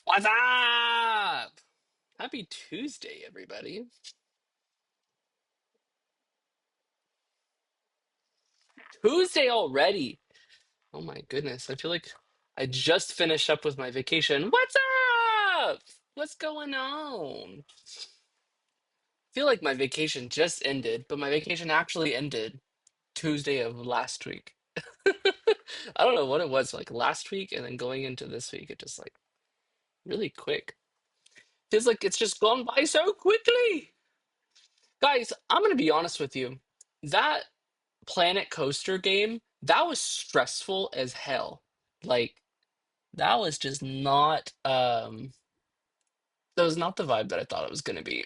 What's up? Happy Tuesday, everybody. Tuesday already. Oh my goodness. I feel like I just finished up with my vacation. What's up? What's going on? I feel like my vacation just ended, but my vacation actually ended Tuesday of last week. I don't know what it was like last week and then going into this week. It just like really quick. Feels like it's just gone by so quickly. Guys, I'm gonna be honest with you. That Planet Coaster game, that was stressful as hell. Like that was just not that was not the vibe that I thought it was gonna be.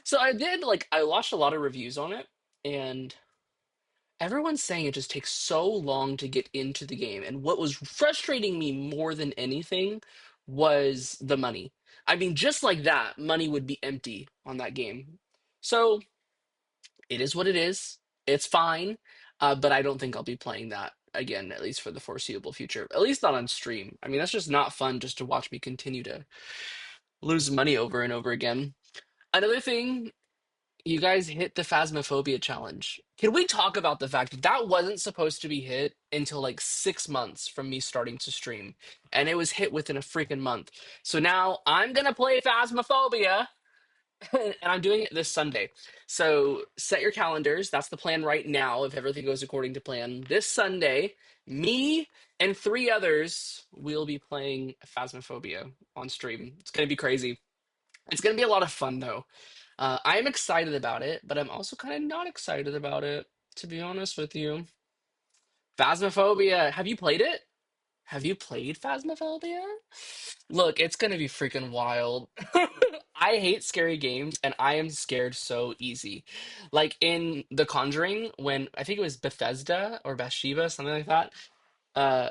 So I watched a lot of reviews on it and everyone's saying it just takes so long to get into the game. And what was frustrating me more than anything was the money. I mean, just like that, money would be empty on that game. So it is what it is. It's fine, but I don't think I'll be playing that again, at least for the foreseeable future. At least not on stream. I mean, that's just not fun just to watch me continue to lose money over and over again. Another thing, you guys hit the Phasmophobia challenge. Can we talk about the fact that that wasn't supposed to be hit until like 6 months from me starting to stream, and it was hit within a freaking month. So now I'm gonna play Phasmophobia and I'm doing it this Sunday. So set your calendars. That's the plan right now. If everything goes according to plan, this Sunday, me and three others will be playing Phasmophobia on stream. It's gonna be crazy. It's gonna be a lot of fun though. I am excited about it, but I'm also kind of not excited about it, to be honest with you. Phasmophobia. Have you played it? Have you played Phasmophobia? Look, it's gonna be freaking wild. I hate scary games, and I am scared so easy. Like in The Conjuring, when I think it was Bethesda or Bathsheba, something like that. Uh,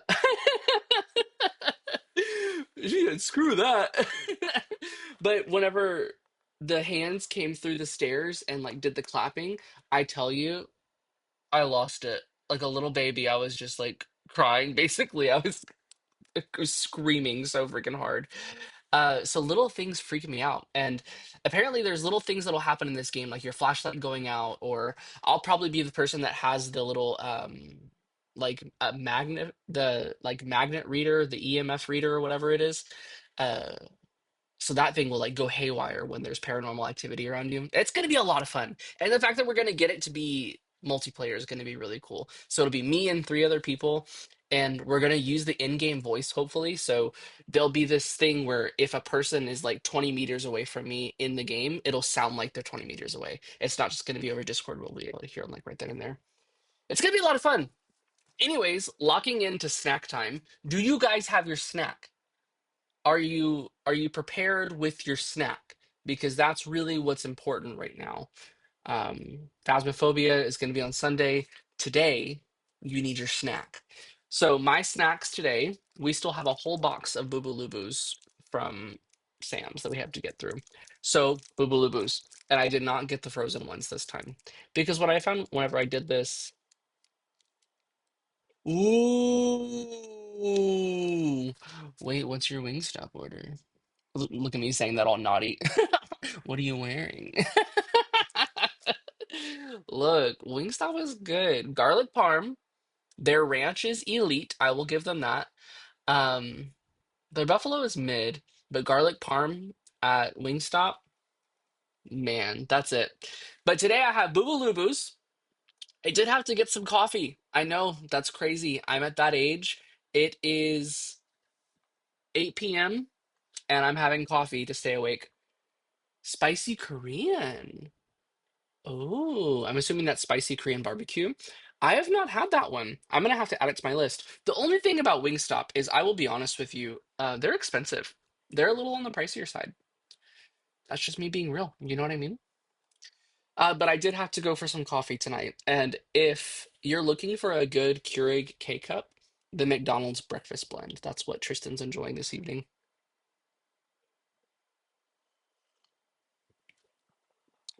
she said, screw that. But whenever the hands came through the stairs and like did the clapping, I tell you, I lost it. Like a little baby, I was just like crying. Basically, I was screaming so freaking hard. So little things freak me out, and apparently there's little things that'll happen in this game, like your flashlight going out, or I'll probably be the person that has the little like a magnet, the like magnet reader, the EMF reader, or whatever it is. Uh, so that thing will like go haywire when there's paranormal activity around you. It's going to be a lot of fun. And the fact that we're going to get it to be multiplayer is going to be really cool. So it'll be me and three other people. And we're going to use the in-game voice, hopefully. So there'll be this thing where if a person is like 20 meters away from me in the game, it'll sound like they're 20 meters away. It's not just going to be over Discord. We'll be able to hear them like right then and there. It's going to be a lot of fun. Anyways, locking into snack time. Do you guys have your snack? Are you prepared with your snack? Because that's really what's important right now. Phasmophobia is going to be on Sunday. Today, you need your snack. So my snacks today, we still have a whole box of Boo Boo Lubus from Sam's that we have to get through. So Boo Boo Lubus, and I did not get the frozen ones this time because what I found whenever I did this. Ooh, wait, what's your Wingstop order? Look at me saying that all naughty. What are you wearing? Look, Wingstop is good. Garlic parm. Their ranch is elite. I will give them that. Um, their buffalo is mid, but garlic parm at Wingstop, man, that's it. But today I have Boo Boo Lubus. I did have to get some coffee. I know that's crazy. I'm at that age. It is 8 p.m. and I'm having coffee to stay awake. Spicy Korean. Oh, I'm assuming that's spicy Korean barbecue. I have not had that one. I'm gonna have to add it to my list. The only thing about Wingstop is I will be honest with you, they're expensive. They're a little on the pricier side. That's just me being real. You know what I mean? But I did have to go for some coffee tonight. And if you're looking for a good Keurig K cup, the McDonald's breakfast blend. That's what Tristan's enjoying this evening.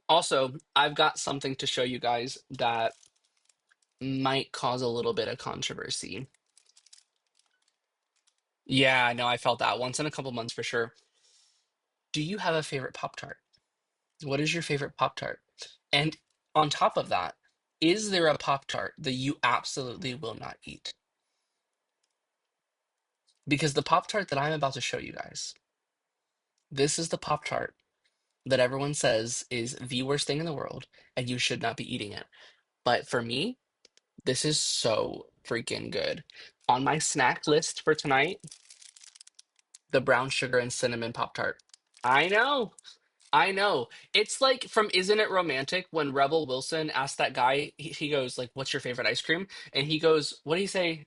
Also, I've got something to show you guys that might cause a little bit of controversy. Yeah, no, I felt that once in a couple months for sure. Do you have a favorite Pop Tart? What is your favorite Pop Tart? And on top of that, is there a Pop Tart that you absolutely will not eat? Because the Pop Tart that I'm about to show you guys, this is the Pop Tart that everyone says is the worst thing in the world and you should not be eating it. But for me, this is so freaking good. On my snack list for tonight, the brown sugar and cinnamon Pop Tart. I know. I know. It's like from Isn't It Romantic when Rebel Wilson asked that guy, he goes like, "What's your favorite ice cream?" And he goes, "What do you say?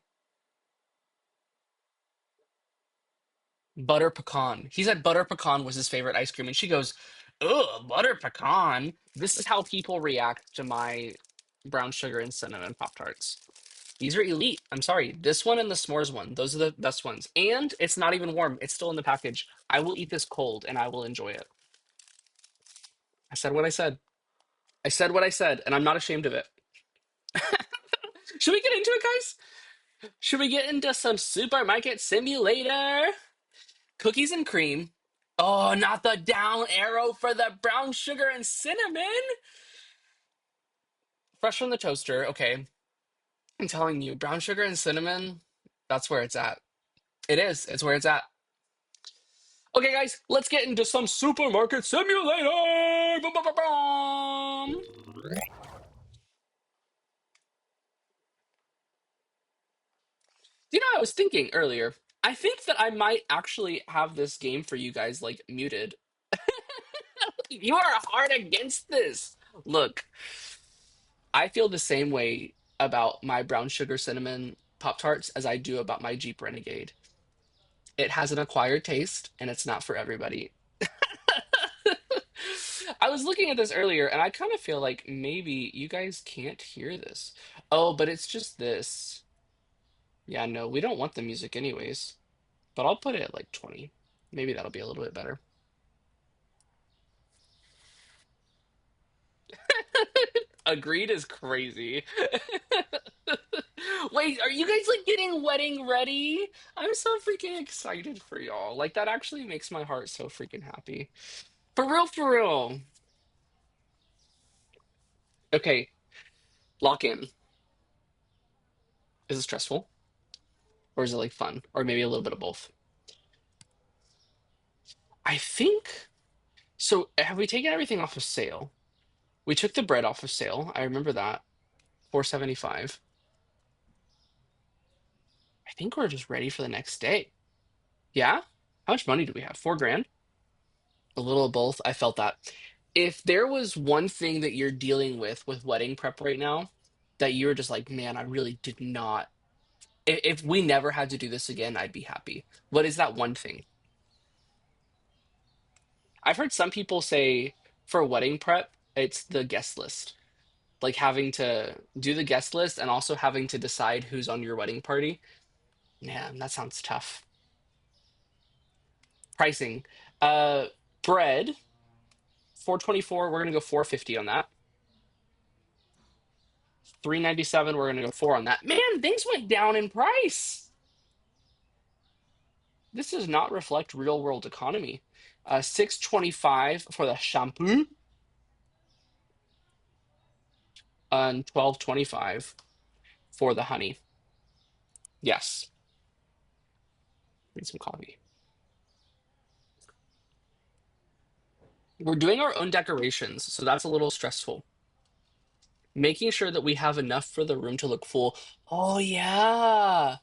Butter pecan." He said butter pecan was his favorite ice cream, and she goes, "Ugh, butter pecan." This is how people react to my brown sugar and cinnamon Pop Tarts. These are elite. I'm sorry. This one and the s'mores one, those are the best ones. And it's not even warm. It's still in the package. I will eat this cold and I will enjoy it. I said what I said. I said what I said, and I'm not ashamed of it. Should we get into it, guys? Should we get into some supermarket simulator? Cookies and cream. Oh, not the down arrow for the brown sugar and cinnamon. Fresh from the toaster. Okay. I'm telling you, brown sugar and cinnamon, that's where it's at. It is. It's where it's at. Okay, guys, let's get into some supermarket simulator. Bum, bum, bum, bum. You know, I was thinking earlier, I think that I might actually have this game for you guys like muted. You are hard against this. Look, I feel the same way about my brown sugar cinnamon Pop Tarts as I do about my Jeep Renegade. It has an acquired taste and it's not for everybody. I was looking at this earlier and I kind of feel like maybe you guys can't hear this. Oh, but it's just this. Yeah, no, we don't want the music anyways. But I'll put it at like 20. Maybe that'll be a little bit better. Agreed is crazy. Wait, are you guys like getting wedding ready? I'm so freaking excited for y'all. Like that actually makes my heart so freaking happy. For real, for real. Okay, lock in. Is it stressful? Or is it like fun? Or maybe a little bit of both? I think so. Have we taken everything off of sale? We took the bread off of sale. I remember that. 475. I think we're just ready for the next day. Yeah? How much money do we have? 4 grand? A little of both. I felt that. If there was one thing that you're dealing with wedding prep right now, that you were just like, man, I really did not. If we never had to do this again, I'd be happy. What is that one thing? I've heard some people say for wedding prep, it's the guest list. Like having to do the guest list and also having to decide who's on your wedding party. Man, that sounds tough. Pricing. Uh, bread, 424, we're gonna go 450 on that. 397, we're gonna go 4 on that. Man, things went down in price. This does not reflect real world economy. 625 for the shampoo and 1225 for the honey. Yes, need some coffee. We're doing our own decorations, so that's a little stressful. Making sure that we have enough for the room to look full. Oh yeah.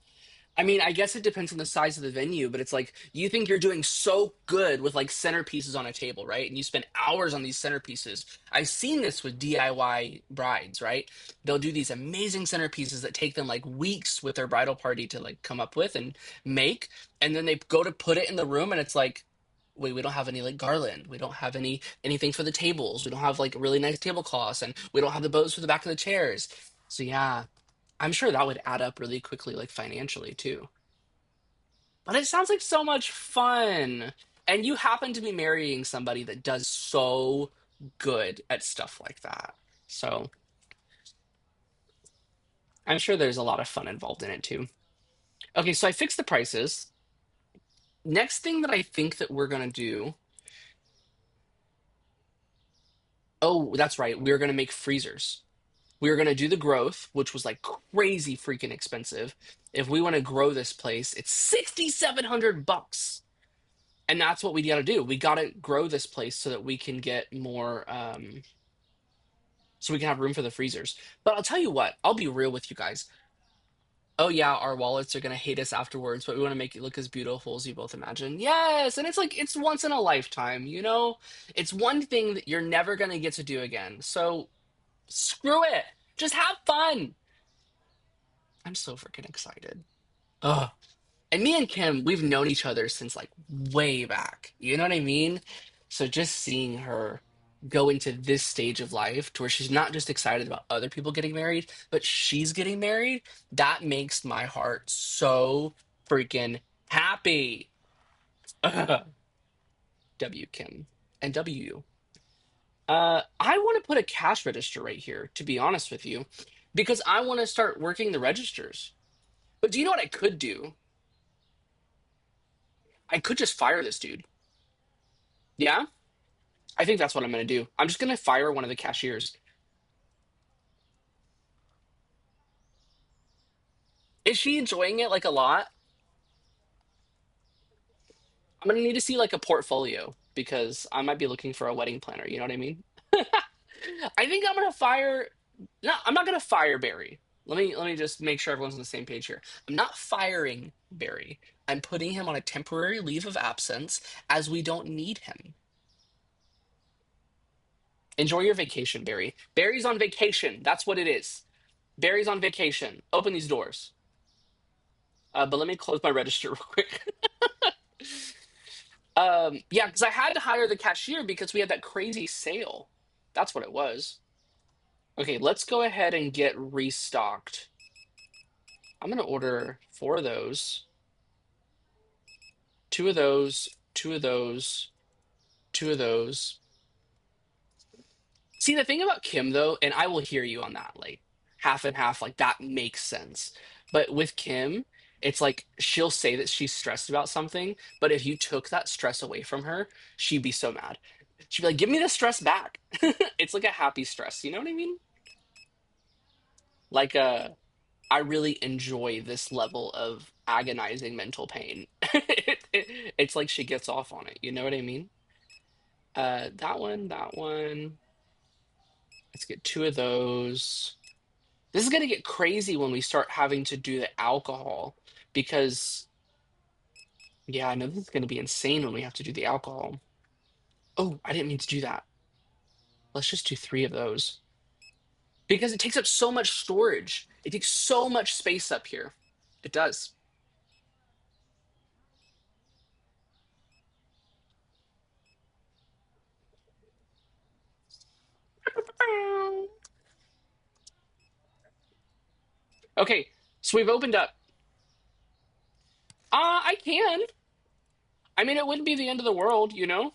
I mean, I guess it depends on the size of the venue, but it's like you think you're doing so good with like centerpieces on a table, right? And you spend hours on these centerpieces. I've seen this with DIY brides, right? They'll do these amazing centerpieces that take them like weeks with their bridal party to like come up with and make, and then they go to put it in the room and it's like, wait, we don't have any like garland. We don't have anything for the tables. We don't have like really nice tablecloths and we don't have the bows for the back of the chairs. So yeah, I'm sure that would add up really quickly, like financially too. But it sounds like so much fun. And you happen to be marrying somebody that does so good at stuff like that. So I'm sure there's a lot of fun involved in it too. Okay, so I fixed the prices. Next thing that I think that we're gonna do. Oh, that's right. We're gonna make freezers. We were gonna do the growth, which was like crazy freaking expensive. If we want to grow this place, it's $6,700. And that's what we gotta do. We gotta grow this place so that we can get more so we can have room for the freezers. But I'll tell you what, I'll be real with you guys. Oh yeah, our wallets are gonna hate us afterwards, but we want to make it look as beautiful as you both imagine. Yes, and it's like it's once in a lifetime, you know? It's one thing that you're never gonna get to do again. So screw it. Just have fun. I'm so freaking excited. Ugh. And me and Kim, we've known each other since like way back. You know what I mean? So just seeing her go into this stage of life to where she's not just excited about other people getting married, but she's getting married, that makes my heart so freaking happy. Ugh. W Kim and W. I want to put a cash register right here, to be honest with you, because I want to start working the registers. But do you know what I could do? I could just fire this dude. Yeah? I think that's what I'm going to do. I'm just going to fire one of the cashiers. Is she enjoying it like a lot? I'm going to need to see like a portfolio because I might be looking for a wedding planner. You know what I mean? I think I'm going to fire. No, I'm not going to fire Barry. Let me just make sure everyone's on the same page here. I'm not firing Barry. I'm putting him on a temporary leave of absence as we don't need him. Enjoy your vacation, Barry. Barry's on vacation. That's what it is. Barry's on vacation. Open these doors. But let me close my register real quick. Yeah, because I had to hire the cashier because we had that crazy sale. That's what it was. Okay, let's go ahead and get restocked. I'm gonna order four of those, two of those, two of those, two of those. See, the thing about Kim though, and I will hear you on that, like half and half, like that makes sense. But with Kim, it's like she'll say that she's stressed about something, but if you took that stress away from her, she'd be so mad. She'd be like, "Give me the stress back." It's like a happy stress, you know what I mean? Like I really enjoy this level of agonizing mental pain. It's like she gets off on it, you know what I mean? That one, that one. Let's get two of those. This is going to get crazy when we start having to do the alcohol because, yeah, I know this is going to be insane when we have to do the alcohol. Oh, I didn't mean to do that. Let's just do three of those because it takes up so much storage. It takes so much space up here. It does. Okay, so we've opened up. I can. I mean, it wouldn't be the end of the world, you know?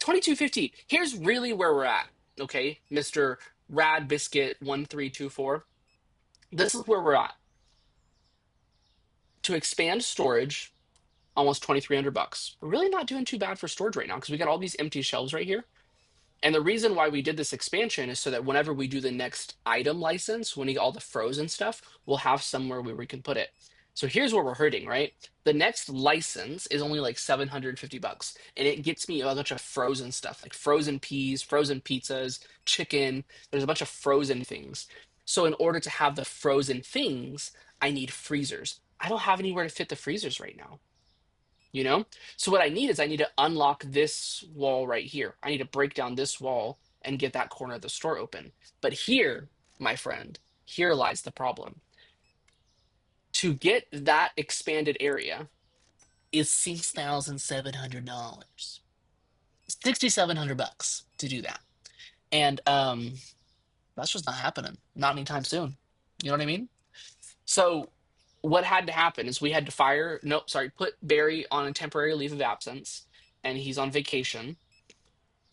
2250. Here's really where we're at, okay, Mr. Rad Biscuit 1324. This is where we're at. To expand storage, almost 2300 bucks. We're really not doing too bad for storage right now because we got all these empty shelves right here. And the reason why we did this expansion is so that whenever we do the next item license, when we get all the frozen stuff, we'll have somewhere where we can put it. So here's where we're hurting, right? The next license is only like 750 bucks, and it gets me a bunch of frozen stuff, like frozen peas, frozen pizzas, chicken. There's a bunch of frozen things. So in order to have the frozen things, I need freezers. I don't have anywhere to fit the freezers right now, you know? So what I need is I need to unlock this wall right here. I need to break down this wall and get that corner of the store open. But here, my friend, here lies the problem. To get that expanded area is $6,700. 6,700 bucks to do that. And that's just not happening. Not anytime soon. You know what I mean? So what had to happen is we had to fire, nope, sorry, put Barry on a temporary leave of absence, and he's on vacation.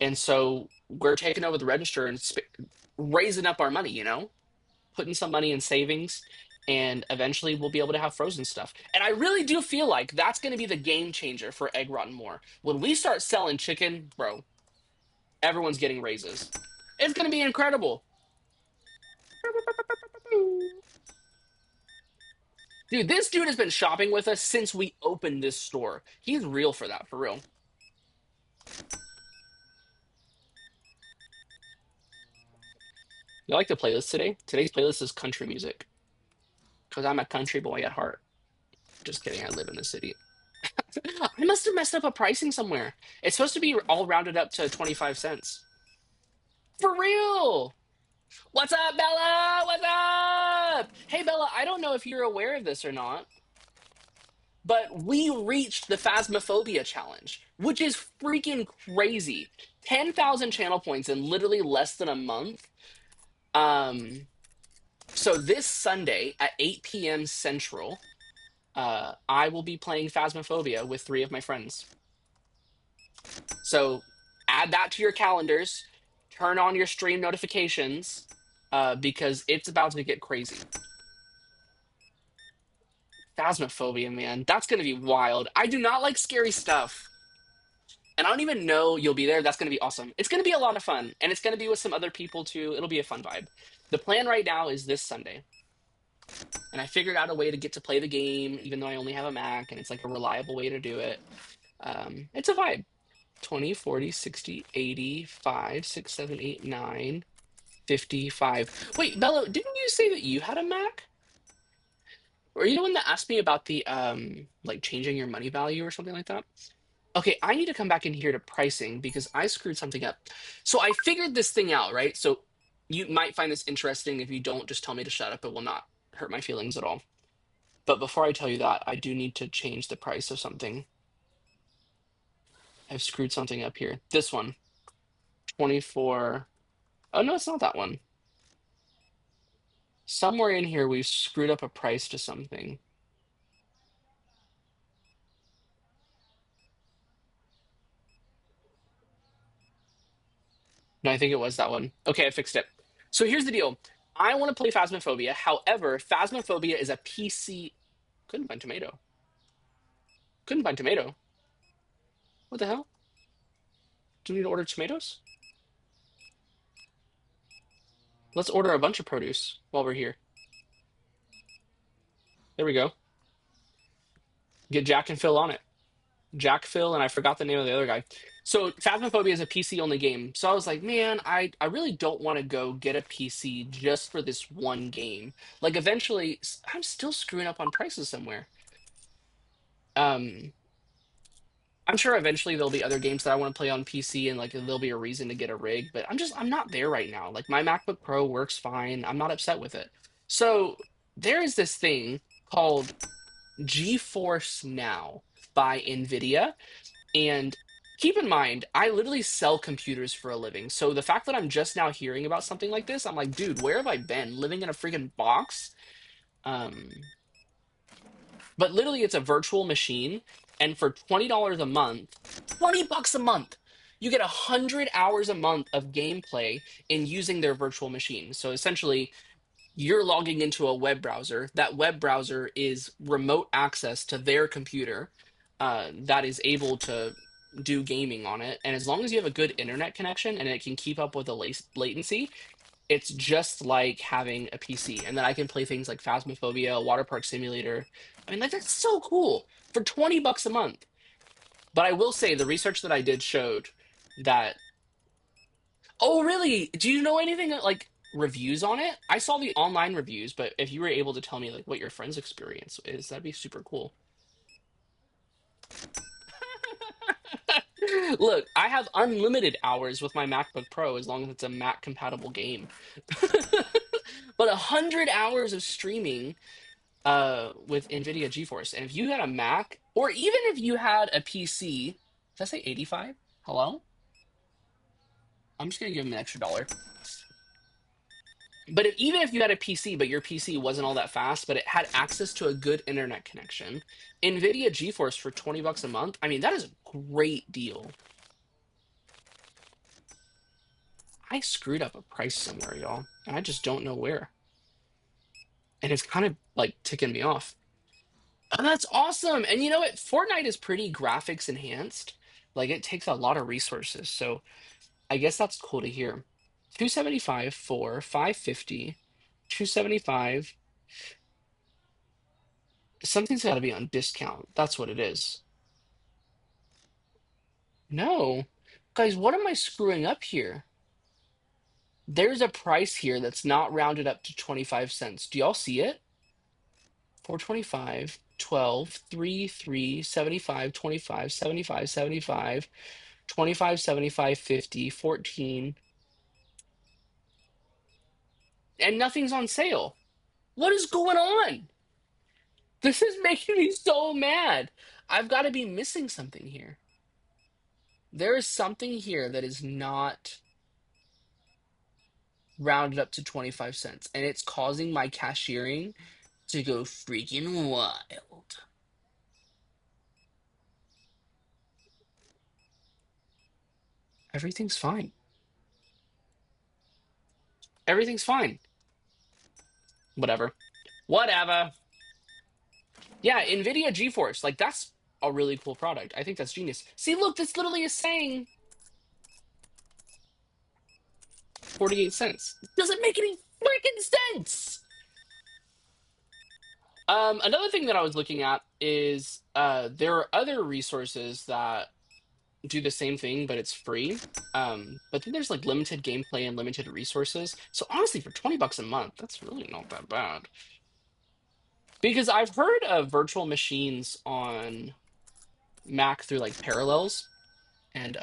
And so we're taking over the register and raising up our money, you know, putting some money in savings. and eventually we'll be able to have frozen stuff. And I really do feel like that's going to be the game changer for Egg Rotten More. When we start selling chicken, bro, everyone's getting raises. It's going to be incredible. Dude, this dude has been shopping with us since we opened this store. He's real for that, for real. You like the playlist today? Today's playlist is country music. Because I'm a country boy at heart. Just kidding, I live in the city. I must have messed up a pricing somewhere. It's supposed to be all rounded up to 25 cents. For real! What's up, Bella? What's up? Hey, Bella, I don't know if you're aware of this or not, but we reached the Phasmophobia challenge, which is freaking crazy. 10,000 channel points in literally less than a month. So this Sunday at 8 p.m. Central, I will be playing Phasmophobia with 3 of my friends. So add that to your calendars. Turn on your stream notifications because it's about to get crazy. Phasmophobia, man. That's going to be wild. I do not like scary stuff. And I don't even know you'll be there. That's going to be awesome. It's going to be a lot of fun. And it's going to be with some other people too. It'll be a fun vibe. The plan right now is this Sunday. And I figured out a way to get to play the game, even though I only have a Mac, and it's like a reliable way to do it. It's a vibe. 20, 40, 60, 80, 5, 6, 7, 8, 9, 55. Wait, Bello, didn't you say that you had a Mac? Were you the one that asked me about the like changing your money value or something like that? Okay, I need to come back in here to pricing because I screwed something up. So I figured this thing out, right? So you might find this interesting. If you don't, just tell me to shut up. It will not hurt my feelings at all. But before I tell you that, I do need to change the price of something. I've screwed something up here. This one, 24. Oh, no, it's not that one. Somewhere in here, we've screwed up a price to something. No, I think it was that one. Okay, I fixed it. So here's the deal. I want to play Phasmophobia. However, Phasmophobia is a PC. Couldn't find tomato. Couldn't find tomato. What the hell? Do we need to order tomatoes? Let's order a bunch of produce while we're here. There we go. Get Jack and Phil on it. Jack, Phil, and I forgot the name of the other guy. So Phasmophobia is a PC only game. So I was like, man, I really don't want to go get a PC just for this one game. Like eventually, I'm still screwing up on prices somewhere. Um, I'm sure eventually there'll be other games that I want to play on PC and like there'll be a reason to get a rig, but I'm not there right now. Like my MacBook Pro works fine. I'm not upset with it. So there is this thing called GeForce Now by Nvidia. And keep in mind, I literally sell computers for a living. So the fact that I'm just now hearing about something like this, I'm like, dude, where have I been? Living in a freaking box? Um, but literally, it's a virtual machine. And for $20 a month, 20 bucks a month, you get 100 hours a month of gameplay in using their virtual machine. So essentially, you're logging into a web browser. That web browser is remote access to their computer that is able to do gaming on it. And as long as you have a good internet connection and it can keep up with the latency, it's just like having a PC. And then I can play things like Phasmophobia, Water Park Simulator. I mean, like that's so cool for 20 bucks a month. But I will say the research that I did showed that. Oh, really? Do you know anything like reviews on it? I saw the online reviews, but if you were able to tell me like what your friend's experience is, that'd be super cool. Look, I have unlimited hours with my MacBook Pro as long as it's a Mac compatible game. But 100 hours of streaming with NVIDIA GeForce. And if you had a Mac, or even if you had a PC, did I say 85? Hello? I'm just gonna give him an extra dollar. But even if you had a PC, but your PC wasn't all that fast, but it had access to a good internet connection, NVIDIA GeForce for 20 bucks a month, I mean, that is a great deal. I screwed up a price somewhere, y'all, and I just don't know where. and it's kind of like ticking me off. Oh, that's awesome. And you know what? Fortnite is pretty graphics enhanced. Like it takes a lot of resources. So I guess that's cool to hear. 275 for 550. 275. Something's got to be on discount. That's what it is. No. Guys, what am I screwing up here? There's a price here that's not rounded up to 25 cents. Do y'all see it? 425, 12, 3, 3, 75, 25, 75, 75, 25, 75, 50, 14, and nothing's on sale. What is going on? This is making me so mad. I've got to be missing something here. There is something here that is not rounded up to 25 cents, and it's causing my cashiering to go freaking wild. Everything's fine. Everything's fine. Whatever. Whatever. Yeah, NVIDIA GeForce, like that's a really cool product. I think that's genius. See, look, this literally is saying 48 cents. Doesn't make any freaking sense. Another thing that I was looking at is there are other resources that do the same thing, but it's free. But then there's like limited gameplay and limited resources. So honestly, for 20 bucks a month, that's really not that bad. Because I've heard of virtual machines on Mac through like Parallels, and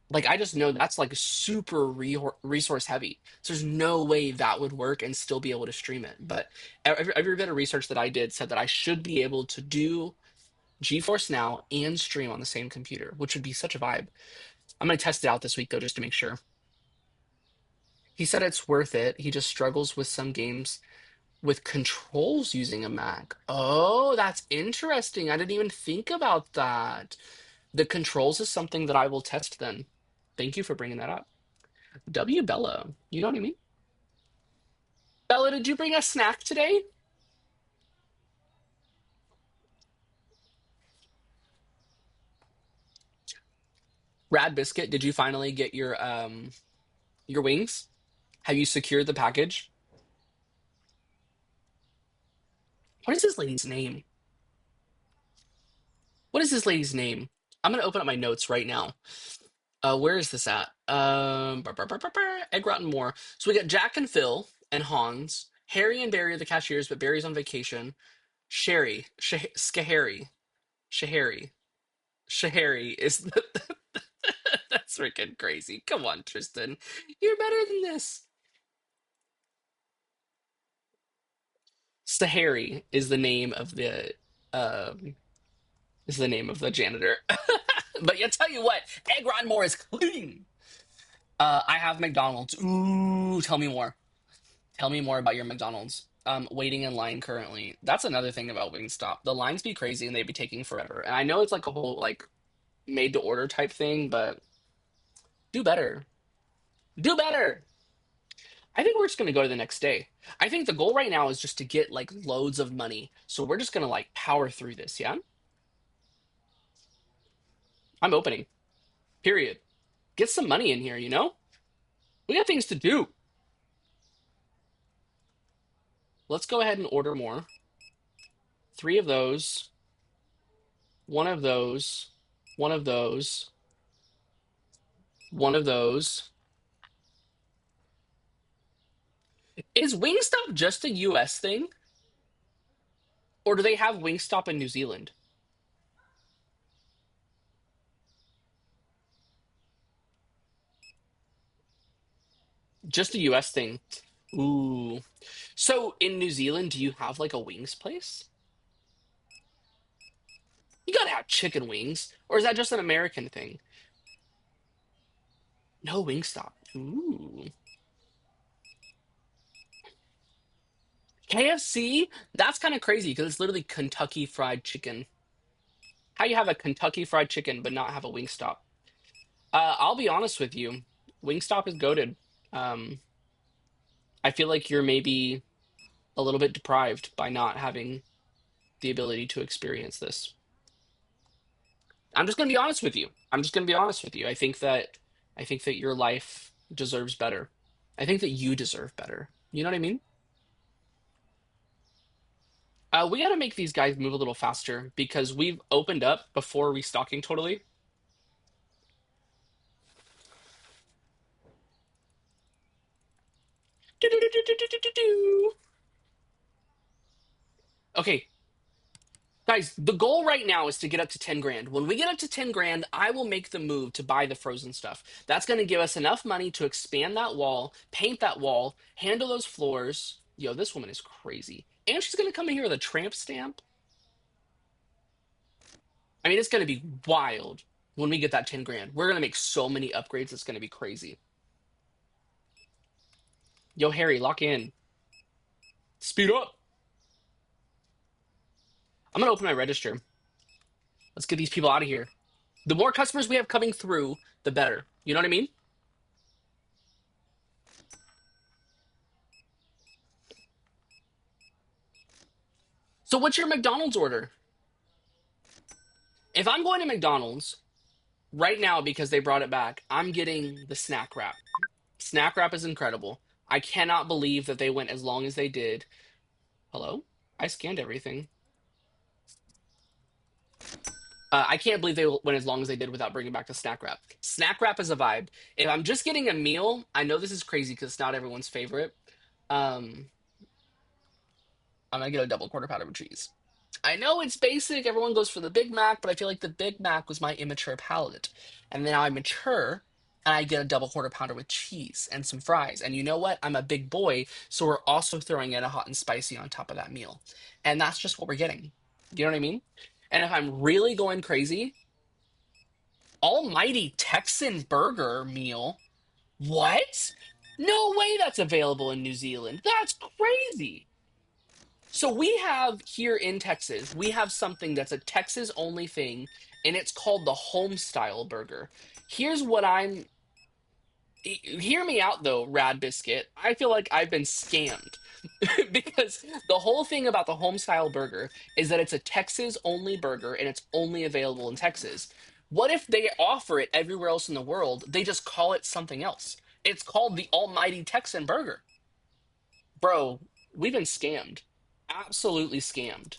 like I just know that's like super resource heavy. So there's no way that would work and still be able to stream it. But every bit of research that I did said that I should be able to do GeForce Now and stream on the same computer, which would be such a vibe. I'm gonna test it out this week though, just to make sure. He said it's worth it. He just struggles with some games with controls using a Mac. Oh, that's interesting. I didn't even think about that. The controls is something that I will test then. Thank you for bringing that up. W Bella, you know what I mean? Bella, did you bring a snack today? Rad Biscuit, did you finally get your wings? Have you secured the package? What is this lady's name? What is this lady's name? I'm gonna open up my notes right now. Where is this at? Egg Rotten More. So we got Jack and Phil and Hans. Harry and Barry are the cashiers, but Barry's on vacation. Sherry, Skahari, Shahari, Shahari is the, that's freaking crazy. Come on, Tristan, you're better than this. Sahari um is the name of the janitor. But you tell you what, Egg Rotten More is clean. I have McDonald's. Ooh, tell me more. Tell me more about your McDonald's. Waiting in line currently. That's another thing about Wingstop. The lines be crazy and they be taking forever. And I know it's like a whole like made to order type thing, but do better. Do better. I think we're just gonna go to the next day. I think the goal right now is just to get like loads of money. So we're just gonna like power through this, yeah? I'm opening. Period. Get some money in here, you know? We got things to do. Let's go ahead and order more. 3 of those, one of those, one of those, one of those. Is Wingstop just a US thing? Or do they have Wingstop in New Zealand? Just a US thing. Ooh. So in New Zealand, do you have like a wings place? You gotta have chicken wings. Or is that just an American thing? No Wingstop. Ooh. KFC? That's kind of crazy because it's literally Kentucky Fried Chicken. How you have a Kentucky Fried Chicken but not have a Wingstop? I'll be honest with you. Wingstop is goated. I feel like you're maybe. a little bit deprived by not having the ability to experience this. I'm just going to be honest with you. I'm just going to be honest with you. I think that your life deserves better. I think that you deserve better. You know what I mean? We got to make these guys move a little faster because we've opened up before restocking totally. Do-do-do-do-do-do-do-do. Okay, guys, the goal right now is to get up to 10 grand. When we get up to 10 grand, I will make the move to buy the frozen stuff. That's going to give us enough money to expand that wall, paint that wall, handle those floors. Yo, this woman is crazy. And she's going to come in here with a tramp stamp. I mean, it's going to be wild when we get that 10 grand. We're going to make so many upgrades. It's going to be crazy. Yo, Harry, lock in. Speed up. I'm going to open my register. Let's get these people out of here. The more customers we have coming through, the better. You know what I mean? So what's your McDonald's order? If I'm going to McDonald's right now because they brought it back, I'm getting the snack wrap. Snack wrap is incredible. I cannot believe that they went as long as they did. Hello? I scanned everything. I can't believe they went as long as they did without bringing back the snack wrap. Snack wrap is a vibe. If I'm just getting a meal, I know this is crazy because it's not everyone's favorite. Um, I'm gonna get a double quarter pounder with cheese. I know it's basic. Everyone goes for the Big Mac, but I feel like the Big Mac was my immature palate. And now I mature and I get a double quarter pounder with cheese and some fries. And you know what? I'm a big boy, so we're also throwing in a hot and spicy on top of that meal. And that's just what we're getting. You know what I mean? And if I'm really going crazy, almighty Texan burger meal. What? No way that's available in New Zealand. That's crazy. So we have here in Texas, we have something that's a Texas only thing, and it's called the home style burger. Here's what I'm Hear me out though, Rad Biscuit. I feel like I've been scammed because the whole thing about the home style burger is that it's a Texas only burger and it's only available in Texas. What if they offer it everywhere else in the world? They just call it something else. It's called the Almighty Texan Burger. Bro, we've been scammed. Absolutely scammed.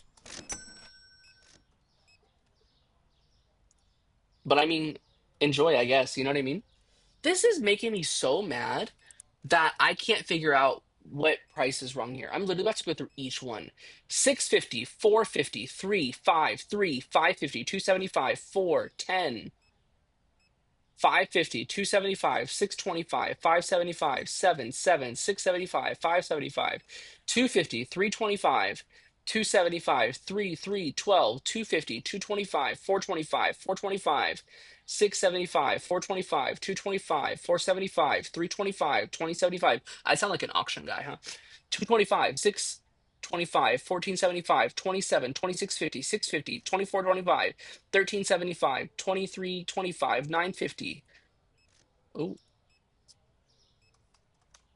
But I mean, enjoy, I guess. You know what I mean? This is making me so mad that I can't figure out what price is wrong here. I'm literally about to go through each one. 650, 450, 3, 5, 3, 550, 275, 4, 10, 550, 275, 625, 575, 7, 7, 675, 575, 250, 325, 275, 3, 3, 12, 250, 225, 425, 425, 675, 425, 225, 475, 325, 2075. I sound like an auction guy, huh? 225, 625, 1475, 27, 2650, 650, 2425, 1375, 2325, 950. Oh,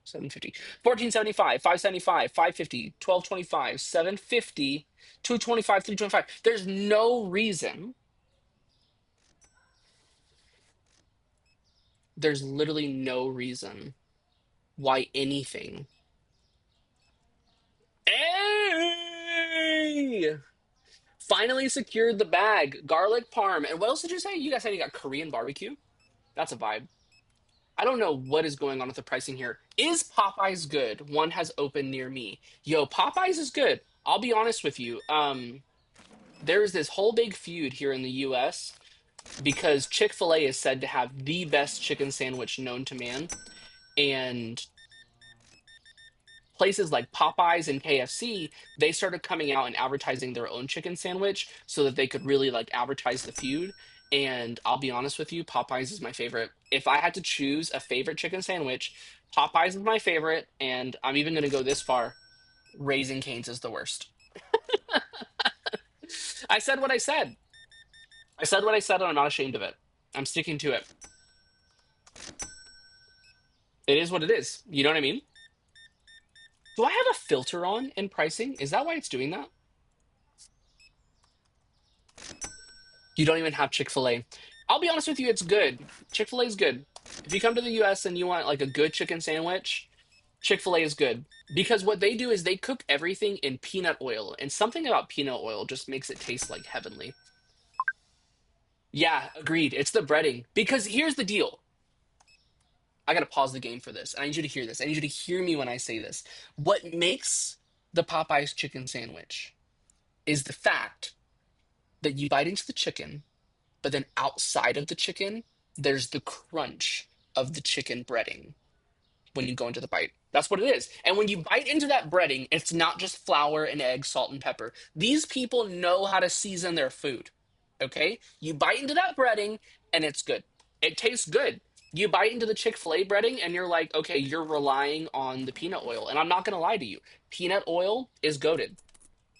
750. 1475, 575, 550, 1225, 750, 225, 325. There's no reason. There's literally no reason why anything. Hey! Finally secured the bag. Garlic parm. And what else did you say? You guys said you got Korean barbecue? That's a vibe. I don't know what is going on with the pricing here. Is Popeyes good? One has opened near me. Yo, Popeyes is good. I'll be honest with you. There's this whole big feud here in the US because Chick-fil-A is said to have the best chicken sandwich known to man. And places like Popeyes and KFC, they started coming out and advertising their own chicken sandwich so that they could really like advertise the feud. And I'll be honest with you, Popeyes is my favorite. If I had to choose a favorite chicken sandwich, Popeyes is my favorite, and I'm even going to go this far. Raising Cane's is the worst. I said what I said. I said what I said, and I'm not ashamed of it. I'm sticking to it. It is what it is. You know what I mean? Do I have a filter on in pricing? Is that why it's doing that? You don't even have Chick-fil-A. I'll be honest with you, it's good. Chick-fil-A is good. If you come to the US and you want like a good chicken sandwich, Chick-fil-A is good. Because what they do is they cook everything in peanut oil, and something about peanut oil just makes it taste like heavenly. Yeah, agreed. It's the breading. Because here's the deal. I gotta pause the game for this. And I need you to hear this. I need you to hear me when I say this. What makes the Popeyes chicken sandwich is the fact that you bite into the chicken, but then outside of the chicken, there's the crunch of the chicken breading when you go into the bite. That's what it is. And when you bite into that breading, it's not just flour and egg, salt and pepper. These people know how to season their food. Okay? You bite into that breading and it's good. It tastes good. You bite into the Chick-fil-A breading and you're like, okay, you're relying on the peanut oil. And I'm not going to lie to you. Peanut oil is goated,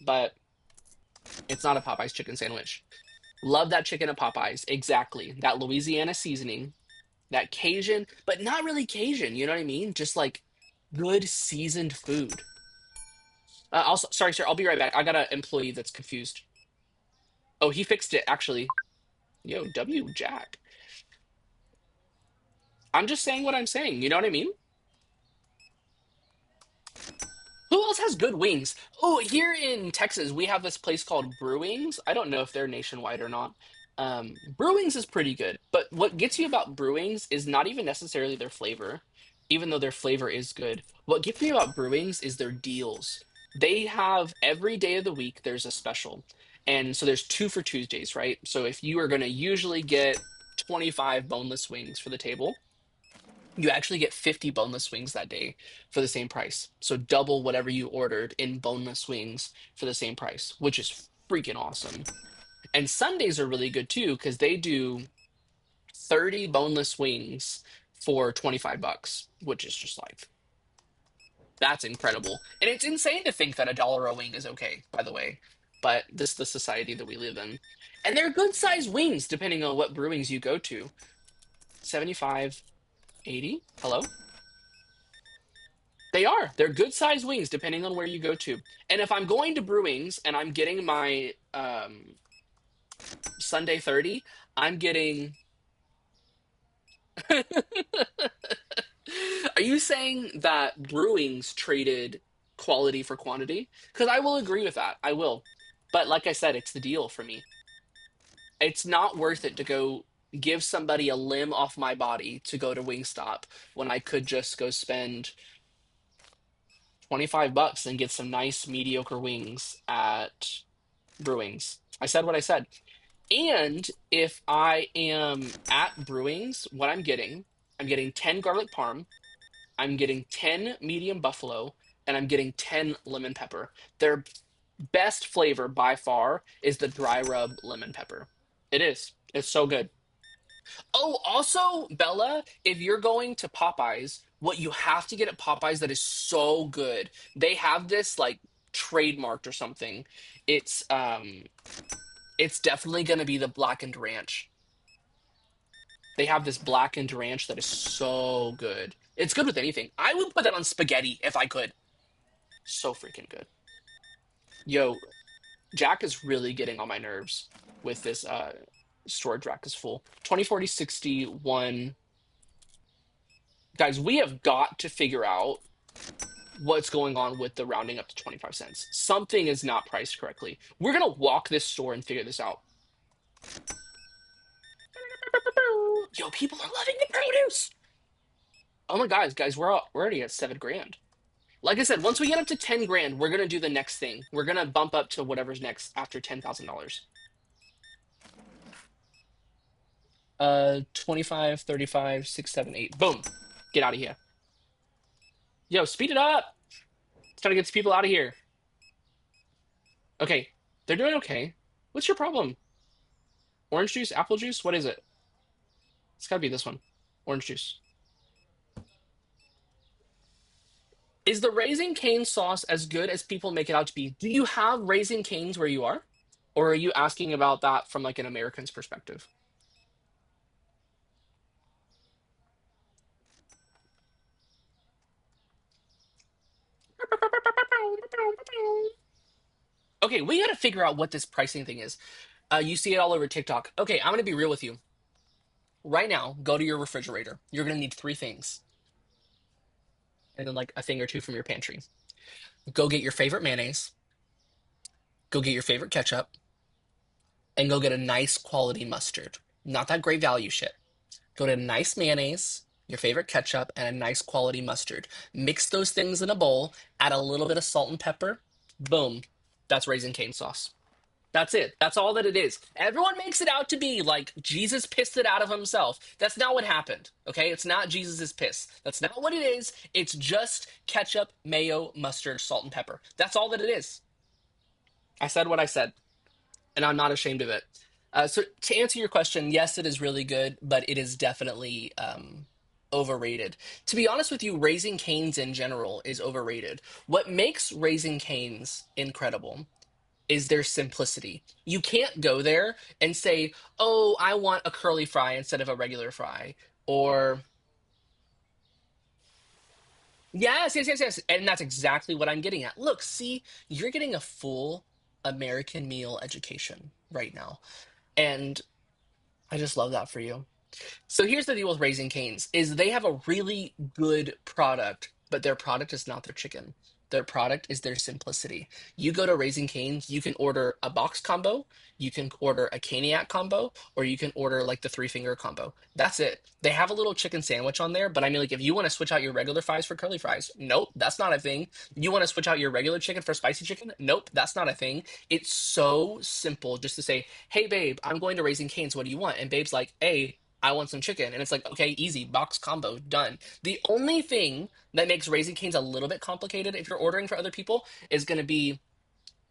but it's not a Popeyes chicken sandwich. Love that chicken at Popeyes. Exactly. That Louisiana seasoning, that Cajun, but not really Cajun. You know what I mean? Just like good seasoned food. Also, sorry, sir. I'll be right back. I got an employee that's confused. Oh, he fixed it actually. Yo, W Jack. I'm just saying what I'm saying. You know what I mean? Who else has good wings? Oh, here in Texas, we have this place called Brewings. I don't know if they're nationwide or not. Brewings is pretty good, but what gets you about Brewings is not even necessarily their flavor, even though their flavor is good. What gets me about Brewings is their deals. They have every day of the week, there's a special. And so there's two for Tuesdays, right? So if you are going to usually get 25 boneless wings for the table, you actually get 50 boneless wings that day for the same price. So double whatever you ordered in boneless wings for the same price, which is freaking awesome. And Sundays are really good too because they do 30 boneless wings for 25 bucks, which is just like that's incredible. And it's insane to think that $1 a wing is okay, by the way. But this is the society that we live in. And they're good sized wings depending on what brewings you go to. 75, 80. Hello? They are. They're good sized wings depending on where you go to. And if I'm going to Brewings and I'm getting my Sunday 30, I'm getting Are you saying that Brewings traded quality for quantity? Because I will agree with that. I will. But like I said, it's the deal for me. It's not worth it to go give somebody a limb off my body to go to Wingstop when I could just go spend 25 bucks and get some nice mediocre wings at Brewings. I said what I said. And if I am at Brewings, what I'm getting 10 garlic parm, I'm getting 10 medium buffalo, and I'm getting 10 lemon pepper. Their best flavor by far is the dry rub lemon pepper. It is. It's so good. Oh, also, Bella, if you're going to Popeyes, what you have to get at Popeyes that is so good, they have this like trademarked or something. It's it's definitely gonna be the blackened ranch. They have this blackened ranch that is so good. It's good with anything. I would put that on spaghetti if I could. So freaking good. Yo, Jack is really getting on my nerves with this storage rack is full. 204061. Guys, we have got to figure out what's going on with the rounding up to 25 cents. Something is not priced correctly. We're going to walk this store and figure this out. Yo, people are loving the produce. Oh my guys, we're already at 7 grand. Like I said, once we get up to 10 grand, we're gonna do the next thing. We're gonna bump up to whatever's next after $10,000. 25, 35, 6, 7, 8. Boom. Get out of here. Yo, speed it up. It's trying to get these people out of here. Okay, they're doing okay. What's your problem? Orange juice, apple juice? What is it? It's gotta be this one. Orange juice. Is the Raising Cane sauce as good as people make it out to be? Do you have Raising Canes where you are? Or are you asking about that from like an American's perspective? Okay, we gotta figure out what this pricing thing is. You see it all over TikTok. Okay, I'm gonna be real with you. Right now, go to your refrigerator. You're gonna need three things, and then like a thing or two from your pantry. Go get your favorite mayonnaise, go get your favorite ketchup, and go get a nice quality mustard. Not that great value shit. Go to nice mayonnaise, your favorite ketchup, and a nice quality mustard. Mix those things in a bowl, add a little bit of salt and pepper. Boom. That's Raisin Cane sauce. That's it. That's all that it is. Everyone makes it out to be like Jesus pissed it out of himself. That's not what happened. Okay? It's not Jesus's piss. That's not what it is. It's just ketchup, mayo, mustard, salt, and pepper. That's all that it is. I said what I said, and I'm not ashamed of it. So to answer your question, yes, it is really good, but it is definitely overrated. To be honest with you, Raising Cane's in general is overrated. What makes Raising Cane's incredible is their simplicity. You can't go there and say, "Oh, I want a curly fry instead of a regular fry," or yes, yes, yes, yes, and that's exactly what I'm getting at. Look, see, you're getting a full American meal education right now, and I just love that for you. So here's the deal with Raising Cane's is they have a really good product, but their product is not their chicken. Their product is their simplicity. You go to Raising Cane's, you can order a box combo, you can order a caniac combo, or you can order like the three finger combo. That's it. They have a little chicken sandwich on there, but I mean, like, if you want to switch out your regular fries for curly fries, nope, that's not a thing. You want to switch out your regular chicken for spicy chicken? Nope, that's not a thing. It's so simple just to say, "Hey, babe, I'm going to Raising Cane's. What do you want?" And babe's like, "Hey, I want some chicken." And it's like, okay, easy, box combo, done. The only thing that makes Raising Cane's a little bit complicated if you're ordering for other people is going to be,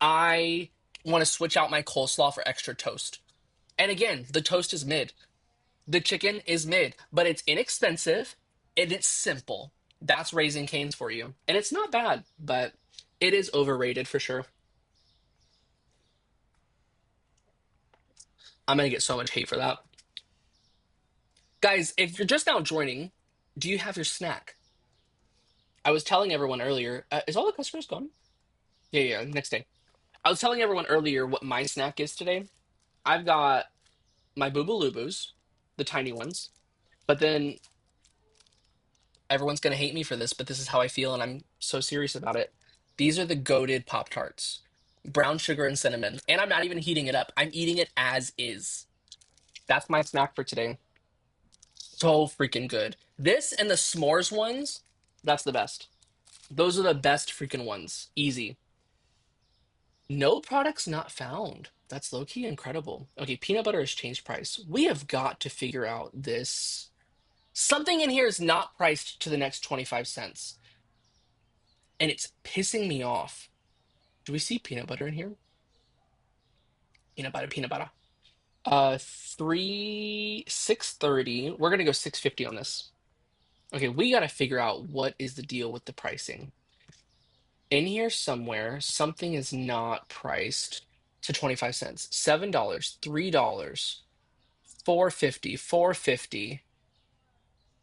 I want to switch out my coleslaw for extra toast. And again, the toast is mid. The chicken is mid, but it's inexpensive and it's simple. That's Raising Cane's for you. And it's not bad, but it is overrated for sure. I'm going to get so much hate for that. Guys, if you're just now joining, do you have your snack? I was telling everyone earlier, is all the customers gone? Yeah, yeah, next day. I was telling everyone earlier what my snack is today. I've got my Boobalubus, the tiny ones, but then everyone's gonna hate me for this, but this is how I feel, and I'm so serious about it. These are the goated Pop Tarts, brown sugar and cinnamon, and I'm not even heating it up. I'm eating it as is. That's my snack for today. So freaking good. This and the s'mores ones, that's the best. Those are the best freaking ones. Easy. No products not found. That's low key incredible. Okay, peanut butter has changed price. We have got to figure out this. Something in here is not priced to the next 25 cents, and it's pissing me off. Do we see peanut butter in here? Peanut butter, peanut butter. 630. We're gonna go 650 on this. Okay, we gotta figure out what is the deal with the pricing. In here somewhere, something is not priced to 25 cents. $7, $3. 450, 450,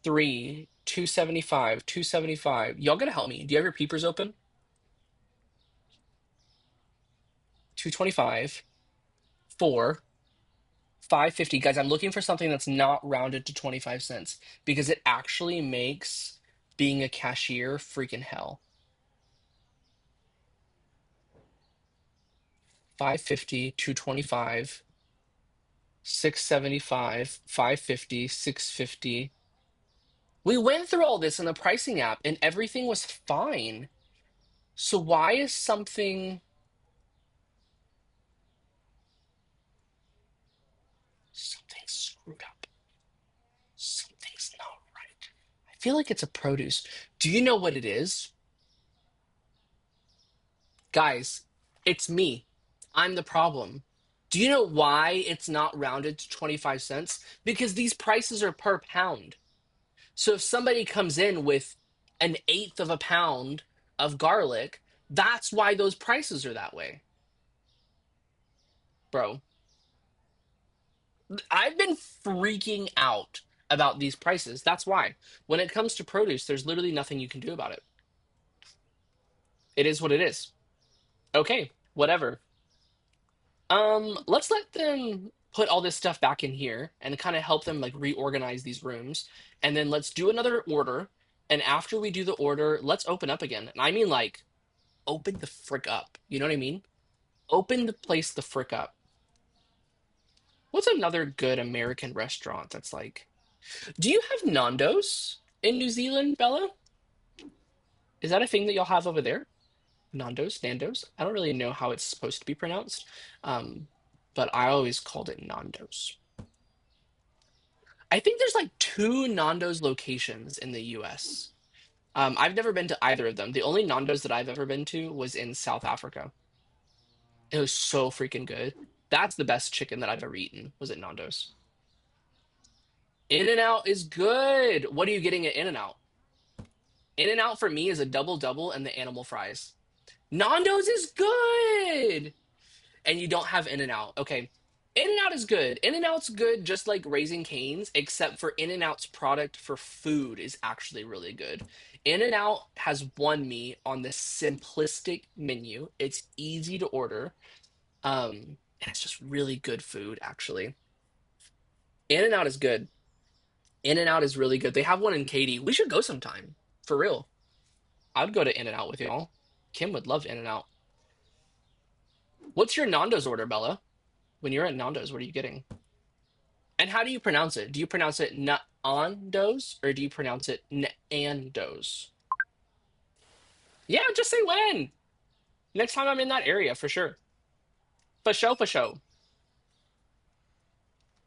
3, 275, 275. Y'all gotta help me. Do you have your peepers open? 225, 4, 550. Guys, I'm looking for something that's not rounded to 25 cents because it actually makes being a cashier freaking hell. 550, 225, 675, 550, 650. We went through all this in the pricing app and everything was fine. So why is something screwed up? Something's not right. I feel like it's a produce. Do you know what it is? Guys, it's me. I'm the problem. Do you know why it's not rounded to 25 cents? Because these prices are per pound. So if somebody comes in with an eighth of a pound of garlic, that's why those prices are that way. Bro, I've been freaking out about these prices. That's why. When it comes to produce, there's literally nothing you can do about it. It is what it is. Okay, whatever. Let's let them put all this stuff back in here and kind of help them like reorganize these rooms. And then let's do another order. And after we do the order, let's open up again. And I mean like open the frick up. You know what I mean? Open the place the frick up. What's another good American restaurant that's like, do you have Nando's in New Zealand, Bella? Is that a thing that y'all have over there? Nando's? I don't really know how it's supposed to be pronounced. Um, but I always called it Nando's. I think there's like two Nando's locations in the US. I've never been to either of them. The only Nando's that I've ever been to was in South Africa. It was so freaking good. That's the best chicken that I've ever eaten, was at Nando's. In-N-Out is good. What are you getting at In-N-Out? In-N-Out for me is a double double and the animal fries. Nando's is good. And you don't have In-N-Out. Okay. In-N-Out is good. In-N-Out's good just like Raising Cane's, except for In-N-Out's product for food is actually really good. In-N-Out has won me on the simplistic menu. It's easy to order. And it's just really good food, actually. In-N-Out is good. In-N-Out is really good. They have one in Katy. We should go sometime. For real. I'd go to In-N-Out with y'all. Kim would love In-N-Out. What's your Nando's order, Bella? When you're at Nando's, what are you getting? And how do you pronounce it? Do you pronounce it Nando's or do you pronounce it Nando's? Yeah, just say when. Next time I'm in that area, for sure. For show, for show.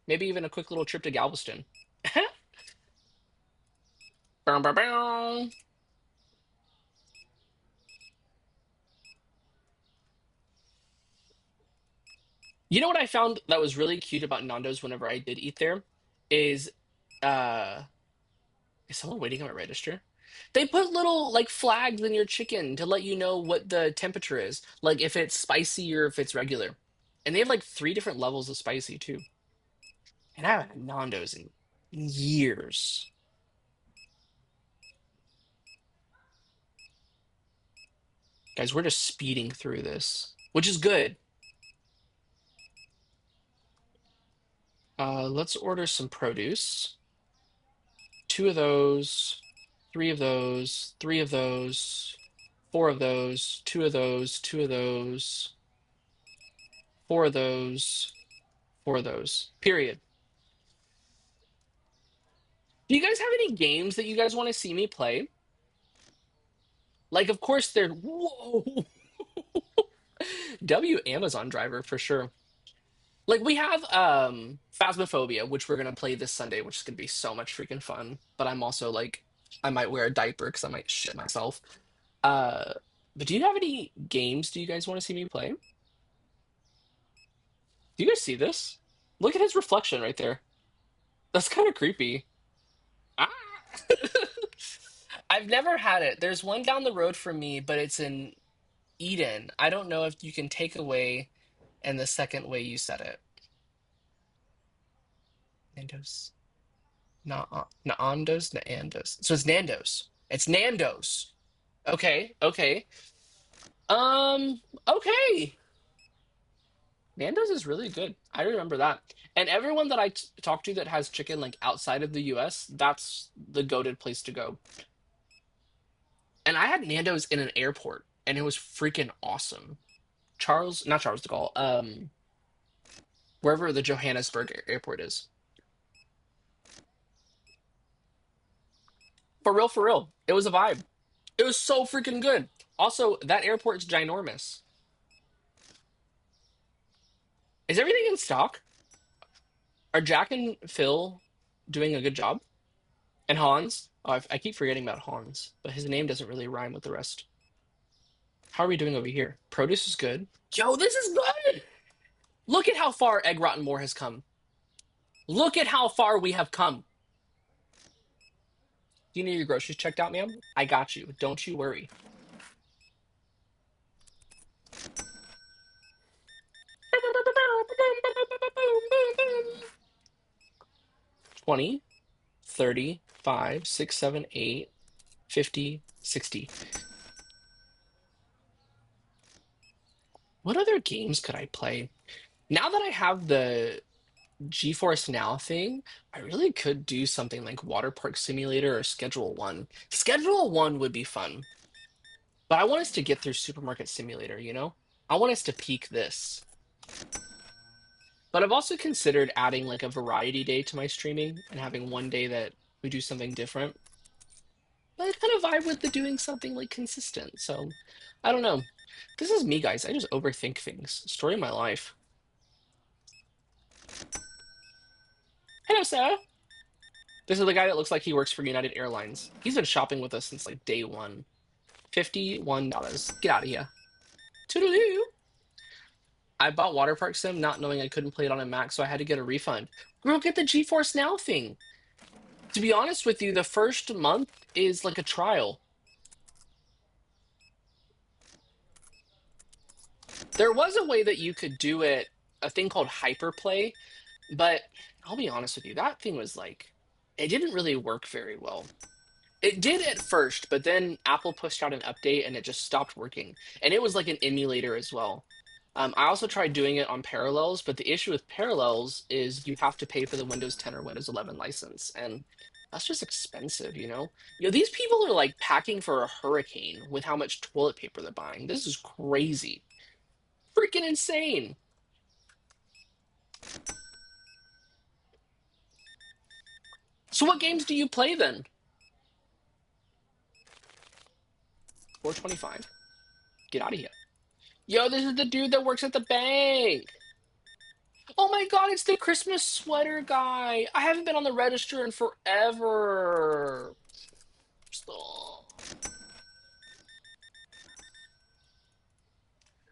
Maybe even a quick little trip to Galveston. Bow, bow, bow. You know what I found that was really cute about Nando's whenever I did eat there is uh is someone waiting on a register? They put little like flags in your chicken to let you know what the temperature is, like if it's spicy or if it's regular. And they have like three different levels of spicy too. And I haven't had Nando's in years. Guys, we're just speeding through this, which is good. Let's order some produce. Two of those, three of those, three of those, four of those, two of those, two of those, four of those, four of those. Period. Do you guys have any games that you guys want to see me play? Like, of course, they're whoa. W Amazon driver for sure. Like we have Phasmophobia, which we're gonna play this Sunday, which is gonna be so much freaking fun. But I'm also like, I might wear a diaper because I might shit myself. Uh, but do you have any games do you guys want to see me play? Do you guys see this? Look at his reflection right there. That's kind of creepy. Ah! I've never had it. There's one down the road from me, but it's in Eden. I don't know if you can take away in the second way you said it. Nando's. Naandos, Naandos. So it's Nando's. It's Nando's. Okay, okay. Okay. Nando's is really good. I remember that. And everyone that I talk to that has chicken like outside of the US, that's the goated place to go. And I had Nando's in an airport, and it was freaking awesome. Not Charles de Gaulle, wherever the Johannesburg airport is. For real, for real. It was a vibe. It was so freaking good. Also, that airport's ginormous. Is everything in stock? Are Jack and Phil doing a good job? And Hans? Oh, I keep forgetting about Hans, but his name doesn't really rhyme with the rest. How are we doing over here? Produce is good. Yo, this is good! Look at how far Egg Rotten More has come. Look at how far we have come. Do you need your groceries checked out, ma'am? I got you. Don't you worry. 20, 30, 5, 6, 7, 8, 50, 60. What other games could I play? Now that I have the GeForce Now thing, I really could do something like Water Park Simulator or Schedule One. Schedule One would be fun, but I want us to get through Supermarket Simulator, you know? I want us to peak this. But I've also considered adding like a variety day to my streaming and having one day that we do something different. But I kind of vibe with the doing something like consistent. So I don't know. This is me, guys. I just overthink things. Story of my life. Hello, sir. This is the guy that looks like he works for United Airlines. He's been shopping with us since like day one. $51. Get out of here. Toodaloo. I bought Water Park Sim not knowing I couldn't play it on a Mac, so I had to get a refund. Girl, get the GeForce Now thing. To be honest with you, the first month is like a trial. There was a way that you could do it, a thing called Hyperplay, but I'll be honest with you, that thing was like, it didn't really work very well. It did at first, but then Apple pushed out an update and it just stopped working. And it was like an emulator as well. I also tried doing it on Parallels, but the issue with Parallels is you have to pay for the Windows 10 or Windows 11 license, and that's just expensive, you know? You know, these people are like packing for a hurricane with how much toilet paper they're buying. This is crazy. Freaking insane. So what games do you play then? 425. Get out of here. Yo, this is the dude that works at the bank. Oh my god, it's the Christmas sweater guy. I haven't been on the register in forever. Stop.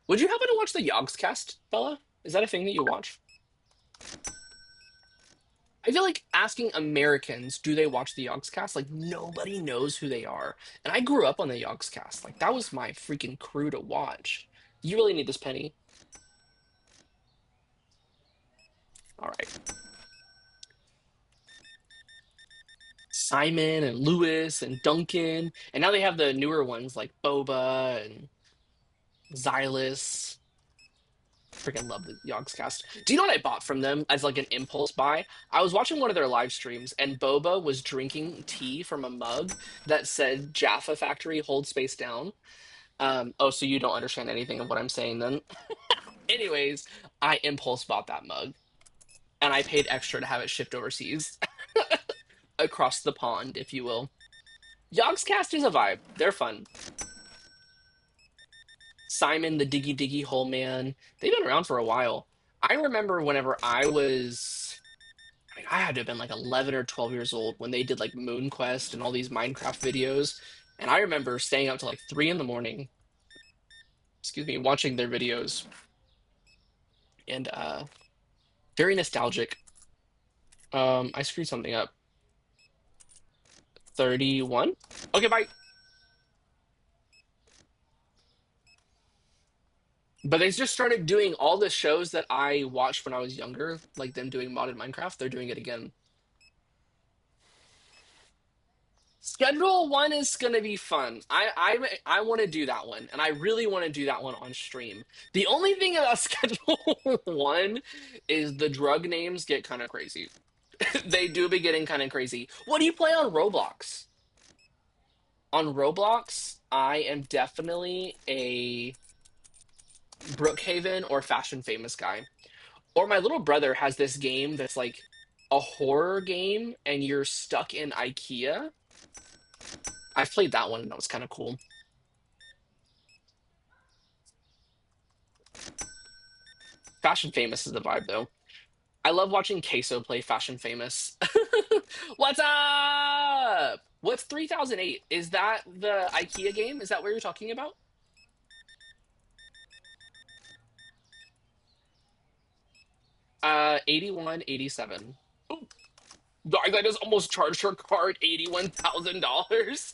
Would you happen to watch the Yogscast, Bella? Is that a thing that you watch? I feel like asking Americans, do they watch the Yogscast? Like nobody knows who they are. And I grew up on the Yogscast. Like that was my freaking crew to watch. You really need this penny. All right. Simon and Lewis and Duncan. And now they have the newer ones like Boba and Xylus. Freaking love the Yogscast. Do you know what I bought from them as like an impulse buy? I was watching one of their live streams and Boba was drinking tea from a mug that said Jaffa Factory, hold space down. Oh, so you don't understand anything of what I'm saying then? Anyways, I impulse bought that mug and I paid extra to have it shipped overseas across the pond, if you will. Yogscast is a vibe. They're fun. Simon, the Diggy Diggy Hole Man. They've been around for a while. I remember whenever I had to have been like 11 or 12 years old when they did like Moon Quest and all these Minecraft videos. And I remember staying up till like 3 in the morning, excuse me, watching their videos. And very nostalgic. I screwed something up. 31? Okay, bye. But they just started doing all the shows that I watched when I was younger, like them doing modded Minecraft. They're doing it again. Schedule one is gonna be fun. I want to do that one, and I really want to do that one on stream. The only thing about Schedule one is the drug names get kind of crazy. They do be getting kind of crazy. What do you play on Roblox? On Roblox, I am definitely a Brookhaven or Fashion Famous guy. Or my little brother has this game that's like a horror game, and you're stuck in IKEA. I've played that one, and that was kind of cool. Fashion Famous is the vibe, though. I love watching Queso play Fashion Famous. What's up? What's 3008? Is that the IKEA game? Is that what you're talking about? 8187. Ooh, I just almost charged her card $81,000.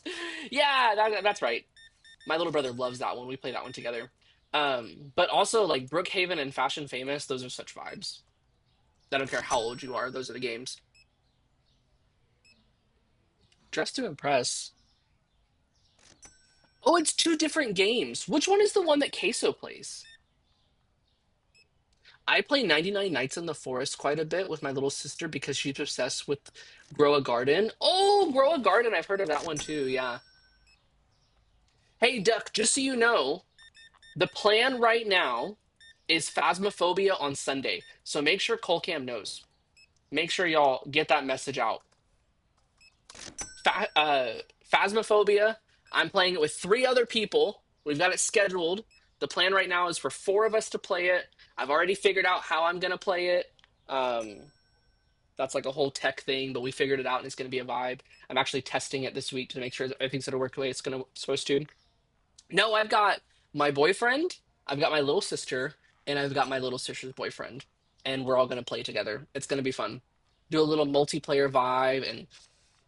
Yeah, that's right. My little brother loves that one. We play that one together. But also like Brookhaven and Fashion Famous, those are such vibes. I don't care how old you are, those are the games. Dress to Impress. Oh, it's two different games. Which one is the one that Queso plays? I play 99 Nights in the Forest quite a bit with my little sister because she's obsessed with Grow a Garden. Oh, Grow a Garden. I've heard of that one too. Yeah. Hey, Duck, just so you know, the plan right now is Phasmophobia on Sunday. So make sure Colcam knows. Make sure y'all get that message out. Phasmophobia. I'm playing it with three other people. We've got it scheduled. The plan right now is for four of us to play it. I've already figured out how I'm gonna play it. Um, that's like a whole tech thing, but we figured it out and it's gonna be a vibe. I'm actually testing it this week to make sure that everything's gonna work the way it's gonna supposed to. No, I've got my boyfriend, I've got my little sister, and I've got my little sister's boyfriend, and we're all gonna play together. It's gonna be fun. Do a little multiplayer vibe, and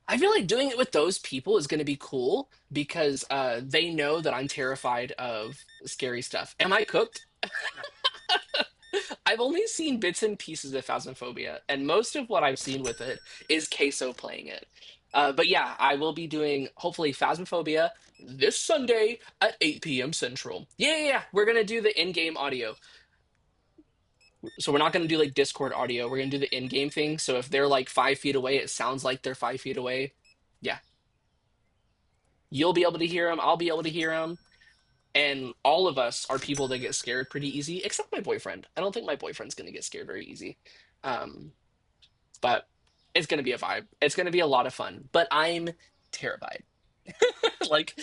I feel like doing it with those people is going to be cool because they know that I'm terrified of scary stuff. Am I cooked? I've only seen bits and pieces of Phasmophobia, and most of what I've seen with it is Queso playing it. But yeah, I will be doing hopefully Phasmophobia this Sunday at 8 p.m. Central. Yeah, yeah, yeah. We're gonna do the in-game audio. So we're not gonna do like Discord audio. We're gonna do the in-game thing. So if they're like 5 feet away, it sounds like they're 5 feet away. Yeah, you'll be able to hear them. I'll be able to hear them. And all of us are people that get scared pretty easy, except my boyfriend. I don't think my boyfriend's going to get scared very easy. Um, but it's going to be a vibe. It's going to be a lot of fun. But I'm terrified. Like,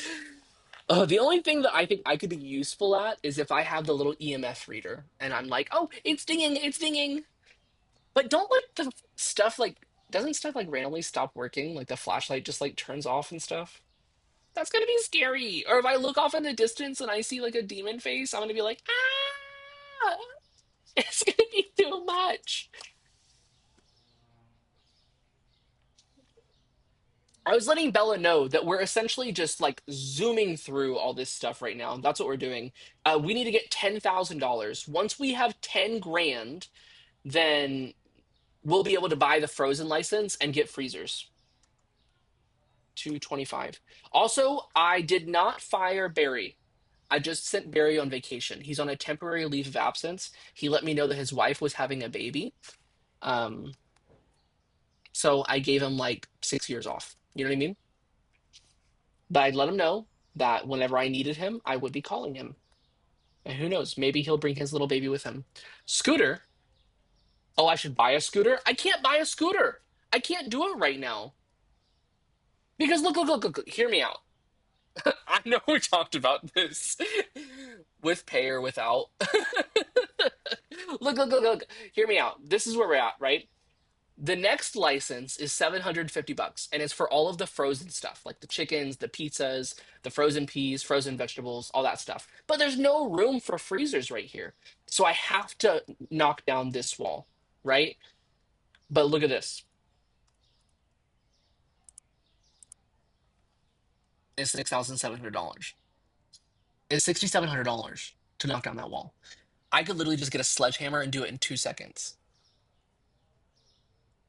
the only thing that I think I could be useful at is if I have the little EMF reader and I'm like, oh, it's dinging, it's dinging. But don't let the stuff like, doesn't stuff like randomly stop working? Like the flashlight just like turns off and stuff? That's gonna be scary. Or if I look off in the distance and I see like a demon face, I'm gonna be like, ah, it's gonna be too much. I was letting Bella know that we're essentially just like zooming through all this stuff right now. That's what we're doing. We need to get $10,000. Once we have 10 grand, then we'll be able to buy the Frozen license and get freezers. 225. Also, I did not fire Barry. I just sent Barry on vacation. He's on a temporary leave of absence. He let me know that his wife was having a baby. Um, so I gave him like 6 years off. You know what I mean? But I let him know that whenever I needed him, I would be calling him. And who knows? Maybe he'll bring his little baby with him. Scooter. Oh, I should buy a scooter? I can't buy a scooter. I can't do it right now. Because look, look, look, look, look. Hear me out. I know we talked about this with pay or without. Look, look, look, look. Hear me out. This is where we're at, right? The next license is 750 bucks, and it's for all of the frozen stuff, like the chickens, the pizzas, the frozen peas, frozen vegetables, all that stuff. But there's no room for freezers right here. So I have to knock down this wall, right? But look at this. It's $6,700. It's $6,700 to knock down that wall. I could literally just get a sledgehammer and do it in 2 seconds.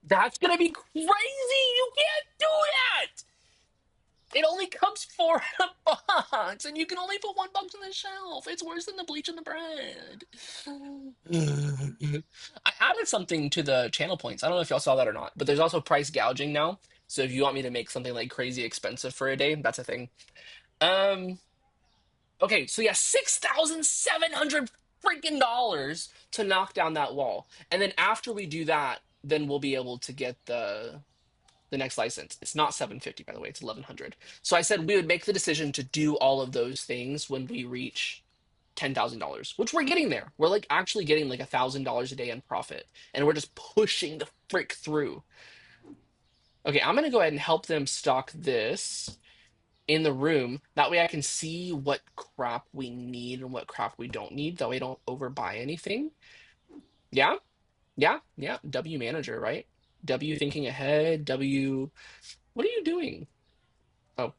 That's gonna be crazy! You can't do that! It only comes four in a box, and you can only put one box on the shelf. It's worse than the bleach in the bread. I added something to the channel points. I don't know if y'all saw that or not, but there's also price gouging now. So if you want me to make something like crazy expensive for a day, that's a thing. Um, okay, so yeah, 6,700 freaking dollars to knock down that wall. And then after we do that, then we'll be able to get the next license. It's not 750, by the way, it's 1,100. So I said we would make the decision to do all of those things when we reach $10,000, which we're getting there. We're like actually getting like $1,000 a day in profit, and we're just pushing the frick through. Okay, I'm gonna go ahead and help them stock this in the room. That way I can see what crap we need and what crap we don't need. That way I don't overbuy anything. Yeah, yeah, yeah. W manager, right? W thinking ahead. W, what are you doing? Oh,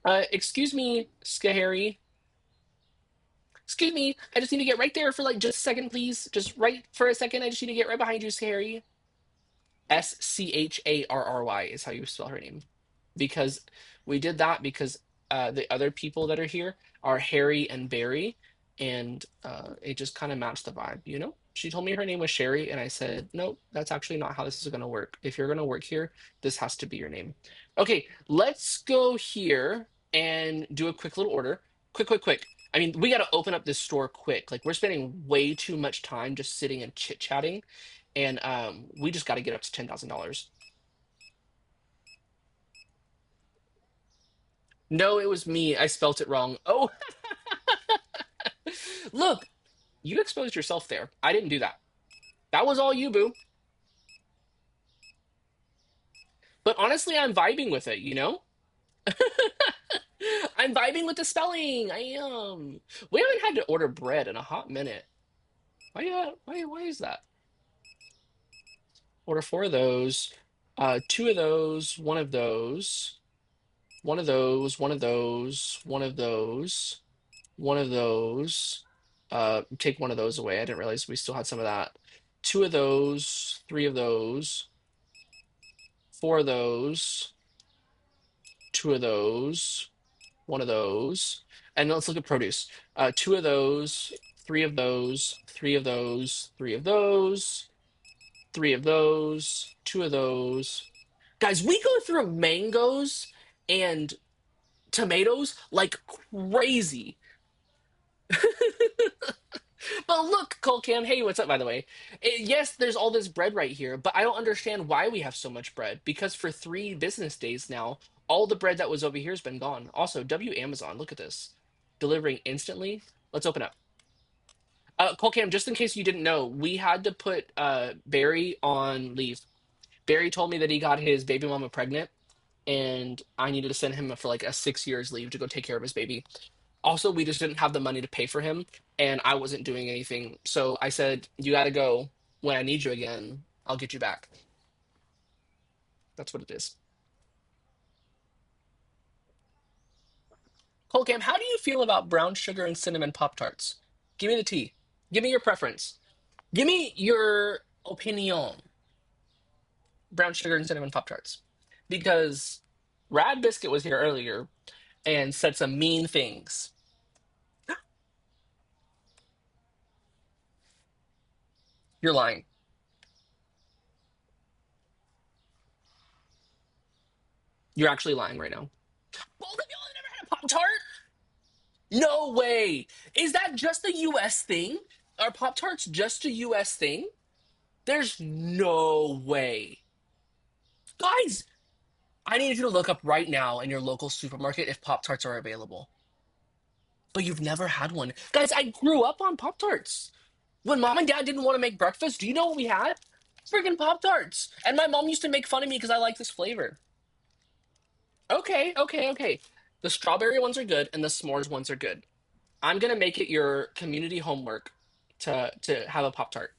excuse me, Scary. Excuse me. I just need to get right there for like just a second, please. Just right for a second. I just need to get right behind you, Scary. Scharry is how you spell her name. Because we did that because the other people that are here are Harry and Barry, and it just kind of matched the vibe, you know? She told me her name was Sherry, and I said, nope, that's actually not how this is going to work. If you're going to work here, this has to be your name. Okay, let's go here and do a quick little order. Quick, quick, quick. I mean, we got to open up this store quick. Like, we're spending way too much time just sitting and chit-chatting, and we just got to get up to $10,000. No, it was me. I spelt it wrong. Oh, look, you exposed yourself there. I didn't do that. That was all you, boo. But honestly, I'm vibing with it, you know? I'm vibing with the spelling. I am. We haven't had to order bread in a hot minute. Why is that? Order four of those, two of those, one of those, one of those, one of those, one of those, one of those. Take one of those away. I didn't realize we still had some of that. Two of those, three of those, four of those, two of those, one of those. And let's look at produce. Two of those, three of those, three of those, three of those, three of those, two of those. Guys, we go through mangoes and tomatoes like crazy. But look, Cole Cam, hey, what's up, by the way? Yes, there's all this bread right here, but I don't understand why we have so much bread. Because for 3 business days now, all the bread that was over here has been gone. Also, W Amazon, look at this. Delivering instantly. Let's open up. Cole Cam, just in case you didn't know, we had to put Barry on leave. Barry told me that he got his baby mama pregnant, and I needed to send him for like a 6 years leave to go take care of his baby. Also, we just didn't have the money to pay for him, and I wasn't doing anything. So I said, "You got to go. When I need you again, I'll get you back." That's what it is. Colcam, how do you feel about brown sugar and cinnamon Pop Tarts? Give me the tea. Give me your preference. Give me your opinion. Brown sugar and cinnamon Pop Tarts, because Rad Biscuit was here earlier and said some mean things. You're lying. You're actually lying right now. Both of y'all have never had a Pop Tart? No way. Is that just a US thing? Are Pop Tarts just a US thing? There's no way. Guys, I need you to look up right now in your local supermarket if Pop Tarts are available. But you've never had one. Guys, I grew up on Pop Tarts. When mom and dad didn't want to make breakfast, do you know what we had? Freaking Pop Tarts. And my mom used to make fun of me because I like this flavor. Okay, okay, okay. The strawberry ones are good and the s'mores ones are good. I'm gonna make it your community homework to have a Pop Tart.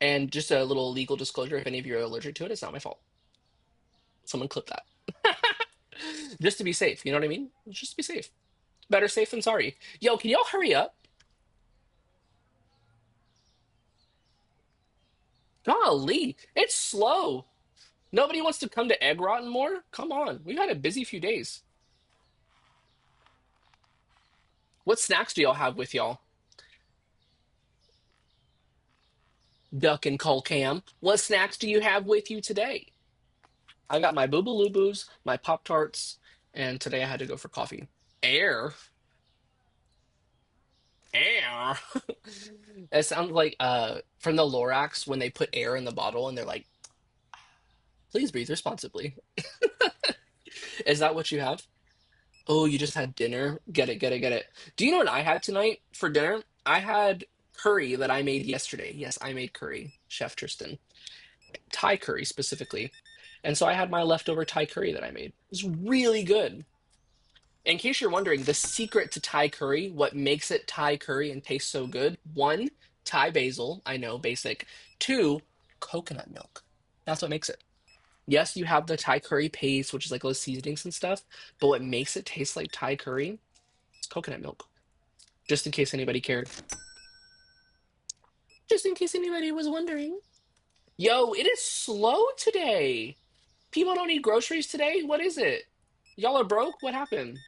And just a little legal disclosure: if any of you are allergic to it, it's not my fault. Someone clip that. Just to be safe, you know what I mean? Just to be safe. Better safe than sorry. Yo, can y'all hurry up? Golly, it's slow. Nobody wants to come to Egg Rotten more? Come on, we've had a busy few days. What snacks do y'all have with y'all? Duck and Cole Cam. What snacks do you have with you today? I got my Boobaloo my Pop Tarts, and today I had to go for coffee. Air, air. It sounds like from the Lorax when they put air in the bottle and they're like, "Please breathe responsibly." Is that what you have? Oh, you just had dinner. Get it, get it, get it. Do you know what I had tonight for dinner? I had curry that I made yesterday. Yes, I made curry, Chef Tristan. Thai curry specifically. And so I had my leftover Thai curry that I made. It was really good. In case you're wondering, the secret to Thai curry, what makes it Thai curry and taste so good: one, Thai basil. I know, basic. Two, coconut milk. That's what makes it. Yes, you have the Thai curry paste, which is like those seasonings and stuff, but what makes it taste like Thai curry is coconut milk. Just in case anybody cared. Just in case anybody was wondering. Yo, it is slow today. People don't need groceries today. What is it? Y'all are broke? What happened?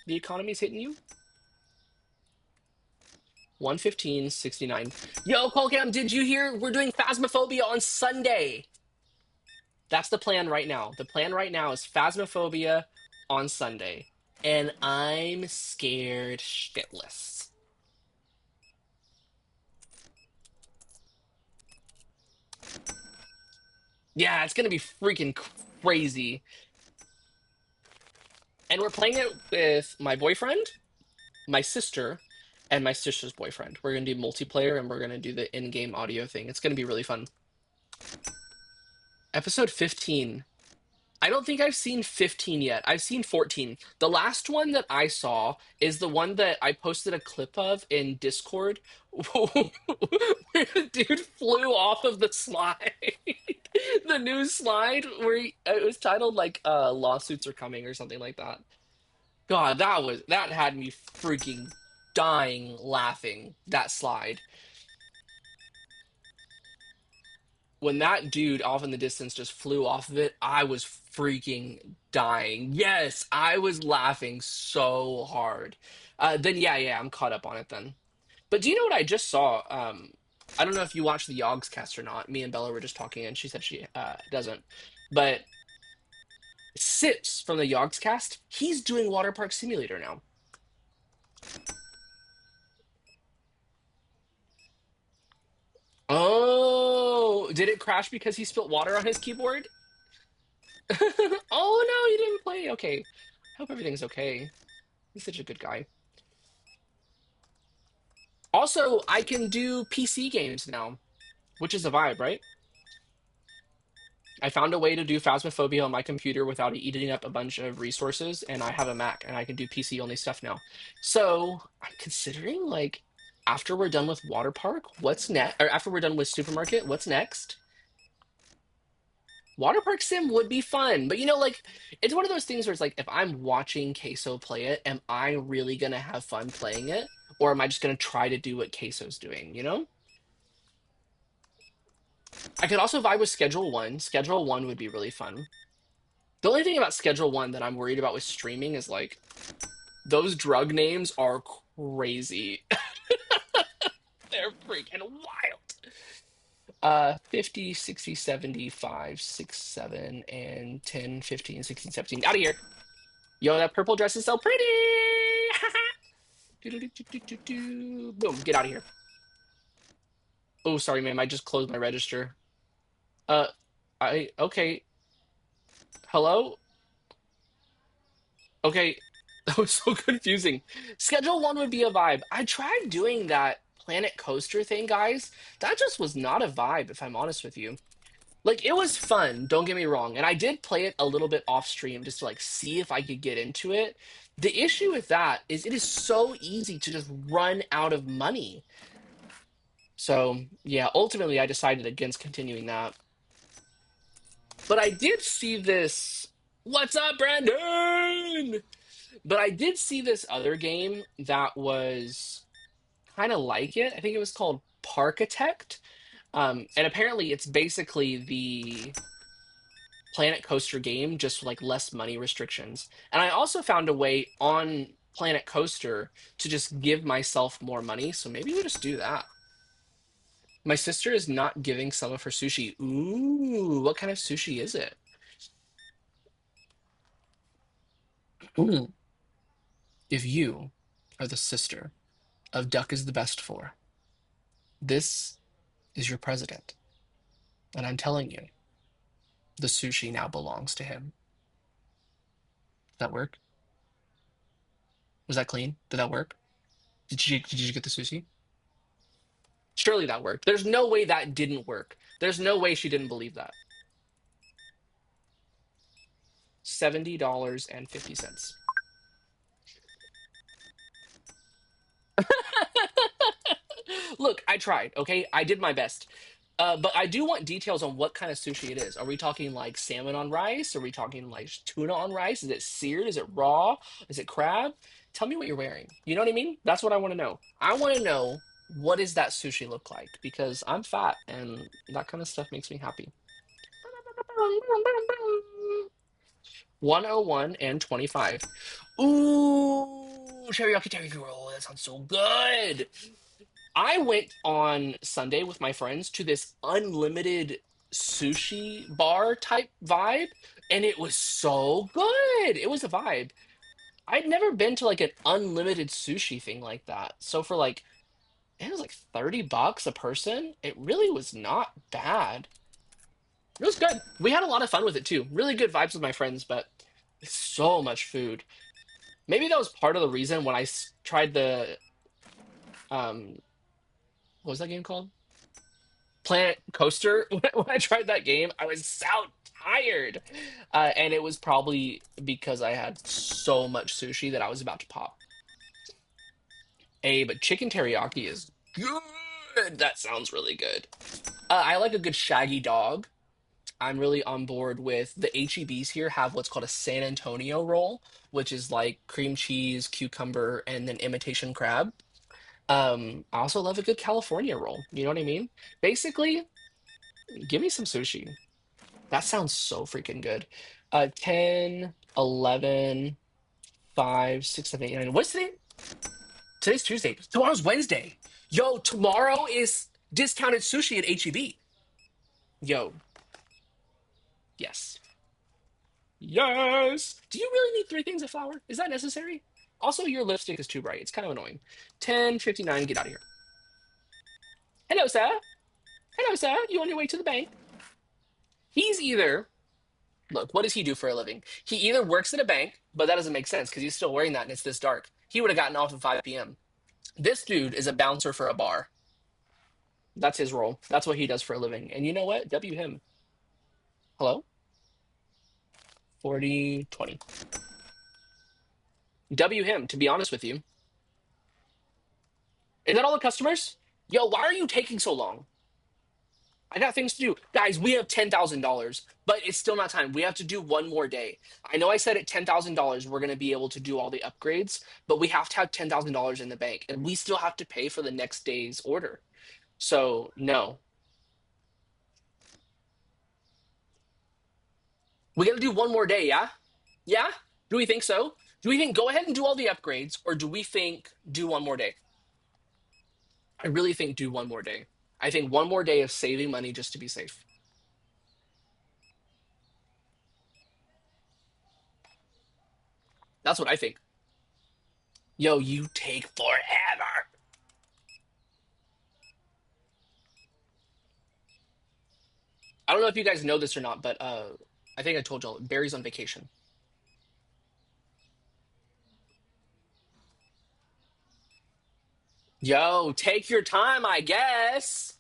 The economy's hitting you? 1:15:69. Yo, Colcam, did you hear we're doing Phasmophobia on Sunday? That's the plan right now. The plan right now is Phasmophobia on Sunday. And I'm scared shitless. Yeah, it's gonna be freaking crazy. And we're playing it with my boyfriend, my sister, and my sister's boyfriend. We're gonna do multiplayer and we're gonna do the in-game audio thing. It's gonna be really fun. Episode 15. I don't think I've seen 15 yet. I've seen 14. The last one that I saw is the one that I posted a clip of in Discord where the dude flew off of the slide. The new slide where it was titled like lawsuits are coming or something like that. God, that had me freaking dying laughing, that slide. When that dude off in the distance just flew off of it, I was freaking dying. Yes, I was laughing so hard. Then yeah, I'm caught up on it then. But do you know what I just saw? I don't know if you watched the Yogs cast or not. Me and Bella were just talking, and she said she doesn't. But Sips from the Yogs cast, he's doing Water Park Simulator now. Oh, did it crash because he spilled water on his keyboard? Oh no, he didn't play. Okay. I hope everything's okay. He's such a good guy. Also, I can do PC games now, which is a vibe, right? I found a way to do Phasmophobia on my computer without eating up a bunch of resources, and I have a Mac, and I can do PC only stuff now. So I'm considering like after we're done with Water Park, what's next? Or after we're done with Supermarket, what's next? Water Park Sim would be fun, but like it's one of those things where it's like if I'm watching Queso play it, am I really gonna have fun playing it, or am I just gonna try to do what Queso's doing? I could also vibe with Schedule One. Schedule One would be really fun. The only thing about Schedule One that I'm worried about with streaming is like those drug names are crazy. They're freaking wild. 50, 60, 75, 6, 7, and 10, 15, 16, 17. Out of here. Yo, that purple dress is so pretty. Boom, get out of here. Oh, sorry, ma'am. I just closed my register. Uh, okay. Hello? Okay. That was so confusing. Schedule one would be a vibe. I tried doing that Planet Coaster thing, guys. That just was not a vibe, if I'm honest with you. Like, it was fun, don't get me wrong. And I did play it a little bit off stream just to like see if I could get into it. The issue with that is it is so easy to just run out of money. So, yeah, ultimately I decided against continuing that. But I did see this. What's up, Brandon? But I did see this other game that was kind of like it. I think it was called Parkitect. And apparently it's basically the Planet Coaster game, just like less money restrictions. And I also found a way on Planet Coaster to just give myself more money. So maybe we'll just do that. My sister is not giving some of her sushi. Ooh, what kind of sushi is it? Mm. If you are the sister of Duck is the Best For, this is your president. And I'm telling you, the sushi now belongs to him. Did that work? Was that clean? Did that work? Did you get the sushi? Surely that worked. There's no way that didn't work. There's no way she didn't believe that. $70.50. Look, I tried, okay? I did my best. But I do want details on what kind of sushi it is. Are we talking like salmon on rice? Are we talking like tuna on rice? Is it seared? Is it raw? Is it crab? Tell me what you're wearing. You know what I mean? That's what I want to know. I want to know what does that sushi look like because I'm fat and that kind of stuff makes me happy. 101 and 25. Ooh, teriyaki teriyaki roll. That sounds so good. I went on Sunday with my friends to this unlimited sushi bar type vibe, and it was so good. It was a vibe. I'd never been to like an unlimited sushi thing like that. So for like it was like $30 a person. It really was not bad. It was good. We had a lot of fun with it too. Really good vibes with my friends, but so much food. Maybe that was part of the reason when tried the um what was that game called? Planet Coaster. When I tried that game, I was so tired. And it was probably because I had so much sushi that I was about to pop. Hey, but chicken teriyaki is good. That sounds really good. I like a good shaggy dog. I'm really on board with the HEBs here have what's called a San Antonio roll, which is like cream cheese, cucumber, and then imitation crab. I also love a good California roll. You know what I mean? Basically, give me some sushi. That sounds so freaking good. 10, 11, 5, 6, 7, 8, 9. What's today? Today's Tuesday. Tomorrow's Wednesday. Yo, tomorrow is discounted sushi at HEB. Yo, yes. Yes. Do you really need three things of flour? Is that necessary? Also, your lipstick is too bright. It's kind of annoying. 10:59. Get out of here. Hello, sir. Hello, sir. You on your way to the bank? He's either, look, what does he do for a living? He either works at a bank, but that doesn't make sense because he's still wearing that and it's this dark. He would have gotten off at 5 p.m. This dude is a bouncer for a bar. That's his role. That's what he does for a living. And you know what? W him. Hello? 40, 20. W him, to be honest with you. Is that all the customers? Yo, why are you taking so long? I got things to do. Guys, we have $10,000, but it's still not time. We have to do one more day. I know I said at $10,000 we're going to be able to do all the upgrades, but we have to have $10,000 in the bank, and we still have to pay for the next day's order. So, no. We got to do one more day, yeah? Yeah? Do we think so? Do we think go ahead and do all the upgrades, or do we think do one more day? I really think do one more day. I think one more day of saving money just to be safe. That's what I think. Yo, you take forever. I don't know if you guys know this or not, but I think I told y'all Barry's on vacation. Yo, take your time, I guess.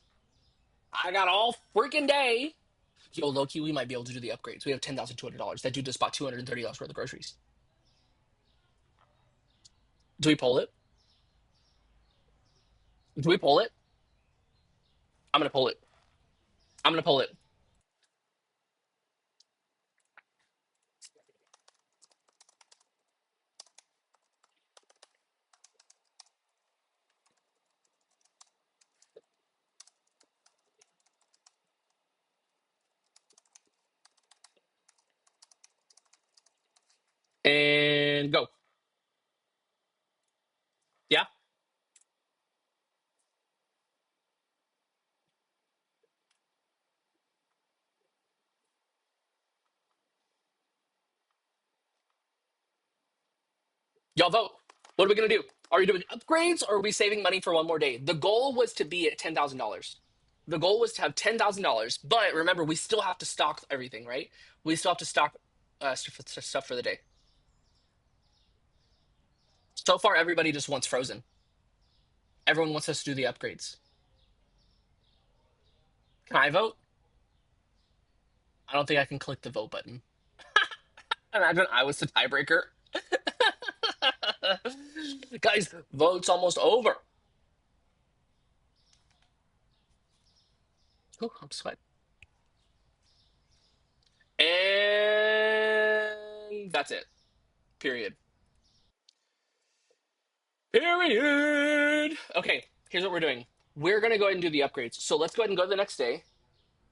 I got all freaking day. Yo, Loki, we might be able to do the upgrades. We have $10,200. That dude just bought $230 worth of groceries. Do we pull it? Do we pull it? I'm gonna pull it. I'm gonna pull it. And go. Yeah? Y'all vote. What are we gonna do? Are we doing upgrades or are we saving money for one more day? The goal was to be at $10,000. The goal was to have $10,000, but remember, we still have to stock everything, right? We still have to stock stuff for the day. So far, everybody just wants Frozen. Everyone wants us to do the upgrades. Can I vote? I don't think I can click the vote button. Imagine I was the tiebreaker. Guys, vote's almost over. Ooh, I'm sweating. And that's it. Period. Period. Okay, here's what we're doing. We're gonna go ahead and do the upgrades. So let's go ahead and go to the next day.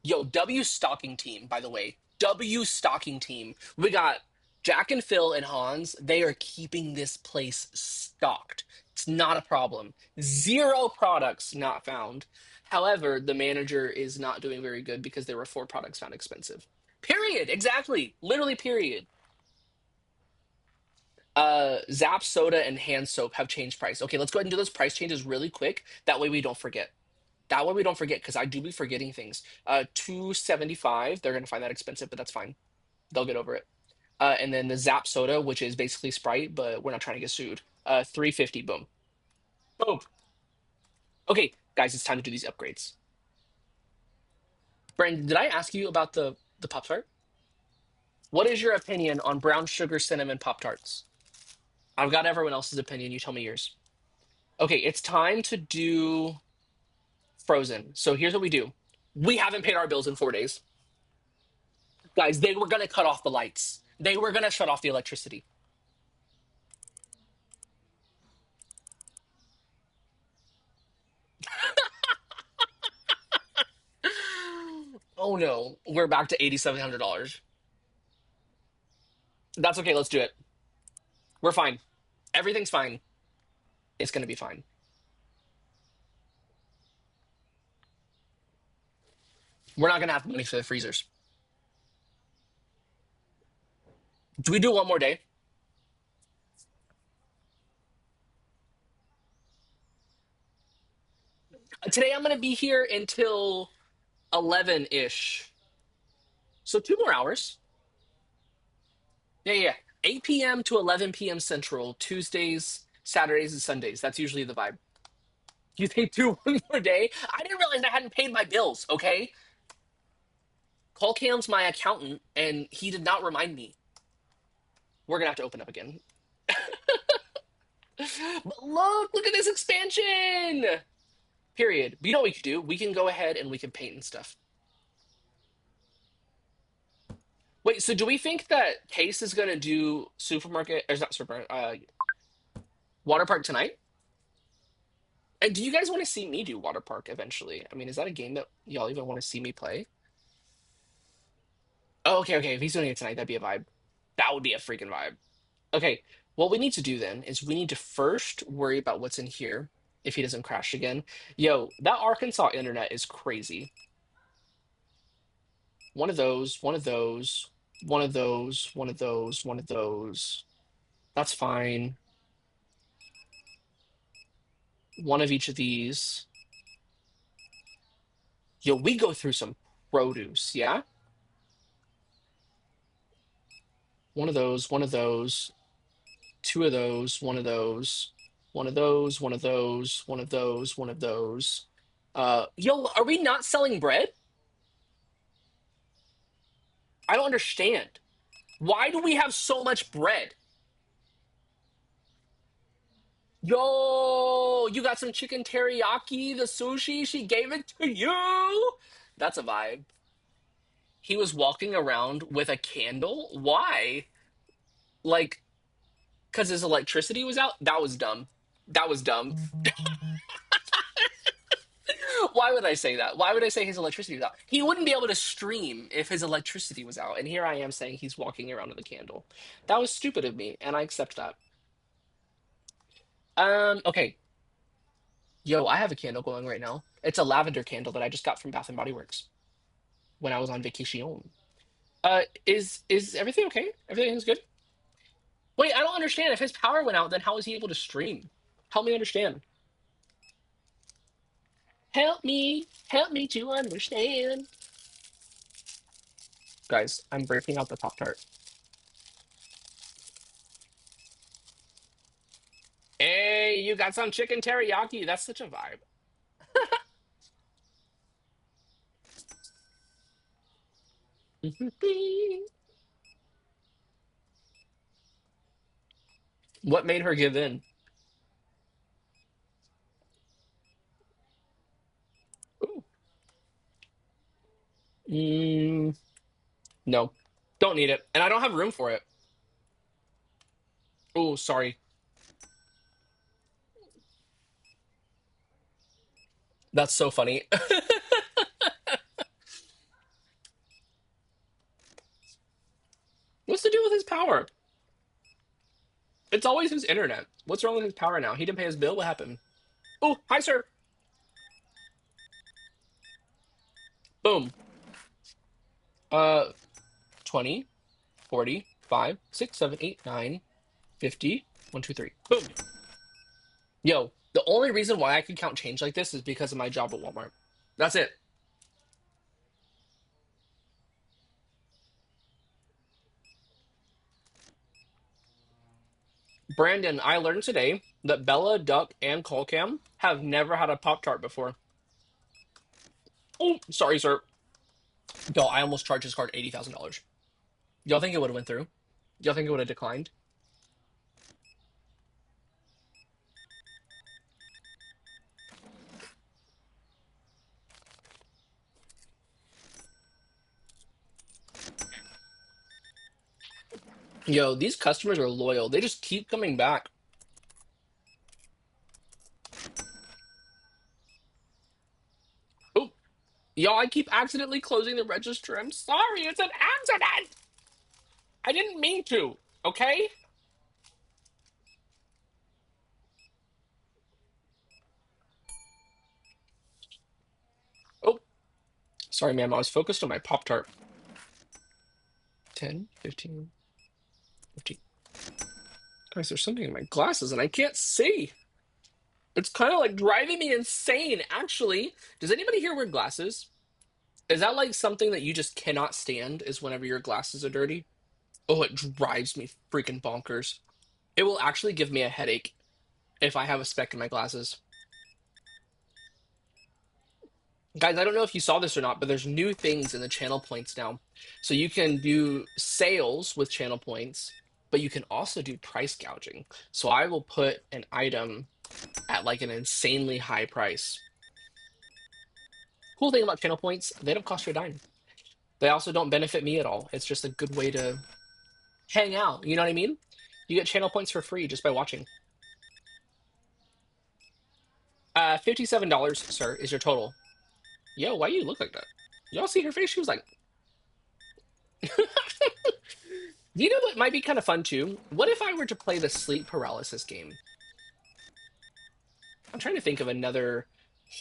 Yo, W stocking team, by the way. W stocking team. We got Jack and Phil and Hans. They are keeping this place stocked. It's not a problem. Zero products not found. However, the manager is not doing very good because there were four products found expensive. Period. Exactly. Literally, period. Zap soda and hand soap have changed price. Okay, let's go ahead and do those price changes really quick. That way we don't forget. That way we don't forget because I do be forgetting things. 275. They're gonna find that expensive, but that's fine. They'll get over it. And then the Zap soda, which is basically Sprite, but we're not trying to get sued. 350. Boom. Boom. Okay, guys, it's time to do these upgrades. Brandon, did I ask you about the Pop Tart? What is your opinion on brown sugar cinnamon Pop Tarts? I've got everyone else's opinion. You tell me yours. Okay, it's time to do Frozen. So here's what we do. We haven't paid our bills in 4 days. Guys, they were gonna cut off the lights. They were gonna shut off the electricity. Oh no, we're back to $8,700. That's okay. Let's do it. We're fine. Everything's fine. It's gonna be fine. We're not gonna have money for the freezers. Do we do one more day? Today I'm gonna be here until 11-ish. So 2 more hours. Yeah, yeah, yeah. 8 p.m. to 11 p.m. Central, Tuesdays, Saturdays, and Sundays. That's usually the vibe. You think do one more day? I didn't realize I hadn't paid my bills, okay? Call Cam's my accountant, and he did not remind me. We're gonna have to open up again. But look at this expansion! Period. But you know what we could do? We can go ahead and we can paint and stuff. Wait, so do we think that Case is gonna do supermarket or not supermarket, water park tonight? And do you guys want to see me do water park eventually? I mean, is that a game that y'all even want to see me play? Oh, okay, okay. If he's doing it tonight, that'd be a vibe. That would be a freaking vibe. Okay, what we need to do then is we need to first worry about what's in here if he doesn't crash again. Yo, that Arkansas internet is crazy. One of those, one of those, one of those, one of those, one of those. That's fine. One of each of these. Yo, we go through some produce, yeah? One of those, one of those, two of those, one of those, one of those, one of those, one of those, one of those. Yo, are we not selling bread? I don't understand. Why do we have so much bread? Yo, you got some chicken teriyaki, the sushi, she gave it to you. That's a vibe. He was walking around with a candle. Why? Like, because his electricity was out? That was dumb. That was dumb. Why would I say that? Why would I say his electricity was out? He wouldn't be able to stream if his electricity was out. And here I am saying he's walking around with a candle. That was stupid of me, and I accept that. Okay. Yo, I have a candle going right now. It's a lavender candle that I just got from Bath and Body Works when I was on vacation. Is everything okay? Everything's good? Wait, I don't understand. If his power went out, then how was he able to stream? Help me understand. Help me to understand. Guys, I'm breaking out the Pop Tart. Hey, you got some chicken teriyaki. That's such a vibe. What made her give in? Ooh. Mm, no, don't need it, and I don't have room for it. Oh, sorry. That's so funny. What's the deal with his power? It's always his internet. What's wrong with his power now? He didn't pay his bill. What happened? Oh, hi, sir. Boom. 20, 40, 5, 6, 7, 8, 9, 50. 1, 2, 3. Boom. Yo, the only reason why I can count change like this is because of my job at Walmart. That's it. Brandon, I learned today that Bella, Duck, and Colcam have never had a Pop Tart before. Oh, sorry, sir. Yo, I almost charged his card $80,000. Y'all think it would have went through? Y'all think it would have declined? Yo, these customers are loyal. They just keep coming back. Oh, y'all, I keep accidentally closing the register. I'm sorry. It's an accident. I didn't mean to. Okay? Oh, sorry, ma'am. I was focused on my Pop Tart. 10, 15, 15. Guys, there's something in my glasses and I can't see. It's kind of like driving me insane, actually. Does anybody here wear glasses? Is that like something that you just cannot stand is whenever your glasses are dirty? Oh, it drives me freaking bonkers. It will actually give me a headache if I have a speck in my glasses. Guys, I don't know if you saw this or not, but there's new things in the channel points now. So you can do sales with channel points, but you can also do price gouging. So I will put an item at like an insanely high price. Cool thing about channel points, they don't cost you a dime. They also don't benefit me at all. It's just a good way to hang out. You know what I mean? You get channel points for free just by watching. $57, sir, is your total. Yo, why you look like that? Y'all see her face? She was like, you know what might be kind of fun too? What if I were to play the sleep paralysis game? I'm trying to think of another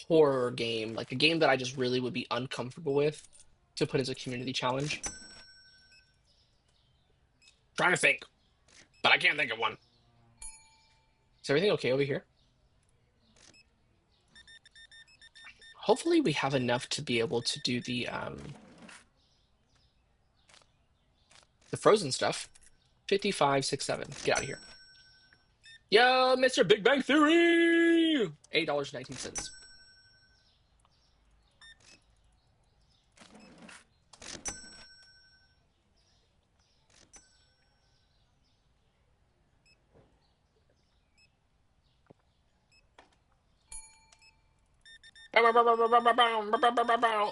horror game, like a game that I just really would be uncomfortable with to put as a community challenge. Trying to think, but I can't think of one. Is everything okay over here? Hopefully we have enough to be able to do the frozen stuff. 55, 6, 7. Get out of here. Yo, Mr. Big Bang Theory! $8.19.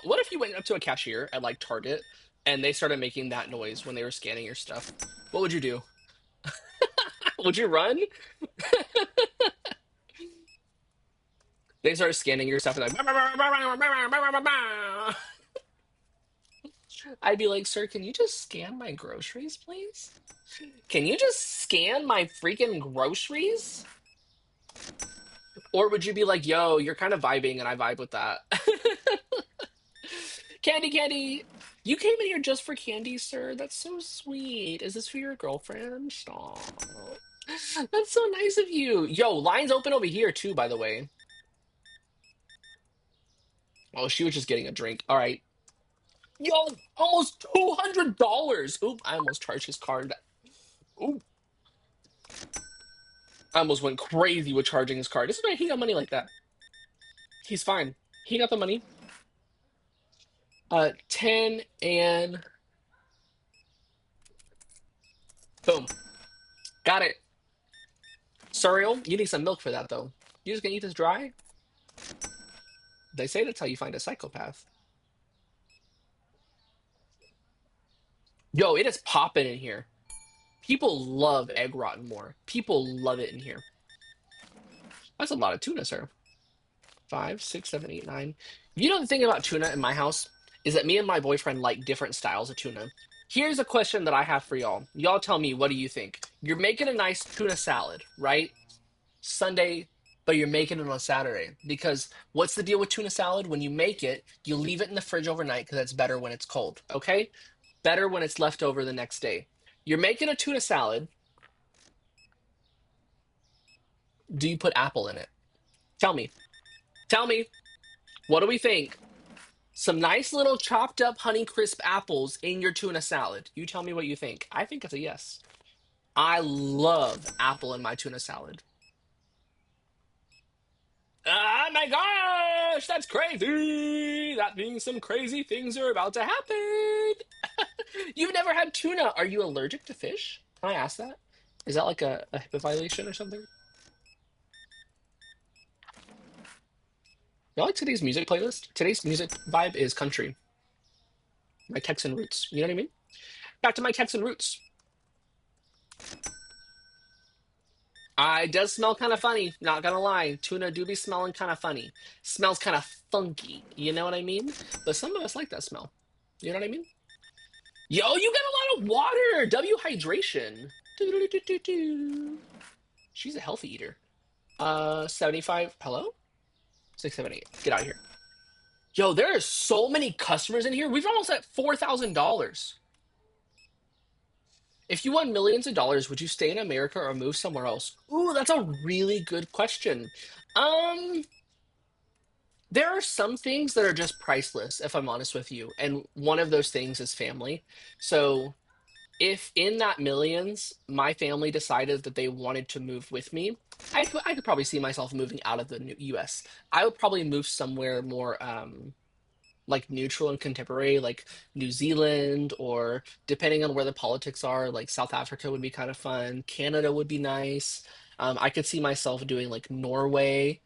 What if you went up to a cashier at like Target and they started making that noise when they were scanning your stuff? What would you do? Would you run? They started scanning your stuff and like I'd be like, sir, can you just scan my groceries, please? Can you just scan my freaking groceries? Or would you be like, yo, you're kind of vibing and I vibe with that? Candy, candy. You came in here just for candy, sir. That's so sweet. Is this for your girlfriend? Aw. That's so nice of you. Yo, line's open over here too, by the way. Oh, she was just getting a drink. All right. Yo, almost $200. Oop, I almost charged his card. Oop, I almost went crazy with charging his card. This is why he got money like that. He's fine. He got the money. 10 and boom. Got it. Suriel, you need some milk for that though. You just gonna eat this dry? They say that's how you find a psychopath. Yo, it is popping in here. People love egg rotten more. People love it in here. That's a lot of tuna, sir. 5, 6, 7, 8, 9. You know the thing about tuna in my house is that me and my boyfriend like different styles of tuna. Here's a question that I have for y'all. Y'all tell me, what do you think? You're making a nice tuna salad, right? Sunday, but you're making it on Saturday. Because what's the deal with tuna salad? When you make it, you leave it in the fridge overnight because it's better when it's cold. Okay? Better when it's left over the next day. You're making a tuna salad. Do you put apple in it? Tell me. Tell me. What do we think? Some nice little chopped up Honeycrisp apples in your tuna salad. You tell me what you think. I think it's a yes. I love apple in my tuna salad. Oh my gosh, that's crazy! That means some crazy things are about to happen. You've never had tuna. Are you allergic to fish? Can I ask that? Is that like a HIPAA violation or something? You like today's music playlist? Today's music vibe is country. My Texan roots. You know what I mean? Back to my Texan roots. I does smell kind of funny, not gonna lie. Tuna do be smelling kind of funny. Smells kind of funky, you know what I mean? But some of us like that smell. You know what I mean? Yo, you got a lot of water. W hydration. Do-do-do-do-do. She's a healthy eater. 75. Hello? 678. Get out of here. Yo, there are so many customers in here. We've almost at $4,000. If you won millions of dollars, would you stay in America or move somewhere else? Ooh, that's a really good question. Um, there are some things that are just priceless, if I'm honest with you. And one of those things is family. So if in that millions, my family decided that they wanted to move with me, I could probably see myself moving out of the US. I would probably move somewhere more like neutral and contemporary, like New Zealand, or depending on where the politics are, like South Africa would be kind of fun. Canada would be nice. I could see myself doing like Norway,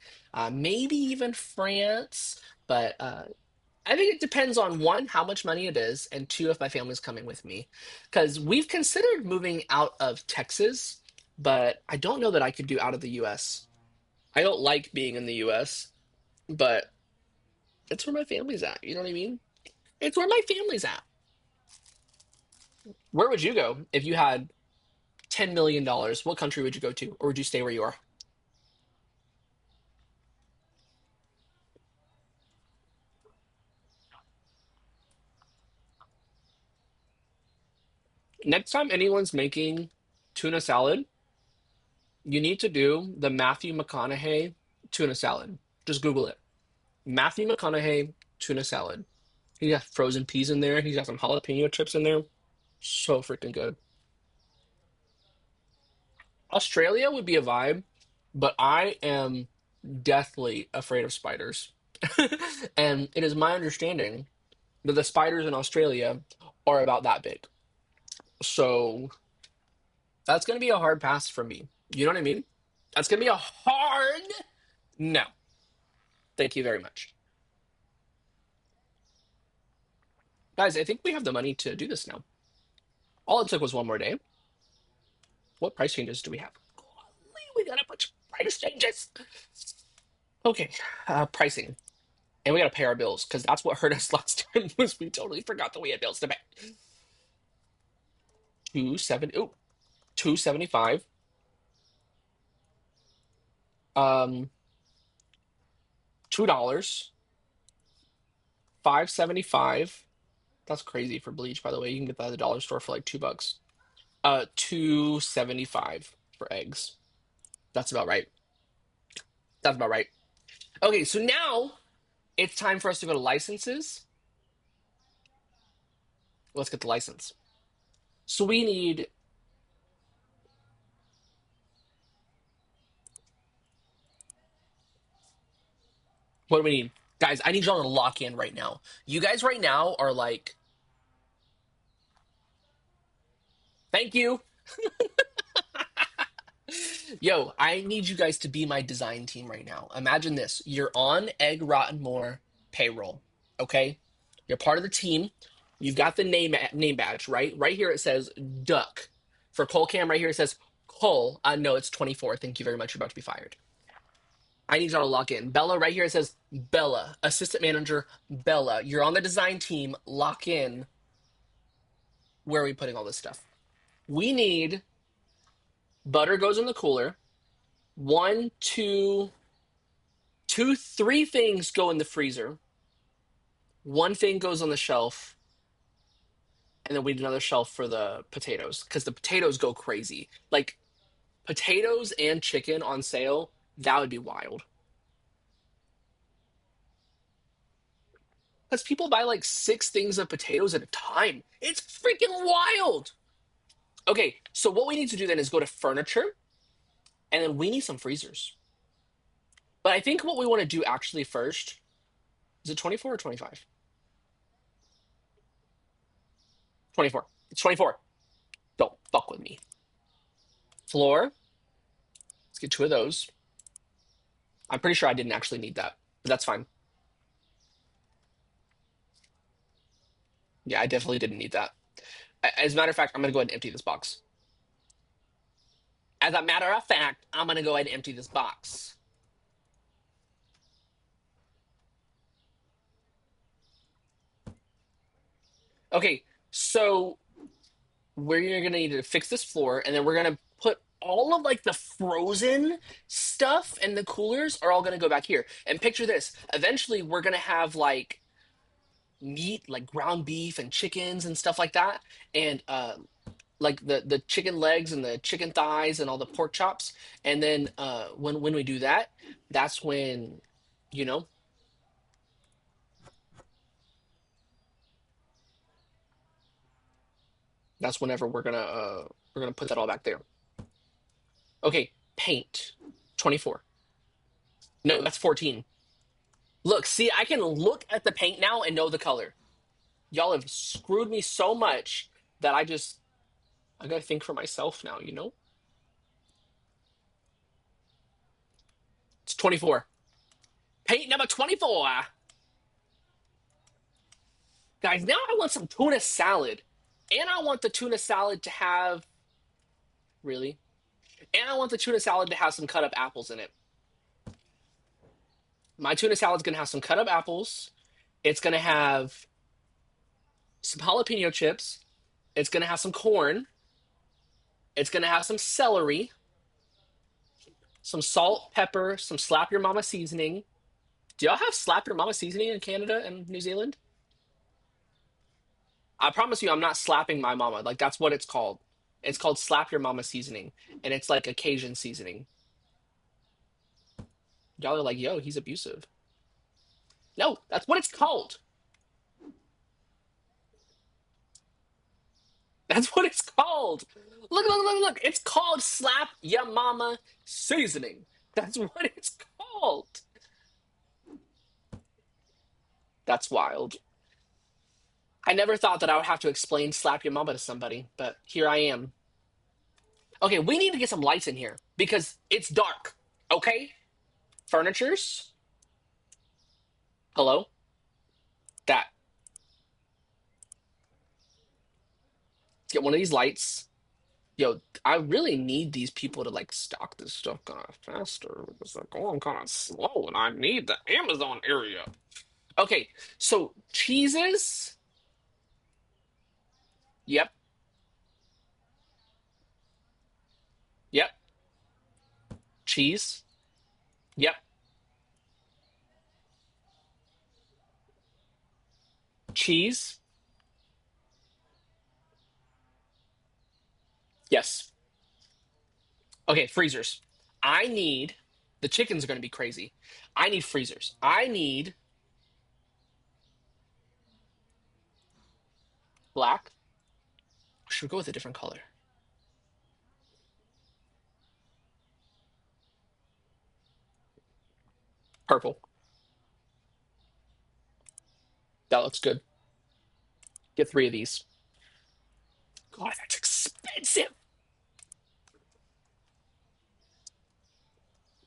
maybe even France, but I think it depends on one, how much money it is, and two, if my family's coming with me. Because we've considered moving out of Texas, but I don't know that I could do out of the US. I don't like being in the US, but it's where my family's at. You know what I mean? It's where my family's at. Where would you go if you had $10 million? What country would you go to, or would you stay where you are? Next time anyone's making tuna salad, you need to do the Matthew McConaughey tuna salad. Just Google it. Matthew McConaughey tuna salad. He got frozen peas in there. He's got some jalapeno chips in there. So freaking good. Australia would be a vibe, but I am deathly afraid of spiders. And it is my understanding that the spiders in Australia are about that big. So that's going to be a hard pass for me. You know what I mean? That's going to be a hard no. Thank you very much. Guys, I think we have the money to do this now. All it took was one more day. What price changes do we have? Golly, we got a bunch of price changes. Okay, pricing. And we got to pay our bills because that's what hurt us last time was we totally forgot that we had bills to pay. 275. Um, $2, 575. That's crazy for bleach, by the way. You can get that at the dollar store for like $2. 275 for eggs. That's about right. That's about right. Okay, so now it's time for us to go to licenses. Let's get the license. So we need, what do we need? Guys, I need y'all to lock in right now. You guys right now are like, thank you. Yo, I need you guys to be my design team right now. Imagine this. You're on Egg Rotten More payroll, okay? You're part of the team. You've got the name badge, right? Right here it says Duck. For Cole Cam, right here it says Cole. No, it's 24. Thank you very much. You're about to be fired. I need y'all to lock in. Bella, right here it says Bella. Assistant manager, Bella. You're on the design team. Lock in. Where are we putting all this stuff? We need butter goes in the cooler. One, three things go in the freezer. One thing goes on the shelf, and then we need another shelf for the potatoes because the potatoes go crazy. Like potatoes and chicken on sale, that would be wild. Because people buy like six things of potatoes at a time. It's freaking wild. Okay, so what we need to do then is go to furniture, and then we need some freezers. But I think what we want to do actually first is it 24 or 25? 24. It's 24. Don't fuck with me. Floor. Let's get two of those. I'm pretty sure I didn't actually need that, but that's fine. Yeah, I definitely didn't need that. As a matter of fact, I'm gonna go ahead and empty this box. As a matter of fact, I'm gonna go ahead and empty this box. Okay, so we're gonna need to fix this floor, and then we're gonna put all of like the frozen stuff and the coolers are all gonna go back here. And picture this: eventually, we're gonna have like meat, like ground beef and chickens and stuff like that, and like the chicken legs and the chicken thighs and all the pork chops. And then when we do that, that's when, you know, that's whenever we're gonna put that all back there. Okay, paint 24. No, that's 14. Look, see, I can look at the paint now and know the color. Y'all have screwed me so much that I gotta think for myself now, you know? It's 24. Paint number 24. Guys, now I want some tuna salad. And I want the tuna salad to have, really? And I want the tuna salad to have some cut up apples in it. My tuna salad's gonna have some cut up apples. It's gonna have some jalapeno chips. It's gonna have some corn. It's gonna have some celery, some salt, pepper, some slap your mama seasoning. Do y'all have slap your mama seasoning in Canada and New Zealand? I promise you, I'm not slapping my mama. Like that's what it's called. It's called slap your mama seasoning, and it's like a Cajun seasoning. Y'all are like, yo, he's abusive. No, that's what it's called. That's what it's called. Look. It's called slap your mama seasoning. That's what it's called. That's wild. I never thought that I would have to explain slap your mama to somebody, but here I am. Okay, we need to get some lights in here because it's dark. Okay? Furnitures. Hello? That. Let's get one of these lights. Yo, I really need these people to like stock this stuff kind of faster because they're going kind of slow and I need the Amazon area. Okay, so cheeses. Yep, yep. Cheese. Yep. Cheese. Yes. Okay, freezers. I need the chickens are going to be crazy. I need freezers. I need black. Should we go with a different color? Purple. That looks good. Get three of these. God, that's expensive.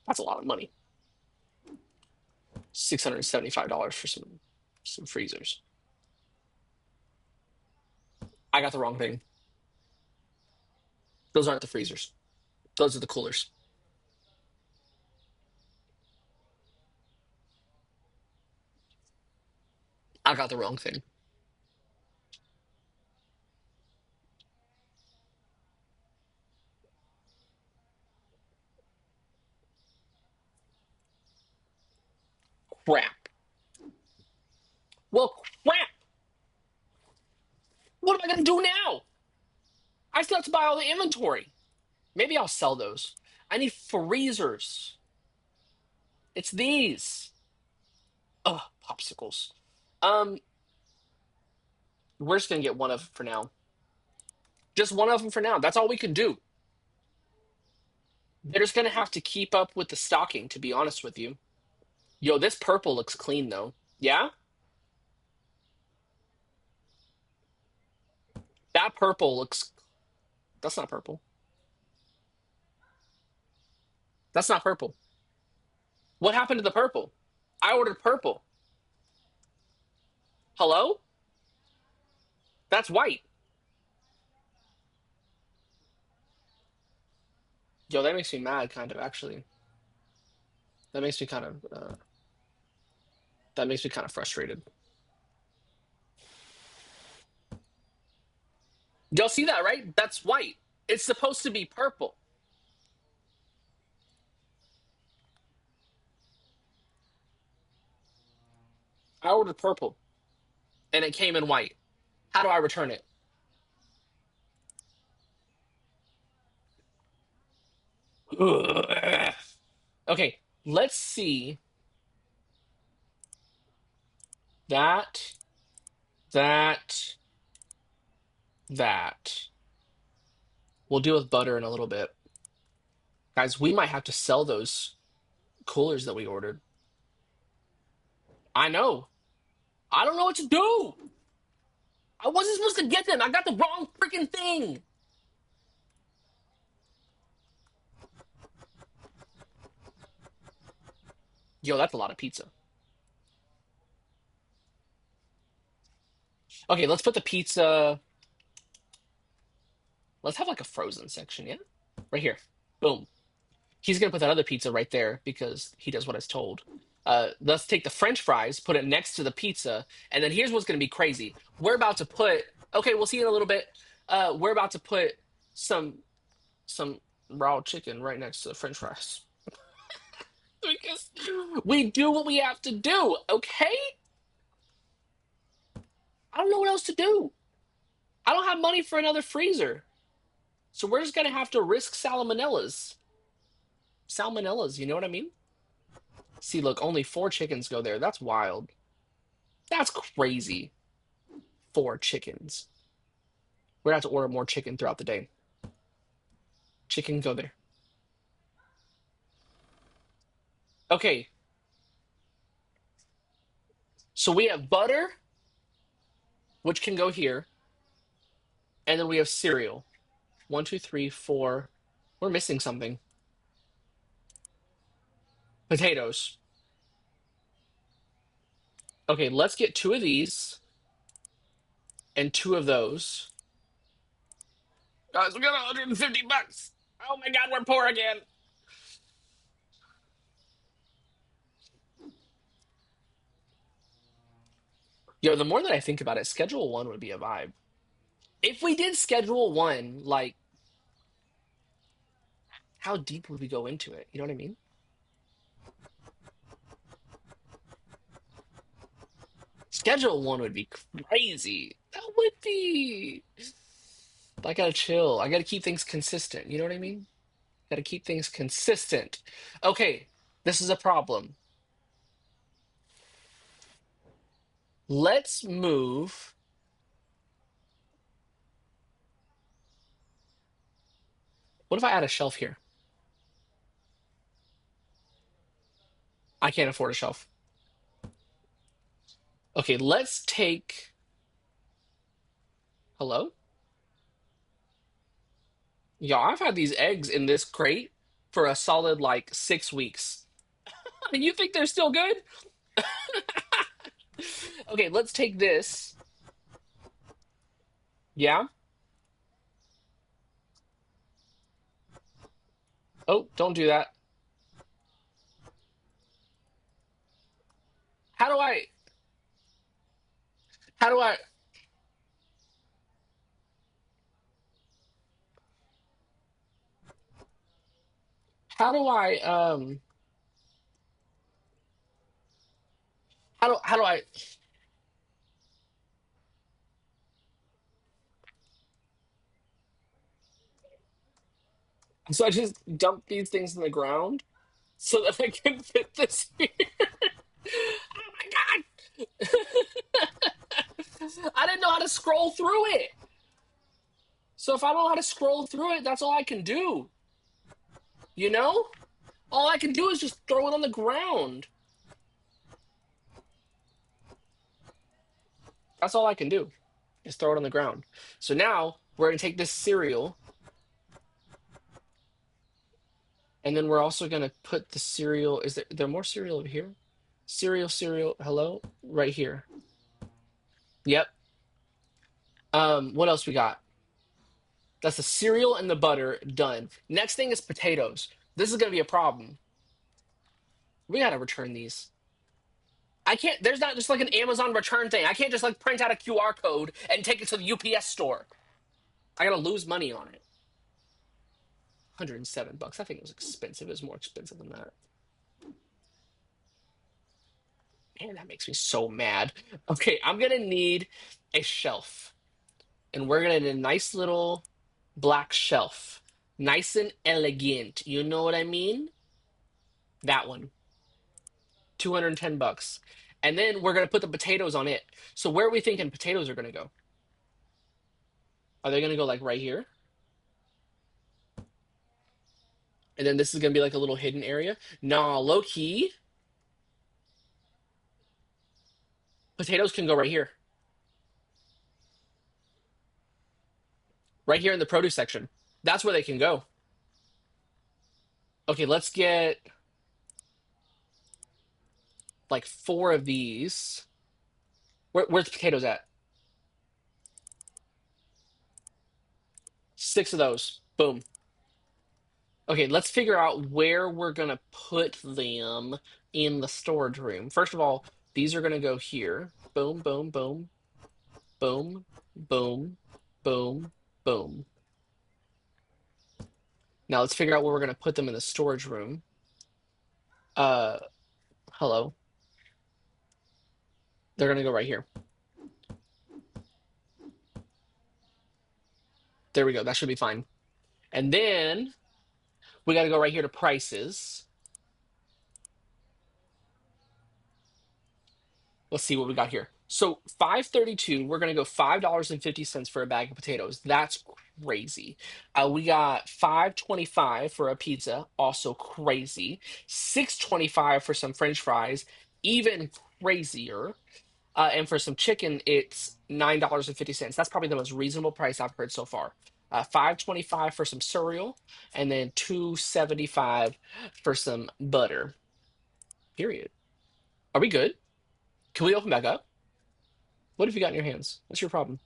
That's a lot of money. $675 for some freezers. I got the wrong thing. Those aren't the freezers. Those are the coolers. I got the wrong thing. crap. Well, crap. What am I gonna do now? I still have to buy all the inventory. Maybe I'll sell those. I need freezers. It's these. Oh, popsicles. Um, we're just gonna get one of them for now. Just one of them for now. That's all we can do. They're just gonna have to keep up with the stocking, to be honest with you. Yo, this purple looks clean though. Yeah? That purple looks. That's not purple. That's not purple. What happened to the purple? I ordered purple. Hello? That's white. Yo, that makes me mad, kind of, actually. That makes me kind of. That makes me kind of frustrated. Y'all see that, right? That's white. It's supposed to be purple. I ordered purple, and it came in white. How do I return it? Ugh. Okay, let's see that, that, that. We'll deal with butter in a little bit. Guys, we might have to sell those coolers that we ordered. I know. I don't know what to do. I wasn't supposed to get them. I got the wrong freaking thing. Yo, that's a lot of pizza. Okay, let's put the pizza. Let's have like a frozen section, yeah? Right here. Boom. He's gonna put that other pizza right there because he does what I was told. Let's take the French fries, put it next to the pizza, and then here's what's gonna be crazy. We're about to put. Okay, we'll see in a little bit. We're about to put some some raw chicken right next to the French fries because we do what we have to do. Okay, I don't know what else to do. I don't have money for another freezer, so we're just gonna have to risk salmonellas. Salmonellas, you know what I mean? See, look, only 4 chickens go there. That's wild. That's crazy. 4 chickens. We're gonna have to order more chicken throughout the day. Chicken, go there. Okay, so we have butter, which can go here, and then we have cereal. One, two, three, four. We're missing something. Potatoes. Okay, let's get 2 of these and 2 of those. Guys, we got $150. Oh my God, we're poor again. Yo, the more that I think about it, schedule one would be a vibe. If we did schedule one, like, how deep would we go into it? You know what I mean? Schedule one would be crazy. That would be. But I gotta chill. I gotta keep things consistent. You know what I mean? Gotta keep things consistent. Okay, this is a problem. Let's move. What if I add a shelf here? I can't afford a shelf. Okay, let's take. Hello? Y'all, I've had these eggs in this crate for a solid like 6 weeks. You think they're still good? Okay, let's take this. Yeah? Oh, don't do that. How do I. How do I. How do I. how do I so I just dump these things in the ground so that I can fit this here. Oh my god. I didn't know how to scroll through it. So if I don't know how to scroll through it, that's all I can do. You know? All I can do is just throw it on the ground. That's all I can do. Just throw it on the ground. So now we're gonna take this cereal, and then we're also gonna put the cereal. Is there more cereal over here? Cereal, hello? Right here. Yep. What else we got? That's the cereal and the butter done. Next thing is potatoes. This is gonna be a problem. We gotta return these. I can't, there's not just like an Amazon return thing. I can't just like print out a QR code and take it to the UPS store. I gotta lose money on it. 107 bucks. I think it was expensive. It was more expensive than that. Man, that makes me so mad. Okay, I'm gonna need a shelf. And we're gonna need a nice little black shelf. Nice and elegant. You know what I mean? That one. 210 bucks. And then we're gonna put the potatoes on it. So where are we thinking potatoes are gonna go? Are they gonna go like right here? And then this is gonna be like a little hidden area? Nah, low key. Potatoes can go right here. Right here in the produce section. That's where they can go. Okay, let's get like four of these. Where's the potatoes at? Six of those. Boom. Okay, let's figure out where we're gonna put them in the storage room. First of all, these are gonna go here. Boom, boom, boom, boom, boom, boom, boom. Now let's figure out where we're gonna put them in the storage room. Uh, hello. They're gonna go right here. There we go. That should be fine. And then we gotta go right here to prices. Let's see what we got here. So 532, we're gonna go $5.50 for a bag of potatoes. That's crazy. We got 525 for a pizza, also crazy. 625 for some French fries, even crazier. And for some chicken, it's $9.50. That's probably the most reasonable price I've heard so far. 525 for some cereal, and then 275 for some butter. Period. Are we good? Can we open back up? What have you got in your hands? What's your problem?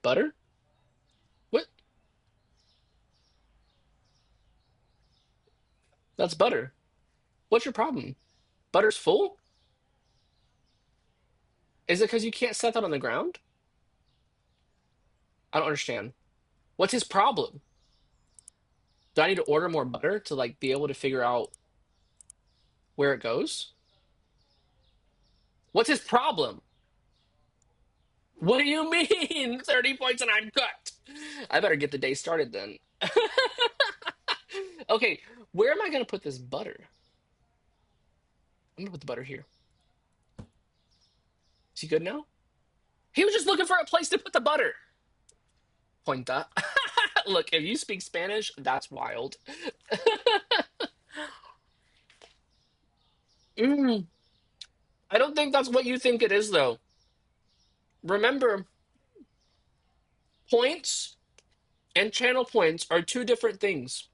Butter? What? That's butter. What's your problem? Butter's full? Is it because you can't set that on the ground? I don't understand. What's his problem? Do I need to order more butter to like be able to figure out where it goes? What's his problem? What do you mean? 30 points and I'm cut. I better get the day started then. Okay, where am I going to put this butter? I'm going to put the butter here. Is he good now? He was just looking for a place to put the butter. Pointa. Look, if you speak Spanish, that's wild. Mm, I don't think that's what you think it is, though. Remember, points and channel points are two different things.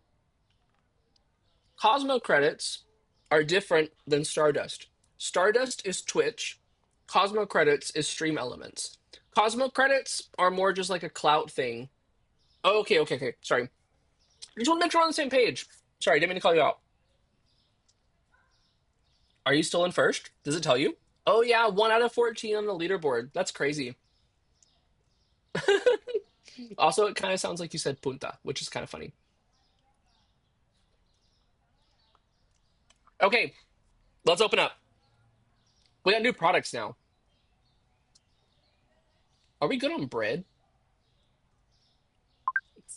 Cosmo credits are different than Stardust. Stardust is Twitch. Cosmo credits is Stream Elements. Cosmo credits are more just like a clout thing. Oh, okay. Sorry. I just want to make sure we're on the same page. Sorry, didn't mean to call you out. Are you still in first? Does it tell you? Oh yeah, 1 out of 14 on the leaderboard. That's crazy. Also, it kind of sounds like you said punta, which is kind of funny. Okay, let's open up. We got new products now. Are we good on bread?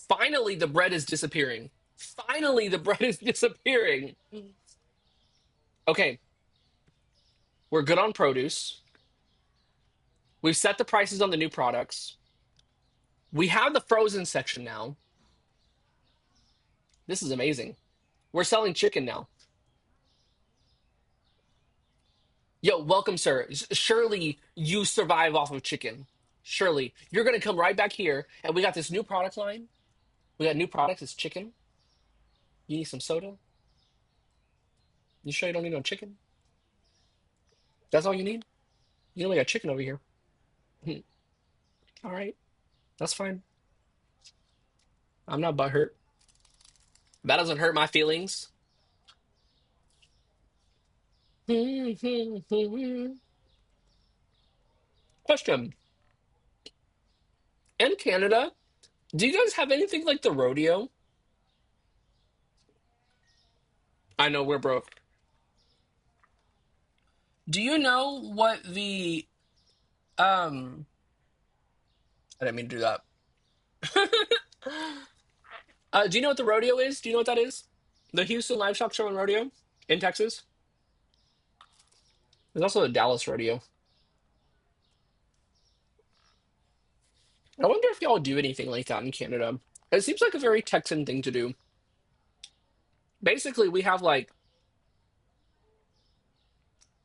Finally, the bread is disappearing. Finally, the bread is disappearing. Okay, we're good on produce. We've set the prices on the new products. We have the frozen section now. This is amazing. We're selling chicken now. Yo, welcome, sir. Surely you survive off of chicken. Surely. You're going to come right back here, and we got this new product line. We got new products. It's chicken. You need some soda? You sure you don't need no chicken? That's all you need? You only got chicken over here. All right. That's fine. I'm not butthurt. That doesn't hurt my feelings. Question. In Canada, do you guys have anything like the rodeo? I know we're broke. Do you know what the I didn't mean to do that. Do you know what the rodeo is? Do you know what that is? The Houston Livestock Show and Rodeo in Texas. There's also the Dallas Rodeo. I wonder if y'all do anything like that in Canada. It seems like a very Texan thing to do. Basically, we have like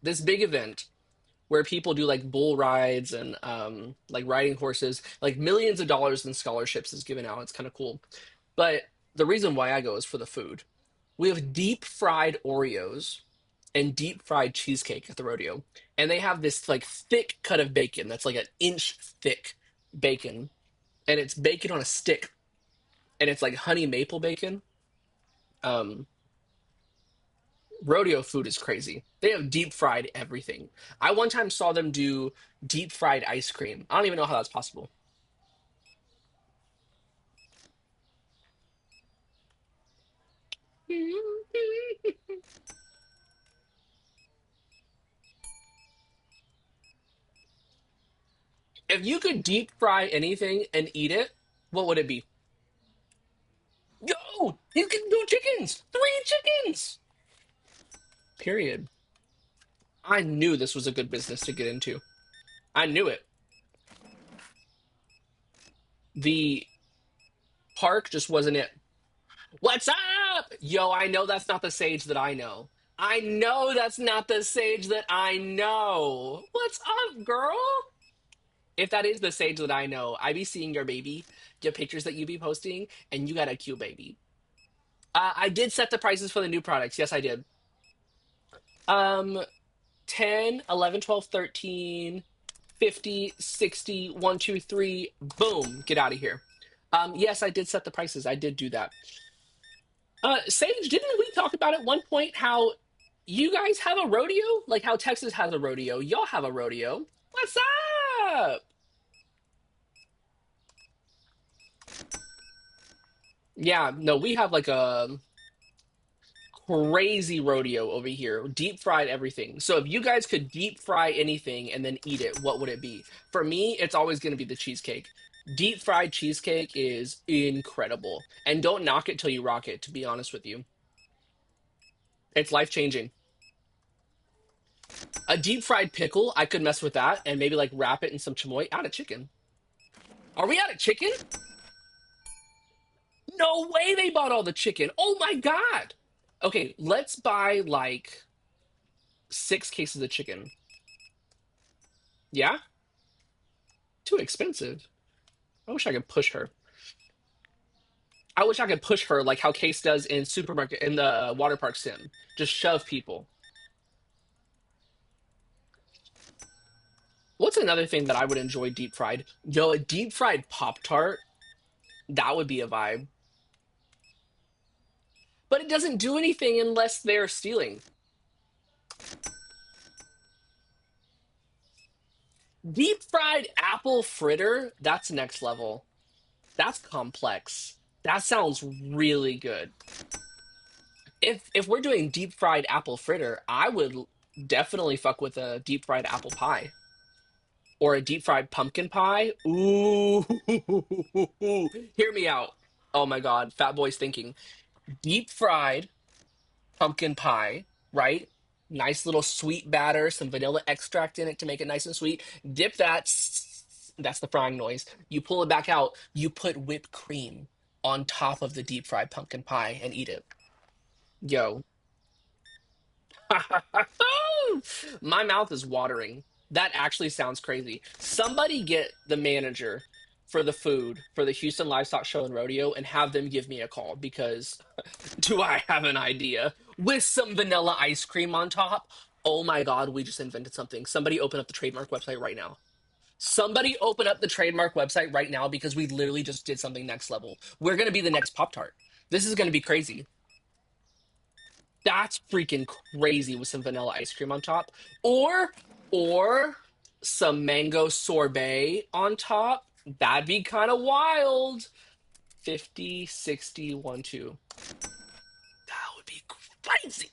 this big event where people do like bull rides and like riding horses, like millions of dollars in scholarships is given out. It's kind of cool. But the reason why I go is for the food. We have deep fried Oreos and deep fried cheesecake at the rodeo. And they have this like thick cut of bacon that's like an inch thick bacon. And it's bacon on a stick. And it's like honey maple bacon. Um, Rodeo food is crazy. They have deep fried everything. I one time saw them do deep fried ice cream. I don't even know how that's possible. If you could deep fry anything and eat it, what would it be? Yo, you can do chickens. 3 chickens. Period. I knew this was a good business to get into. I knew it. The park just wasn't it. What's up? Yo, I know that's not the Sage that I know. I know that's not the Sage that I know. What's up, girl? If that is the Sage that I know, I be seeing your baby, your pictures that you be posting, and you got a cute baby. I did set the prices for the new products. Yes, I did. Um, 10, 11, 12, 13, 50, 60, 1, 2, 3. Boom, get out of here. Yes, I did set the prices. I did do that. Sage, didn't we talk about at one point how you guys have a rodeo? Like how Texas has a rodeo. Y'all have a rodeo. What's up? Yeah, no, we have like a crazy rodeo over here. Deep fried everything. So if you guys could deep fry anything and then eat it, what would it be? For me, it's always going to be the cheesecake. Deep fried cheesecake is incredible. And don't knock it till you rock it, to be honest with you. It's life changing. A deep fried pickle, I could mess with that and maybe like wrap it in some chamoy. Out of chicken. Are we out of chicken? No way they bought all the chicken. Oh my God. Okay, let's buy like 6 cases of chicken. Yeah? Too expensive. I wish I could push her. I wish I could push her like how Case does in supermarket in the water park sim. Just shove people. What's another thing that I would enjoy deep fried? Yo, a deep fried Pop Tart. That would be a vibe. But it doesn't do anything unless they're stealing. Deep fried apple fritter, that's next level. That's complex. That sounds really good. If we're doing deep fried apple fritter, I would Definitely fuck with a deep fried apple pie or a deep fried pumpkin pie. Ooh, hear me out. Oh my God, Fat Boy's thinking. Deep fried pumpkin pie, right? Nice little sweet batter, some vanilla extract in it to make it nice and sweet. Dip that. That's the frying noise. You pull it back out. You put whipped cream on top of the deep fried pumpkin pie and eat it. Yo, my mouth is watering. That actually sounds crazy. Somebody get the manager for the food for the Houston Livestock Show and Rodeo and have them give me a call because do I have an idea? With some vanilla ice cream on top. Oh my God, we just invented something. Somebody open up the trademark website right now. Somebody open up the trademark website right now because we literally just did something next level. We're going to be the next Pop Tart. This is going to be crazy. That's freaking crazy with some vanilla ice cream on top. Or some mango sorbet on top. That'd be kind of wild. 50, 60, 1, 2. That would be crazy.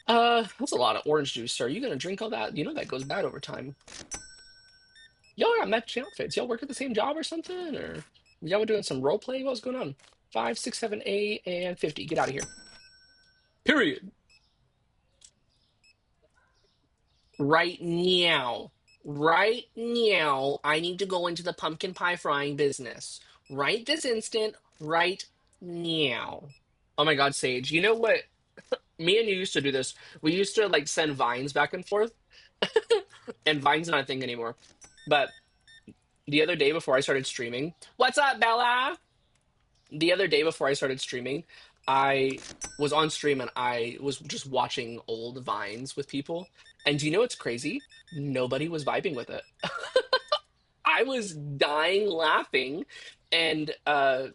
That's a lot of orange juice, sir. You gonna drink all that? You know that goes bad over time. Y'all got matching outfits. Y'all work at the same job or something? Or y'all were doing some role play? What's going on? 5, 6, 7, 8, and 50. Get out of here. Period. Right now. Right now, I need to go into the pumpkin pie frying business. Right this instant, right now. Oh my God, Sage. You know what? Me and you used to do this. We used to like send vines back and forth, and Vine's not a thing anymore. But the other day before I started streaming, what's up, Bella? The other day before I started streaming, I was on stream and I was just watching old Vines with people. And do you know what's crazy? Nobody was vibing with it. I was dying laughing, and I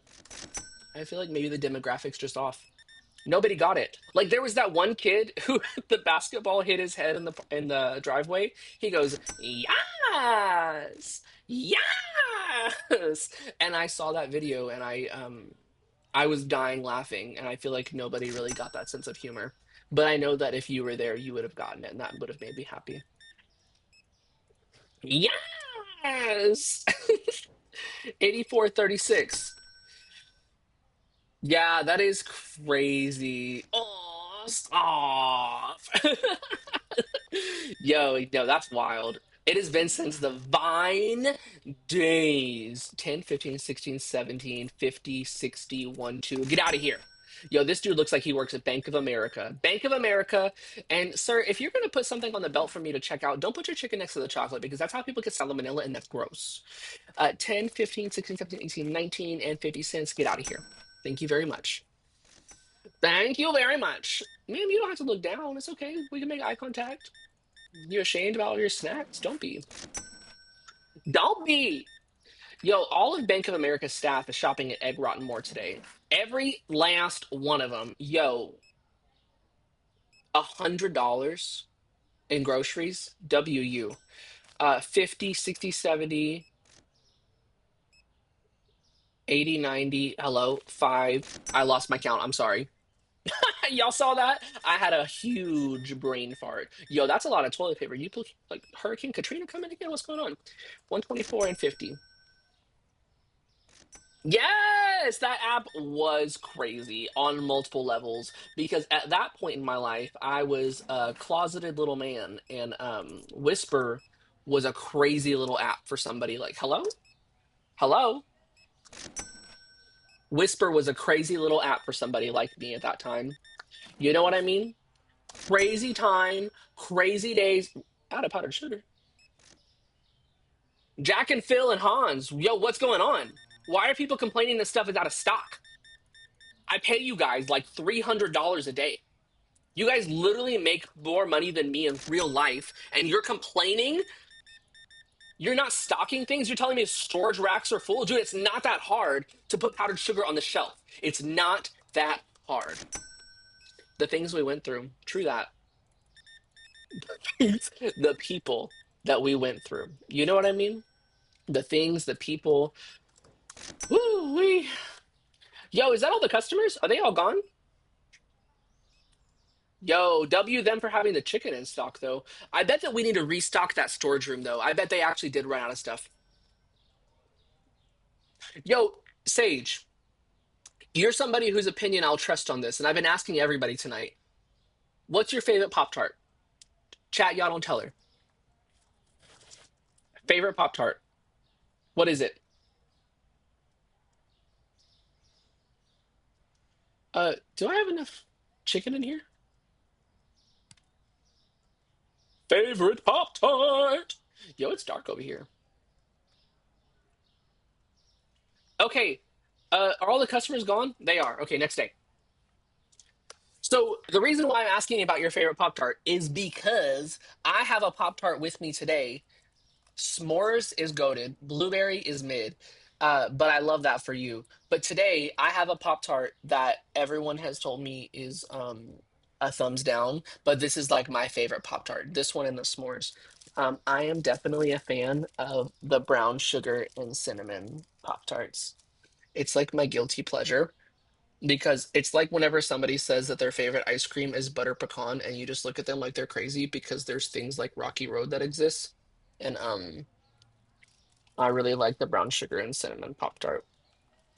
feel like maybe the demographics just off. Nobody got it. Like there was that one kid who the basketball hit his head in the driveway. He goes, "Yes, yes," and I saw that video and I was dying laughing, and I feel like nobody really got that sense of humor. But I know that if you were there, you would have gotten it, and that would have made me happy. Yes, 8436. Yeah, that is crazy. Oh, stop. Yo, no, that's wild. It has been since the Vine days. 10, 15, 16, 17, 50, 60, 1, 2. Get out of here. Yo, this dude looks like he works at Bank of America. Bank of America. And, sir, if you're going to put something on the belt for me to check out, don't put your chicken next to the chocolate because that's how people get salmonella and that's gross. 10, 15, 16, 17, 18, 19, and 50 cents. Get out of here. Thank you very much. Thank you very much. Ma'am, you don't have to look down. It's okay. We can make eye contact. You ashamed about all your snacks? Don't be. Don't be. Yo, all of Bank of America's staff is shopping at Egg Rotten More today. Every last one of them. Yo, $100 in groceries. WU. 50, 60, 70, 80, 90. Hello. 5. I lost my count. I'm sorry. Y'all saw that? I had a huge brain fart. Yo, that's a lot of toilet paper. Like Hurricane Katrina coming again? What's going on? 124 and 50. Yes, that app was crazy on multiple levels because at that point in my life, I was a closeted little man, and Whisper was a crazy little app for somebody like, hello? Hello? Whisper was a crazy little app for somebody like me at that time. You know what I mean? Crazy time, crazy days. Out of powdered sugar. Jack and Phil and Hans. Yo, what's going on? Why are people complaining this stuff is out of stock? I pay you guys like $300 a day. You guys literally make more money than me in real life, and you're complaining? You're not stocking things? You're telling me storage racks are full? Dude, it's not that hard to put powdered sugar on the shelf. It's not that hard. The things we went through. True that. The people that we went through. You know what I mean? The things, the people. Woo wee. Yo, is that all the customers? Are they all gone? Yo, W them for having the chicken in stock though. I bet that we need to restock that storage room though. I bet they actually did run out of stuff. Yo, Sage, you're somebody whose opinion I'll trust on this, and I've been asking everybody tonight. What's your favorite Pop Tart? Chat, y'all don't tell her. Favorite Pop Tart. What is it? Do I have enough chicken in here? Favorite Pop Tart. Yo, it's dark over here. Okay. Are all the customers gone? They are. Okay, next day. So the reason why I'm asking about your favorite Pop Tart is because I have a Pop Tart with me today. S'mores is goaded, blueberry is mid, but I love that for you. But today I have a Pop Tart that everyone has told me is a thumbs down, but this is like my favorite Pop Tart. This one and the s'mores. I am definitely a fan of the brown sugar and cinnamon Pop Tarts. It's like my guilty pleasure because it's like whenever somebody says that their favorite ice cream is butter pecan and you just look at them like they're crazy because there's things like Rocky Road that exists. And I really like the brown sugar and cinnamon Pop Tart.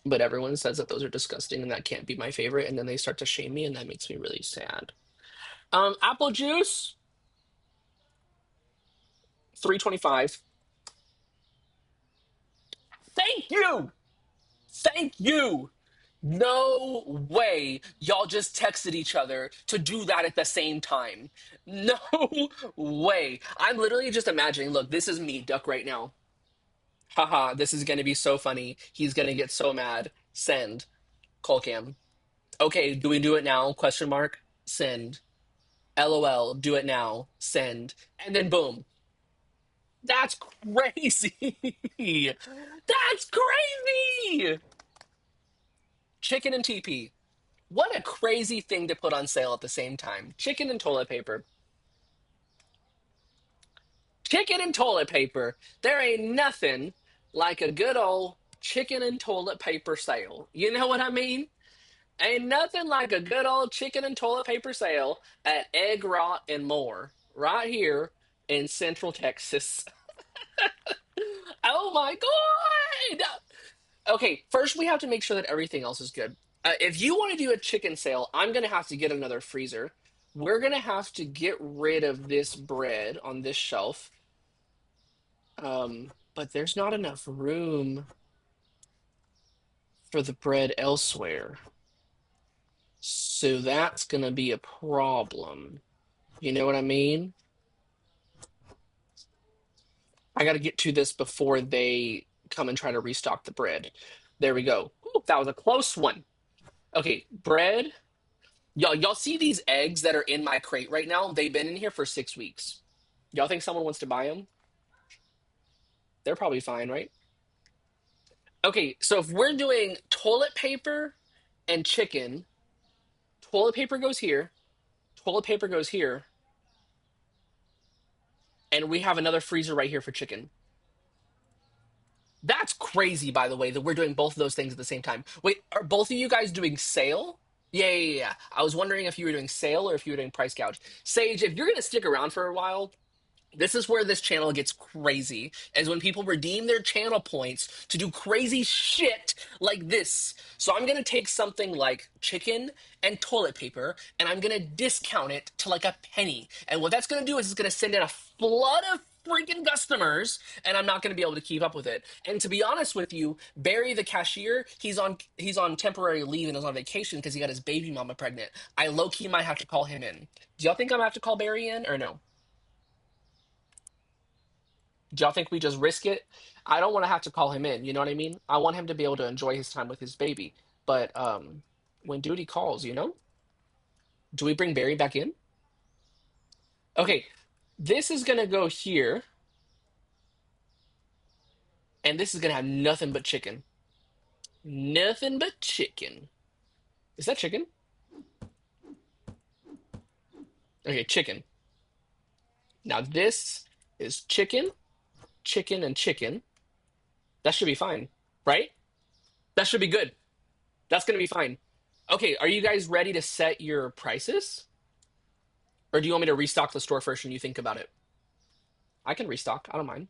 But everyone says that those are disgusting and that can't be my favorite, and then they start to shame me and that makes me really sad. Apple juice, 3.25. Thank you. Thank you. No way y'all just texted each other to do that at the same time. No way. I'm literally just imagining, look, this is me, Duck, right now. Haha, this is gonna be so funny. He's gonna get so mad. Send. Colcam. Okay, do we do it now? Question mark. Send. LOL, do it now. Send. And then boom. That's crazy. That's crazy. Chicken and TP. What a crazy thing to put on sale at the same time. Chicken and toilet paper. Chicken and toilet paper. There ain't nothing like a good old chicken and toilet paper sale. You know what I mean? Ain't nothing like a good old chicken and toilet paper sale at Egg Rot and More, right here in Central Texas. Oh my God! Okay, first we have to make sure that everything else is good. If you want to do a chicken sale, I'm going to have to get another freezer. We're going to have to get rid of this bread on this shelf. But there's not enough room for the bread elsewhere. So that's going to be a problem. You know what I mean? I got to get to this before they come and try to restock the bread. There we go. Ooh, that was a close one. Okay, bread. Y'all see these eggs that are in my crate right now? They've been in here for 6 weeks. Y'all think someone wants to buy them? They're probably fine, right? Okay, so if we're doing toilet paper and chicken, toilet paper goes here, toilet paper goes here, and we have another freezer right here for chicken. That's crazy, by the way, that we're doing both of those things at the same time. Wait, are both of you guys doing sale? Yeah. I was wondering if you were doing sale or if you were doing price gouge. Sage, if you're going to stick around for a while, this is where this channel gets crazy, is when people redeem their channel points to do crazy shit like this. So I'm gonna take something like chicken and toilet paper, and I'm gonna discount it to like a penny. And what that's gonna do is it's gonna send in a flood of freaking customers, and I'm not gonna be able to keep up with it. And to be honest with you, Barry the cashier, he's on temporary leave and is on vacation because he got his baby mama pregnant. I low key might have to call him in. Do y'all think I'm gonna have to call Barry in or no? Do y'all think we just risk it? I don't want to have to call him in, you know what I mean? I want him to be able to enjoy his time with his baby. But when duty calls, do we bring Barry back in? Okay, this is gonna go here, and this is gonna have nothing but chicken. Nothing but chicken. Is that chicken? Okay, chicken. Now this is chicken, chicken, and chicken. That should be fine, right? That should be good. That's gonna be fine. Okay, are you guys ready to set your prices? Or do you want me to restock the store first and you think about it? I can restock. I don't mind.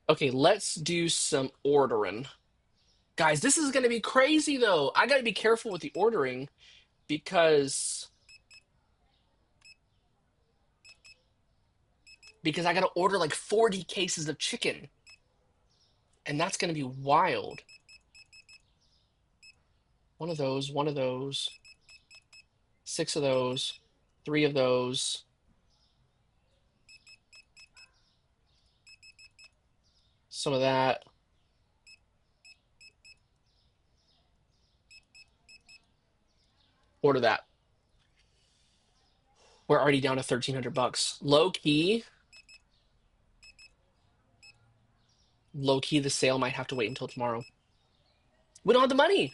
Okay, let's do some ordering. Guys, this is going to be crazy though. I got to be careful with the ordering because I got to order like 40 cases of chicken, and that's going to be wild. One of those, six of those, three of those, some of that. Order that. We're already down to 1,300 bucks. Low key, the sale might have to wait until tomorrow. We don't have the money.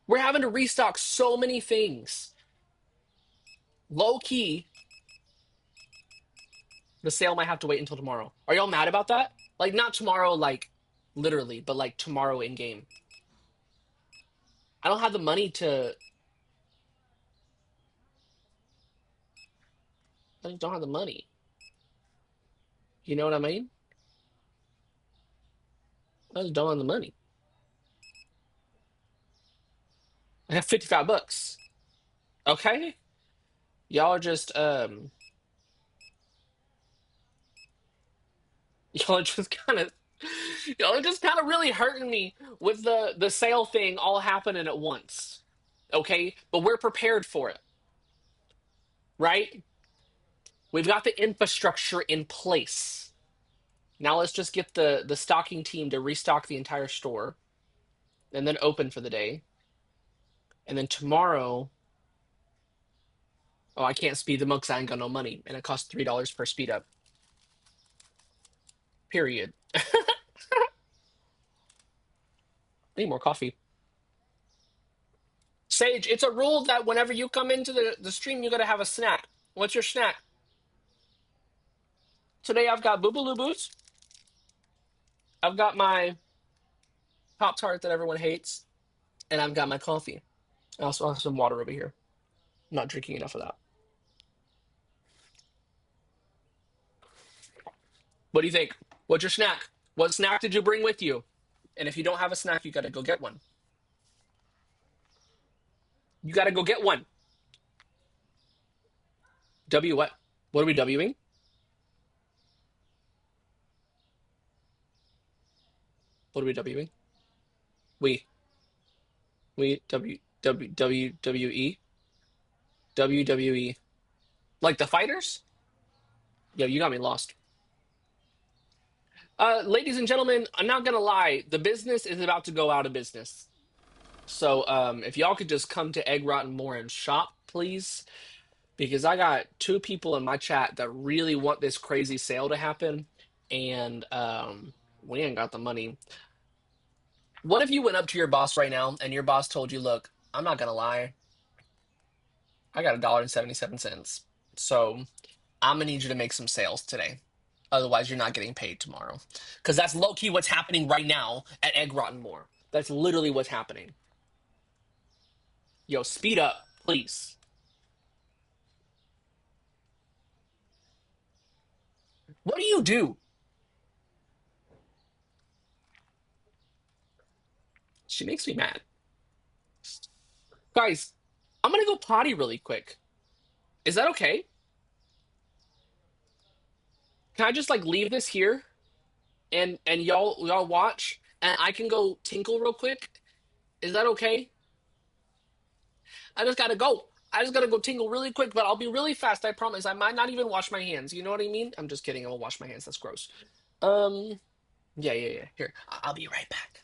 We're having to restock so many things. Low key, the sale might have to wait until tomorrow. Are y'all mad about that? Like, not tomorrow, like literally, but like tomorrow in game. I don't have the money to. I just don't have the money. You know what I mean? I just don't have the money. I have 55 bucks. Okay? Y'all are just y'all are just kind of y'all are just kind of really hurting me with the sale thing all happening at once. Okay? But we're prepared for it, right? We've got the infrastructure in place. Now let's just get the stocking team to restock the entire store and then open for the day. And then tomorrow, oh, I can't speed them up because I ain't got no money, and it costs $3 per speed up. Period. I need more coffee. Sage, it's a rule that whenever you come into the stream, you gotta have a snack. What's your snack? Today I've got Boobaloo Boots. I've got my Pop Tart that everyone hates, and I've got my coffee. I also have some water over here. I'm not drinking enough of that. What do you think? What's your snack? What snack did you bring with you? And if you don't have a snack, you gotta go get one. You gotta go get one. W what? What are we Wing? What are we Wing? We. We WWE. WWE. Like the fighters? Yo, you got me lost. Ladies and gentlemen, I'm not gonna lie, the business is about to go out of business. So if y'all could just come to Egg Rotten More and shop, please. Because I got two people in my chat that really want this crazy sale to happen, and we ain't got the money. What if you went up to your boss right now and your boss told you, look, I'm not gonna lie, I got $1.77. So I'm gonna need you to make some sales today. Otherwise, you're not getting paid tomorrow. Because that's low key what's happening right now at Egg Rotten More. That's literally what's happening. Yo, speed up, please. What do you do? She makes me mad. Guys, I'm gonna go potty really quick. Is that okay? Can I just like leave this here and y'all watch and I can go tinkle real quick? Is that okay? I just gotta go. I just gotta go tingle really quick, but I'll be really fast. I promise. I might not even wash my hands. You know what I mean? I'm just kidding. I will wash my hands. That's gross. Um, yeah. Here, I'll be right back.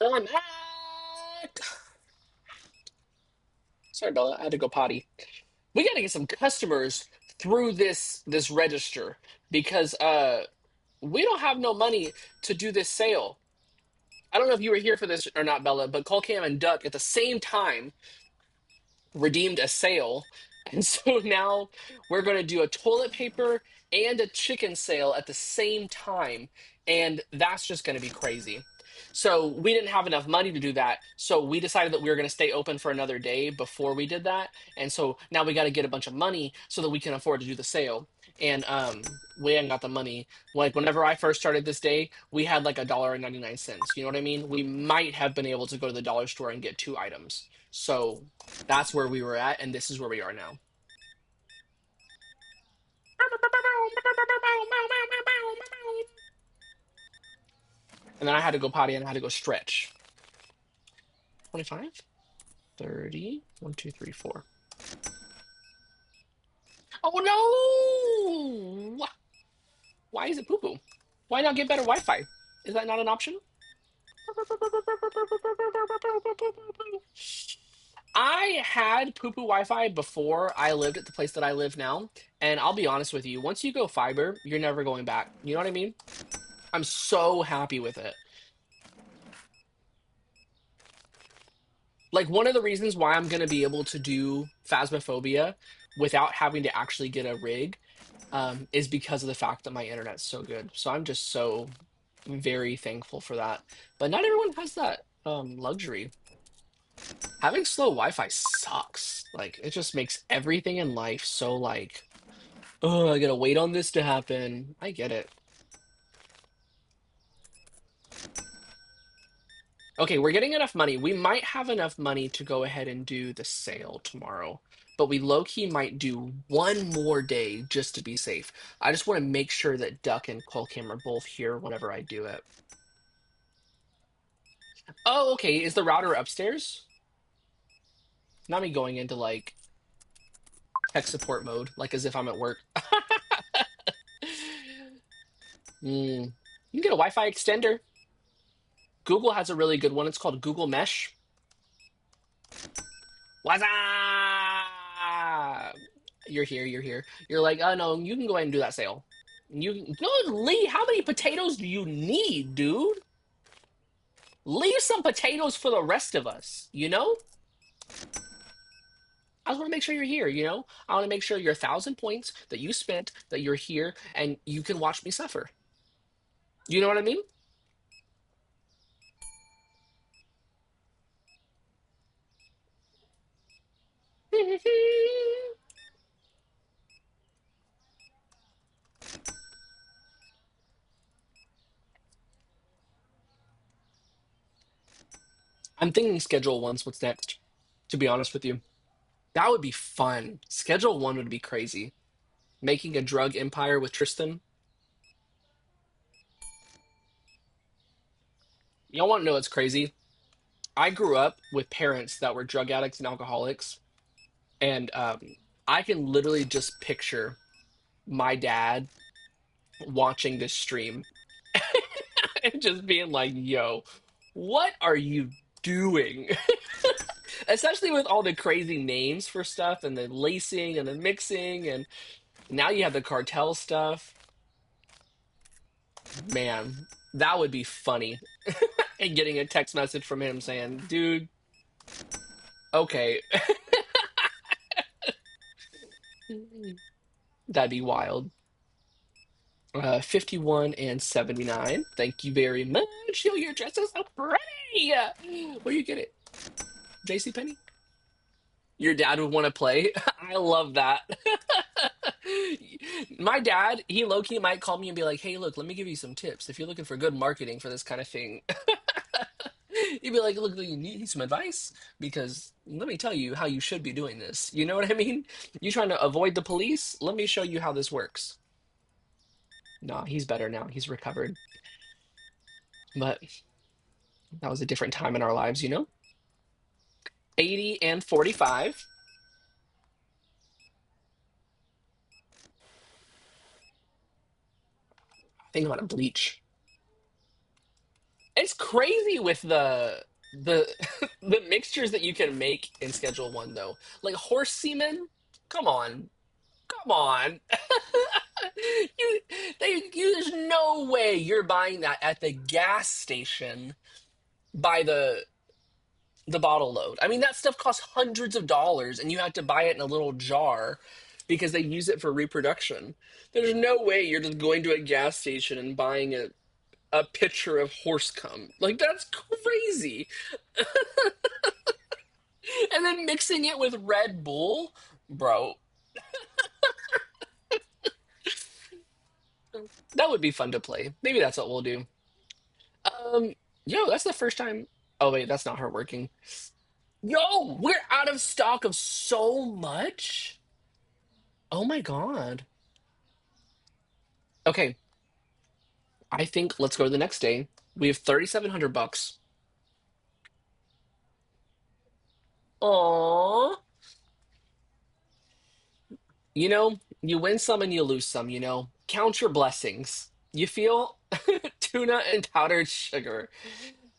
I'm back. Sorry, Bella. I had to go potty. We got to get some customers through this register because we don't have no money to do this sale. I don't know if you were here for this or not, Bella, but Cole Cam and Duck at the same time redeemed a sale. And so now we're going to do a toilet paper and a chicken sale at the same time. And that's just going to be crazy. So we didn't have enough money to do that. So we decided that we were going to stay open for another day before we did that. And so now we got to get a bunch of money so that we can afford to do the sale. And we ain't got the money. Like whenever I first started this day, we had like $1.99. You know what I mean? We might have been able to go to the dollar store and get two items. So that's where we were at, and this is where we are now. And then I had to go potty and I had to go stretch. 25, 30, 1, 2, 3, 4. Oh no! Why is it poo poo? Why not get better Wi Fi? Is that not an option? I had poo poo Wi Fi before I lived at the place that I live now. And I'll be honest with you, once you go fiber, you're never going back. You know what I mean? I'm so happy with it. Like one of the reasons why I'm going to be able to do Phasmophobia without having to actually get a rig is because of the fact that my internet's so good. So I'm just so very thankful for that. But not everyone has that luxury. Having slow Wi-Fi sucks. Like it just makes everything in life so like, oh, I gotta wait on this to happen. I get it. Okay, we're getting enough money. We might have enough money to go ahead and do the sale tomorrow, but we low-key might do one more day just to be safe. I just want to make sure that Duck and Qualcam are both here whenever I do it. Oh, okay. Is the router upstairs? Not me going into like tech support mode, like as if I'm at work. You can get a Wi-Fi extender. Google has a really good one. It's called Google Mesh. What's up? You're here. You're here. You're like, oh no, you can go ahead and do that sale. No, Lee. How many potatoes do you need, dude? Leave some potatoes for the rest of us. You know. I just want to make sure you're here. You know. I want to make sure your 1,000 points that you spent, that you're here, and you can watch me suffer. You know what I mean? I'm thinking schedule one's what's next. To be honest with you, that would be fun. Schedule one would be crazy. Making a drug empire with Tristan. Y'all want to know what's crazy? I grew up with parents that were drug addicts and alcoholics, and I can literally just picture my dad watching this stream and just being like, "Yo, what are you doing?" Especially with all the crazy names for stuff and the lacing and the mixing, and now you have the cartel stuff. Man, that would be funny. And getting a text message from him saying, "Dude, okay." That'd be wild. 51 and 79. Thank you very much. Yo, your dress is so pretty. Where you get it? JC Penney? Your dad would want to play. I love that. My dad, he low key might call me and be like, "Hey, look, let me give you some tips if you're looking for good marketing for this kind of thing." He'd be like, "Look, you need some advice because let me tell you how you should be doing this." You know what I mean? You trying to avoid the police? Let me show you how this works. No, he's better now. He's recovered. But that was a different time in our lives, you know? 80 and 45. I think I'm gonna bleach. It's crazy with the the mixtures that you can make in Schedule One though. Like horse semen. Come on, come on. you, there's no way you're buying that at the gas station by the bottle load. I mean, that stuff costs hundreds of dollars, and you have to buy it in a little jar because they use it for reproduction. There's no way you're just going to a gas station and buying a pitcher of horse cum. Like, that's crazy. And then mixing it with Red Bull, bro, that would be fun to play. Maybe that's what we'll do. Um, yo, that's the first time. Oh wait, that's not her working. Yo, we're out of stock of so much. Oh my God. Okay, I think let's go to the next day. We have 3,700 bucks. Aww. You win some and you lose some, Count your blessings. You feel? Tuna and powdered sugar.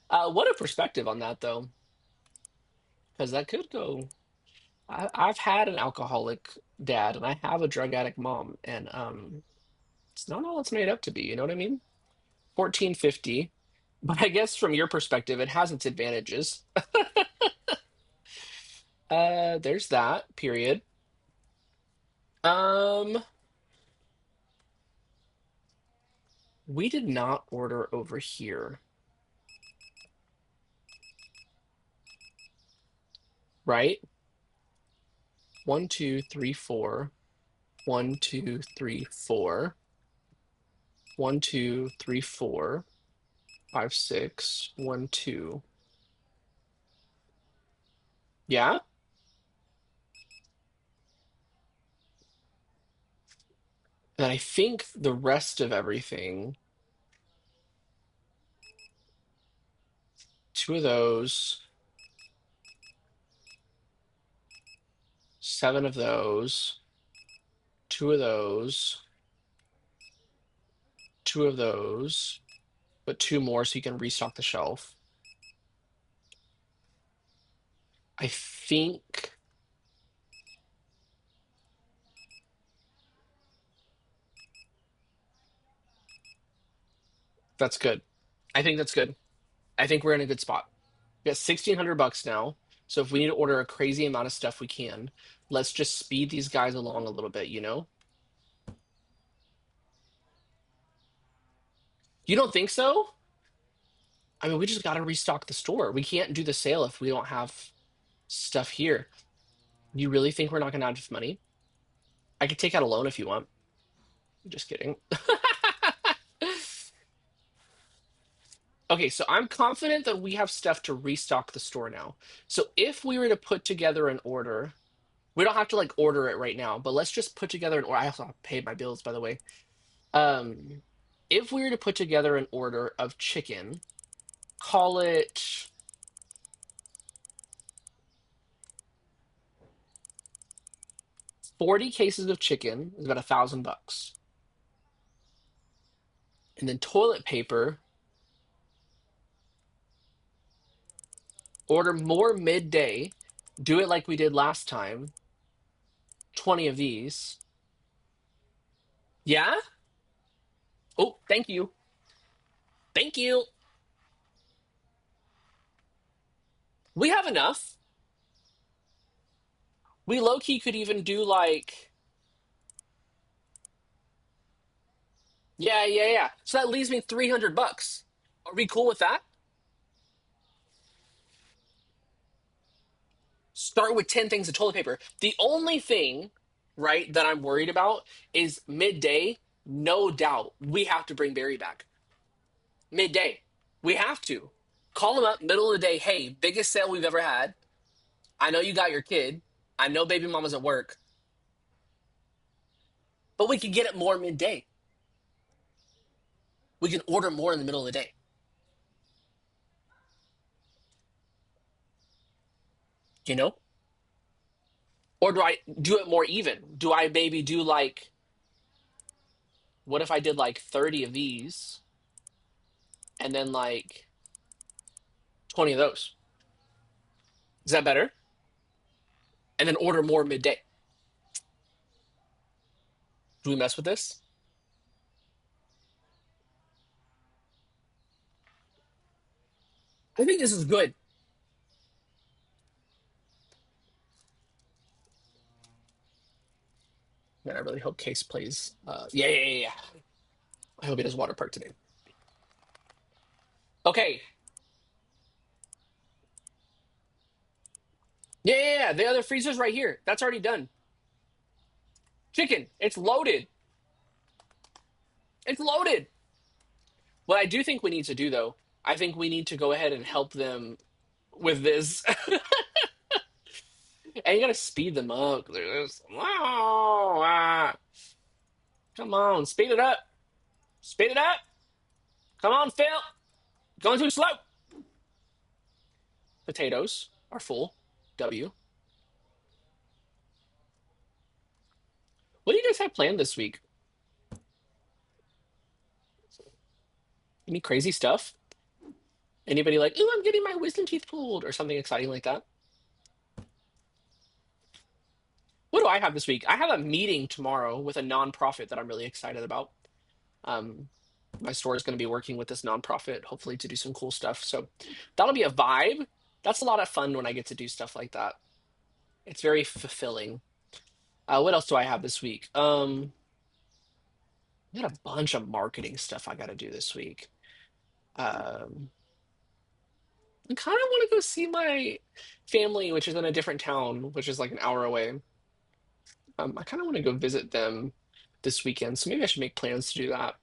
What a perspective on that, though, because that could go. I've had an alcoholic dad and I have a drug addict mom, and it's not all it's made up to be. You know what I mean? 1450. But I guess from your perspective, it has its advantages. There's that, period. Um, we did not order over here, right? One, two, three, four. One, two, three, four. One, two, three, four. Five, six. One, two. Yeah? And I think the rest of everything, two of those, seven of those, two of those, two of those, but two more so you can restock the shelf. I think that's good. I think that's good. I think we're in a good spot. We got 1,600 bucks now. So if we need to order a crazy amount of stuff, we can. Let's just speed these guys along a little bit? You don't think so? I mean, we just got to restock the store. We can't do the sale if we don't have stuff here. You really think we're not going to have enough money? I could take out a loan if you want. Just kidding. Okay, so I'm confident that we have stuff to restock the store now. So if we were to put together an order, we don't have to like order it right now, but let's just put together an order. I also have to pay my bills, by the way. Um, if we were to put together an order of chicken, call it 40 cases of chicken is about 1,000 bucks. And then toilet paper, order more midday, do it like we did last time, 20 of these. Yeah? Oh, thank you. Thank you. We have enough. We low key could even do like, yeah, yeah, yeah. So that leaves me 300 bucks. Are we cool with that? Start with 10 things of toilet paper. The only thing, right, that I'm worried about is midday. No doubt we have to bring Barry back. Midday. We have to. Call him up, middle of the day. Hey, biggest sale we've ever had. I know you got your kid. I know baby mama's at work, but we can get it more midday. We can order more in the middle of the day. You know? Or do I do it more even? Do I maybe do like, what if I did like 30 of these and then like 20 of those. Is that better? And then order more midday. Do we mess with this? I think this is good. Man, I really hope Case plays. Yeah, yeah, yeah, yeah. I hope he does water park today. Okay. Yeah, yeah, yeah. The other freezer's right here. That's already done. Chicken. It's loaded. It's loaded. What I do think we need to do, though, I think we need to go ahead and help them with this. And you gotta speed them up. They're just, "Wow, come on, speed it up. Speed it up. Come on, Phil. Going too slow." Potatoes are full. W. What do you guys have planned this week? Any crazy stuff? Anybody like, ooh, I'm getting my wisdom teeth pulled or something exciting like that? What do I have this week? I have a meeting tomorrow with a nonprofit that I'm really excited about. Um, my store is going to be working with this nonprofit, hopefully to do some cool stuff. So that'll be a vibe. That's a lot of fun when I get to do stuff like that. It's very fulfilling. What else do I have this week? I got a bunch of marketing stuff I got to do this week. Um, I kind of want to go see my family, which is in a different town, which is like an hour away. I kind of want to go visit them this weekend, so maybe I should make plans to do that.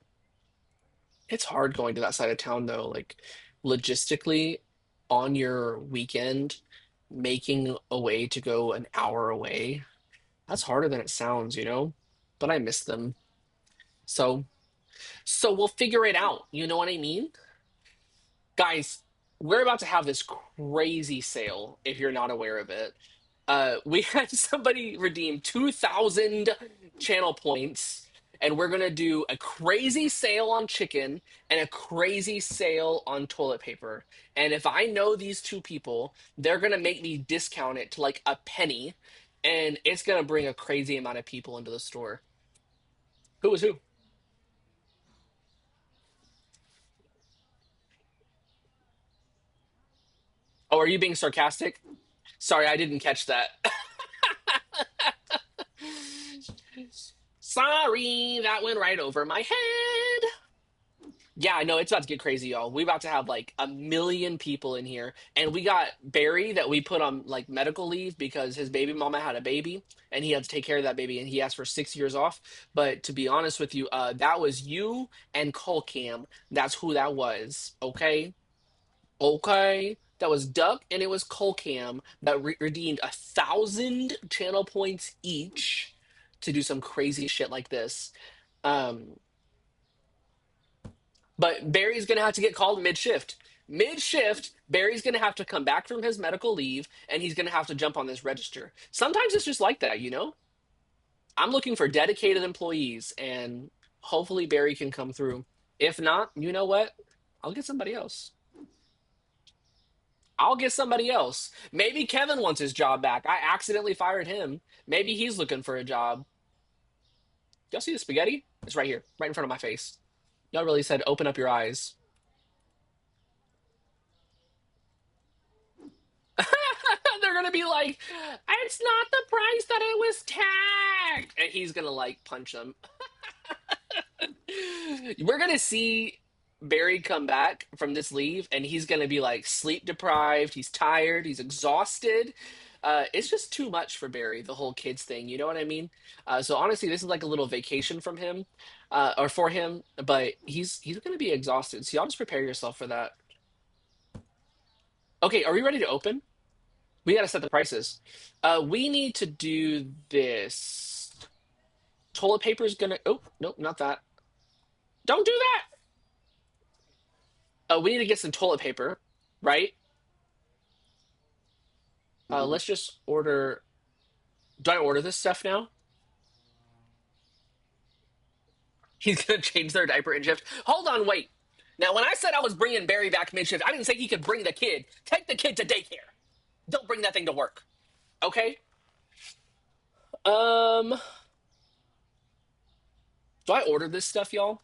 It's hard going to that side of town though, like logistically on your weekend, making a way to go an hour away. That's harder than it sounds, you know? But I miss them. So we'll figure it out. You know what I mean? Guys, we're about to have this crazy sale if you're not aware of it. We had somebody redeem 2,000 channel points, and we're gonna do a crazy sale on chicken and a crazy sale on toilet paper. And if I know these two people, they're gonna make me discount it to like a penny, and it's gonna bring a crazy amount of people into the store. Who was who? Oh, are you being sarcastic? Sorry, I didn't catch that. Sorry, that went right over my head. Yeah, I know it's about to get crazy, y'all. We about to have like a million people in here, and we got Barry that we put on like medical leave because his baby mama had a baby, and he had to take care of that baby, and he asked for 6 years off. But to be honest with you, that was you and Cole Cam. That's who that was. Okay, okay. That was Duck, and it was Cole Cam that redeemed 1,000 channel points each to do some crazy shit like this. Um, But Barry's going to have to get called mid shift. Mid shift, Barry's going to have to come back from his medical leave and he's going to have to jump on this register. Sometimes it's just like that, you know? I'm looking for dedicated employees and hopefully Barry can come through. If not, you know what? I'll get somebody else. I'll get somebody else. Maybe Kevin wants his job back. I accidentally fired him. Maybe he's looking for a job. Y'all see the spaghetti? It's right here, right in front of my face. Y'all really said, open up your eyes. They're gonna be like, it's not the price that it was tagged, and he's gonna like punch them. We're gonna see Barry come back from this leave, and he's gonna be like sleep deprived. He's tired. He's exhausted. It's just too much for Barry, the whole kids thing. You know what I mean? So honestly, this is like a little vacation from him, or for him. But he's gonna be exhausted. So y'all just prepare yourself for that. Okay, are we ready to open? We got to set the prices. We need to do this. Toilet paper is gonna. Oh, nope, not that. Don't do that. We need to get some toilet paper, right? Let's just order. Do I order this stuff now? He's gonna change their diaper and shift. Hold on, wait. Now, when I said I was bringing Barry back mid-shift, I didn't say he could bring the kid. Take the kid to daycare. Don't bring that thing to work. Okay? Um, do I order this stuff, y'all?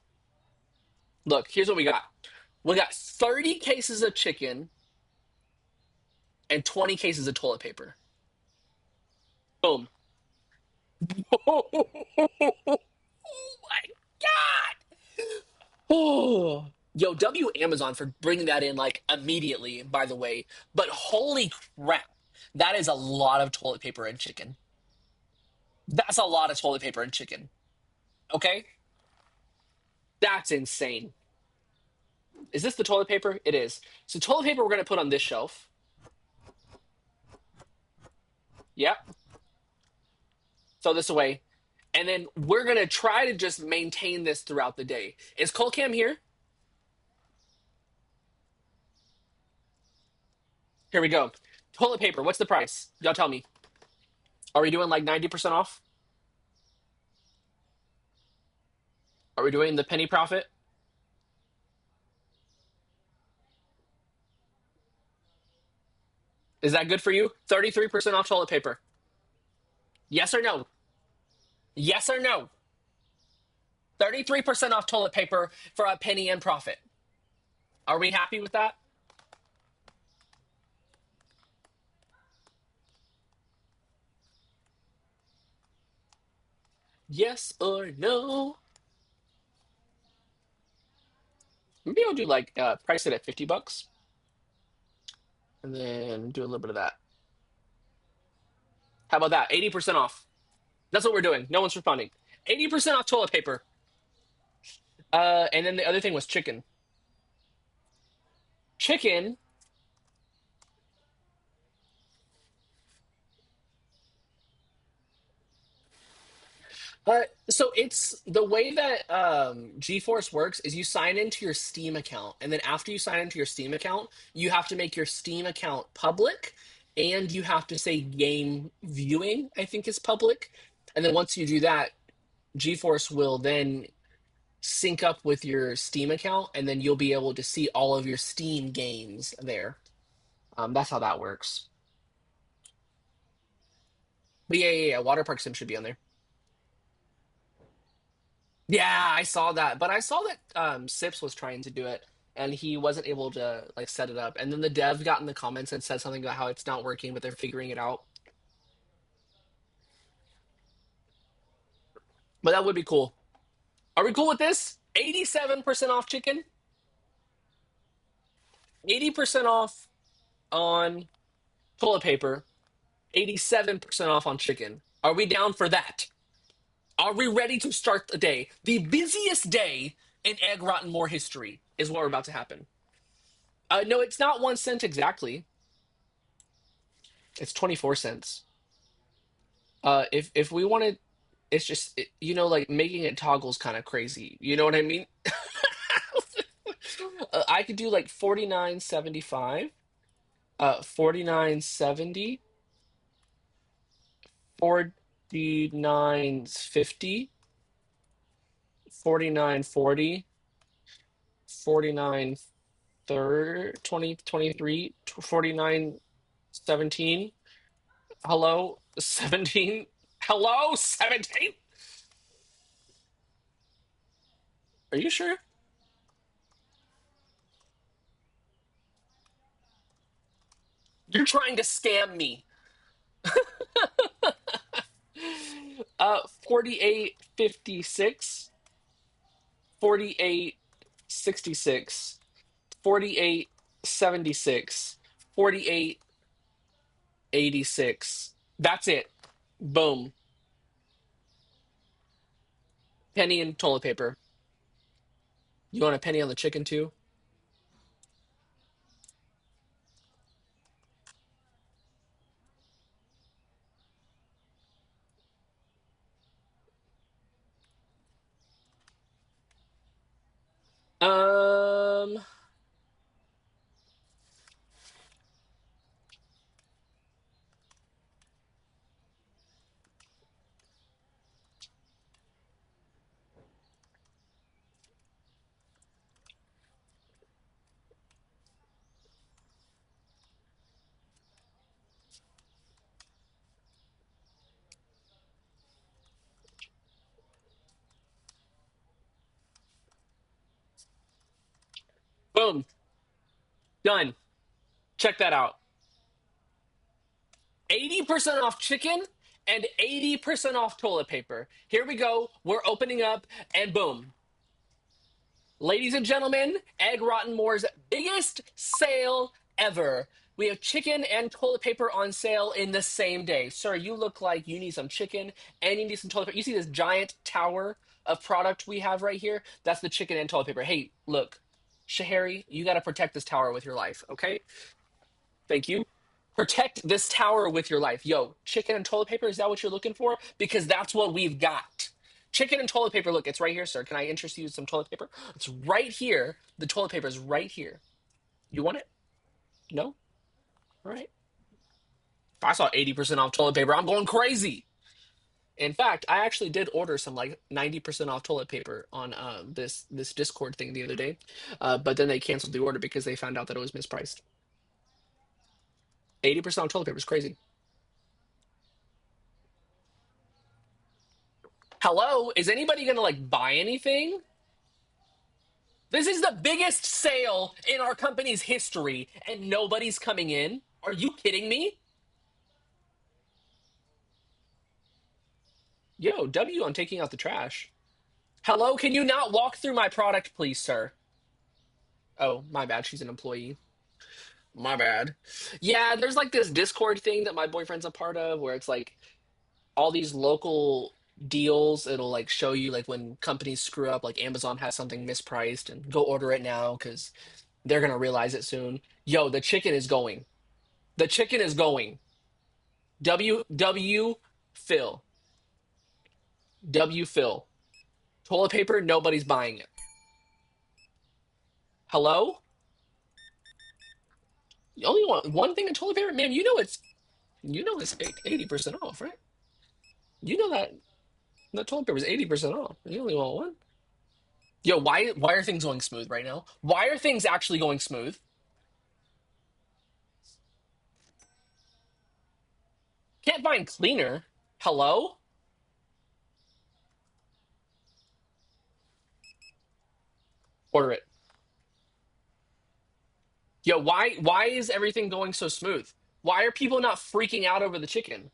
Look, here's what we got. We got 30 cases of chicken and 20 cases of toilet paper. Boom. Oh my God. Oh. Yo, W Amazon for bringing that in like immediately, by the way. But holy crap. That is a lot of toilet paper and chicken. That's a lot of toilet paper and chicken. Okay? That's insane. Is this the toilet paper? It is. So toilet paper we're going to put on this shelf. Yep. Throw this away. And then we're going to try to just maintain this throughout the day. Is Colcam here? Here we go. Toilet paper, what's the price? Y'all tell me. Are we doing like 90% off? Are we doing the penny profit? Is that good for you? 33% off toilet paper. Yes or no? Yes or no? 33% off toilet paper for a penny in profit. Are we happy with that? Yes or no? Maybe I'll do like price it at $50 and then do a little bit of that. How about that? 80% off. That's what we're doing. No one's responding. 80% off toilet paper. And then the other thing was chicken. Chicken. So it's the way that GeForce works is you sign into your Steam account, and then after you sign into your Steam account, you have to make your Steam account public, and you have to say game viewing, I think is public. And then once you do that, GeForce will then sync up with your Steam account, and then you'll be able to see all of your Steam games there. That's how that works. But yeah. Water Park Sim should be on there. Yeah, I saw that, but I saw that Sips was trying to do it, and he wasn't able to like set it up. And then the dev got in the comments and said something about how it's not working, but they're figuring it out. But that would be cool. Are we cool with this? 87% off chicken, 80% off on toilet paper, 87% off on chicken. Are we down for that? Are we ready to start the day? The busiest day in Egg Rotten More history is what we're about to happen. No, it's not 1 cent exactly. It's 24 cents. If we wanted, it's just like making it toggles kind of crazy. You know what I mean? I could do like 49.75, 49.70, 49.50, 49.40, 49.30, 20.23, 49.17. Hello, 17. Hello, 17. Are you sure? You're trying to scam me. 48.56, 48.66, 48.76, 48.86. That's it. Boom. Penny and toilet paper. You want a penny on the chicken too? Um, Boom. Done. Check that out. 80% off chicken and 80% off toilet paper. Here we go. We're opening up and boom. Ladies and gentlemen, Egg Rotten Moore's biggest sale ever. We have chicken and toilet paper on sale in the same day. Sir, you look like you need some chicken and you need some toilet paper. You see this giant tower of product we have right here? That's the chicken and toilet paper. Hey, look, Shahari, you got to protect this tower with your life, okay? Thank you. Protect this tower with your life. Yo, chicken and toilet paper, is that what you're looking for? Because that's what we've got. Chicken and toilet paper. Look, it's right here, sir. Can I interest you in some toilet paper? It's right here. The toilet paper is right here. You want it? No? All right. If I saw 80% off toilet paper, I'm going crazy. In fact, I actually did order some like 90% off toilet paper on this Discord thing the other day. But then they canceled the order because they found out that it was mispriced. 80% off toilet paper is crazy. Hello? Is anybody gonna like buy anything? This is the biggest sale in our company's history, and nobody's coming in? Are you kidding me? Yo, W on taking out the trash. Hello, can you not walk through my product, please, sir? Oh, my bad. She's an employee. My bad. Yeah, there's like this Discord thing that my boyfriend's a part of where it's like all these local deals. It'll like show you like when companies screw up, like Amazon has something mispriced and go order it now because they're gonna realize it soon. Yo, the chicken is going. The chicken is going. W Phil. W Phil. Toilet paper, nobody's buying it. Hello? You only want one thing of toilet paper? Man, you know it's 80% off, right? You know that toilet paper is 80% off. You only want one? Yo, why are things going smooth right now? Why are things actually going smooth? Can't find cleaner. Hello? Order it. Yo, why is everything going so smooth? Why are people not freaking out over the chicken?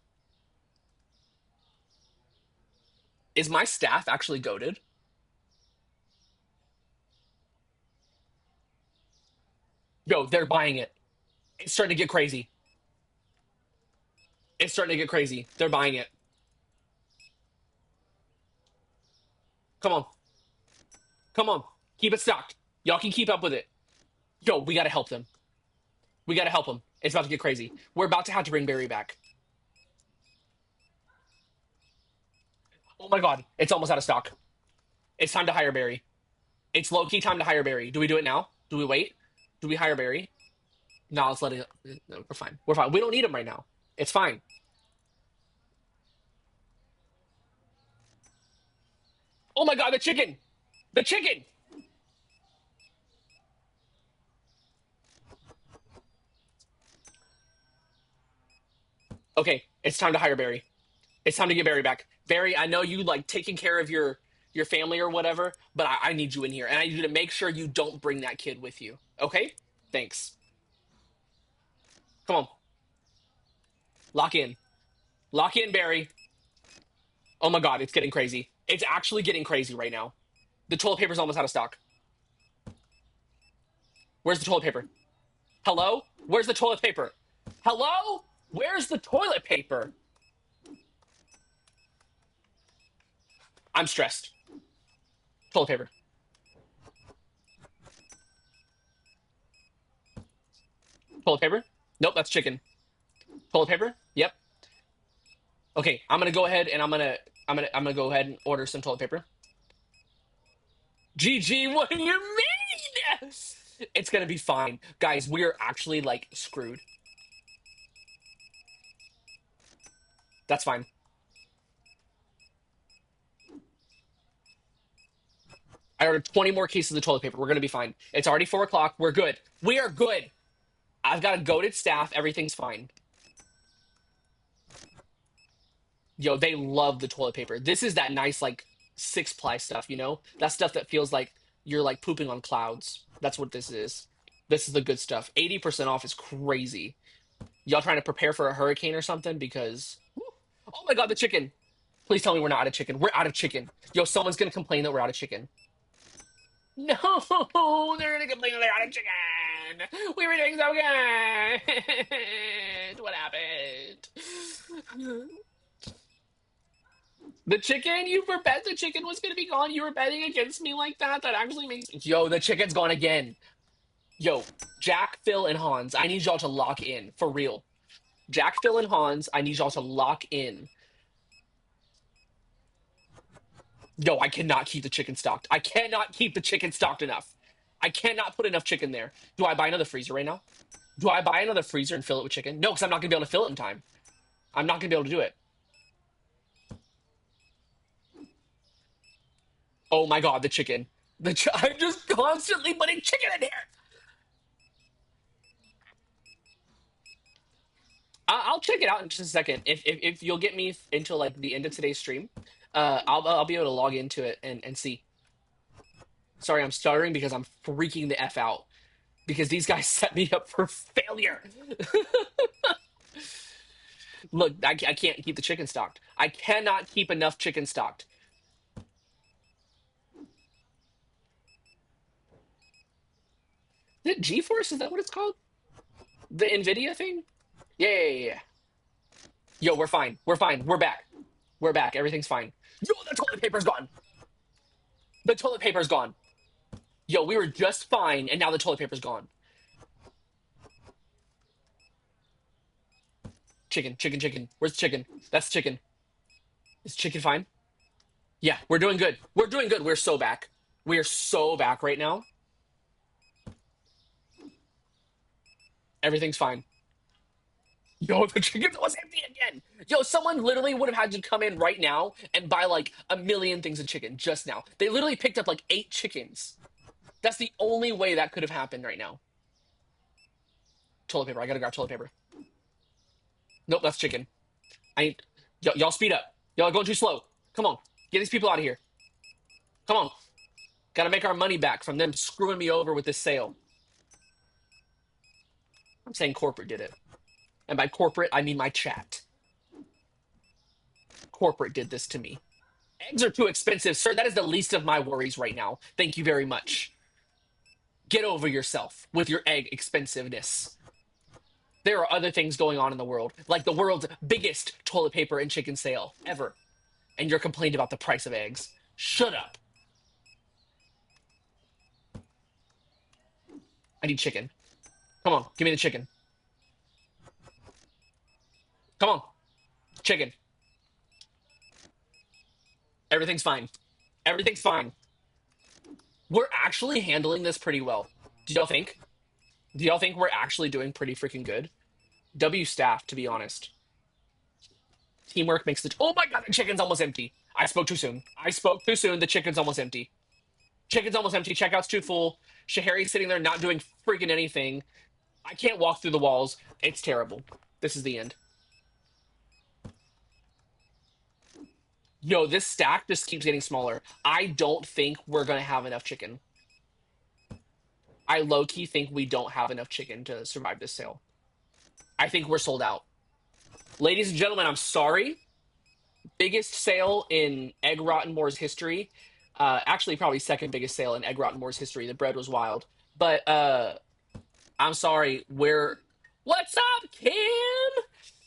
Is my staff actually goaded? Yo, they're buying it. It's starting to get crazy. It's starting to get crazy. They're buying it. Come on. Come on. Keep it stocked. Y'all can keep up with it. Yo, we gotta help them. We gotta help them. It's about to get crazy. We're about to have to bring Barry back. Oh my god. It's almost out of stock. It's time to hire Barry. It's low-key time to hire Barry. Do we do it now? Do we wait? Do we hire Barry? No, let's let it. No, we're fine. We're fine. We don't need him right now. It's fine. Oh my god, the chicken! The chicken! Okay, it's time to hire Barry. It's time to get Barry back. Barry, I know you like taking care of your family or whatever, but I need you in here, and I need you to make sure you don't bring that kid with you. Okay? Thanks. Come on, lock in, lock in, Barry. Oh my god, it's getting crazy. It's actually getting crazy right now. The toilet paper's almost out of stock. Where's the toilet paper? Hello? Where's the toilet paper? Hello? Where's the toilet paper? I'm stressed. Toilet paper. Toilet paper? Nope, that's chicken. Toilet paper? Yep. Okay, I'm gonna go ahead and I'm gonna go ahead and order some toilet paper. GG, what do you mean? It's gonna be fine. Guys, we're actually like screwed. That's fine. I ordered 20 more cases of toilet paper. We're gonna be fine. It's already 4 o'clock. We're good. We are good. I've got a goaded staff. Everything's fine. Yo, they love the toilet paper. This is that nice like 6-ply stuff, you know? That stuff that feels like you're like pooping on clouds. That's what this is. This is the good stuff. 80% off is crazy. Y'all trying to prepare for a hurricane or something? Because, oh my God, the chicken. Please tell me we're not out of chicken. We're out of chicken. Yo, someone's going to complain that we're out of chicken. No, they're going to complain that they're out of chicken. We were doing so good. What happened? The chicken? You were bet the chicken was going to be gone. You were betting against me like that? That actually makes. Yo, the chicken's gone again. Yo, Jack, Phil, and Hans, I need y'all to lock in. For real. Jack, Phil, and Hans, I need y'all to lock in. Yo, I cannot keep the chicken stocked. I cannot keep the chicken stocked enough. I cannot put enough chicken there. Do I buy another freezer right now? Do I buy another freezer and fill it with chicken? No, because I'm not going to be able to fill it in time. I'm not going to be able to do it. Oh my God, the chicken. I'm just constantly putting chicken in here. I'll check it out in just a second. If you'll get me until like the end of today's stream, I'll be able to log into it and see. Sorry, I'm stuttering because I'm freaking the f out because these guys set me up for failure. Look, I can't keep the chicken stocked. I cannot keep enough chicken stocked. Is it GeForce? Is that what it's called? The Nvidia thing? Yeah. Yo, we're fine. We're fine. We're back. We're back. Everything's fine. Yo, the toilet paper's gone. The toilet paper's gone. Yo, we were just fine, and now the toilet paper's gone. Chicken. Where's the chicken? That's chicken. Is chicken fine? Yeah, we're doing good. We're doing good. We're so back. We are so back right now. Everything's fine. Yo, the chicken was empty again. Yo, someone literally would have had to come in right now and buy like a million things of chicken just now. They literally picked up like 8 chickens. That's the only way that could have happened right now. Toilet paper. I gotta grab toilet paper. Nope, that's chicken. I need. Y'all speed up. Y'all are going too slow. Come on. Get these people out of here. Come on. Gotta make our money back from them screwing me over with this sale. I'm saying corporate did it. And by corporate, I mean my chat. Corporate did this to me. Eggs are too expensive, sir. That is the least of my worries right now. Thank you very much. Get over yourself with your egg expensiveness. There are other things going on in the world, like the world's biggest toilet paper and chicken sale ever. And you're complaining about the price of eggs. Shut up. I need chicken. Come on, give me the chicken. Come on. Chicken. Everything's fine. Everything's fine. We're actually handling this pretty well. Do y'all think? Do y'all think we're actually doing pretty freaking good? W staff, to be honest. Teamwork makes the. Oh my God, the chicken's almost empty. I spoke too soon. I spoke too soon. The chicken's almost empty. Chicken's almost empty. Checkout's too full. Shahari's sitting there not doing freaking anything. I can't walk through the walls. It's terrible. This is the end. Yo, this stack just keeps getting smaller. I don't think we're going to have enough chicken. I low-key think we don't have enough chicken to survive this sale. I think we're sold out. Ladies and gentlemen, I'm sorry. Biggest sale in Egg Rotten More's history. Actually, probably second biggest sale in Egg Rotten More's history. The bread was wild. But I'm sorry. What's up, Kim?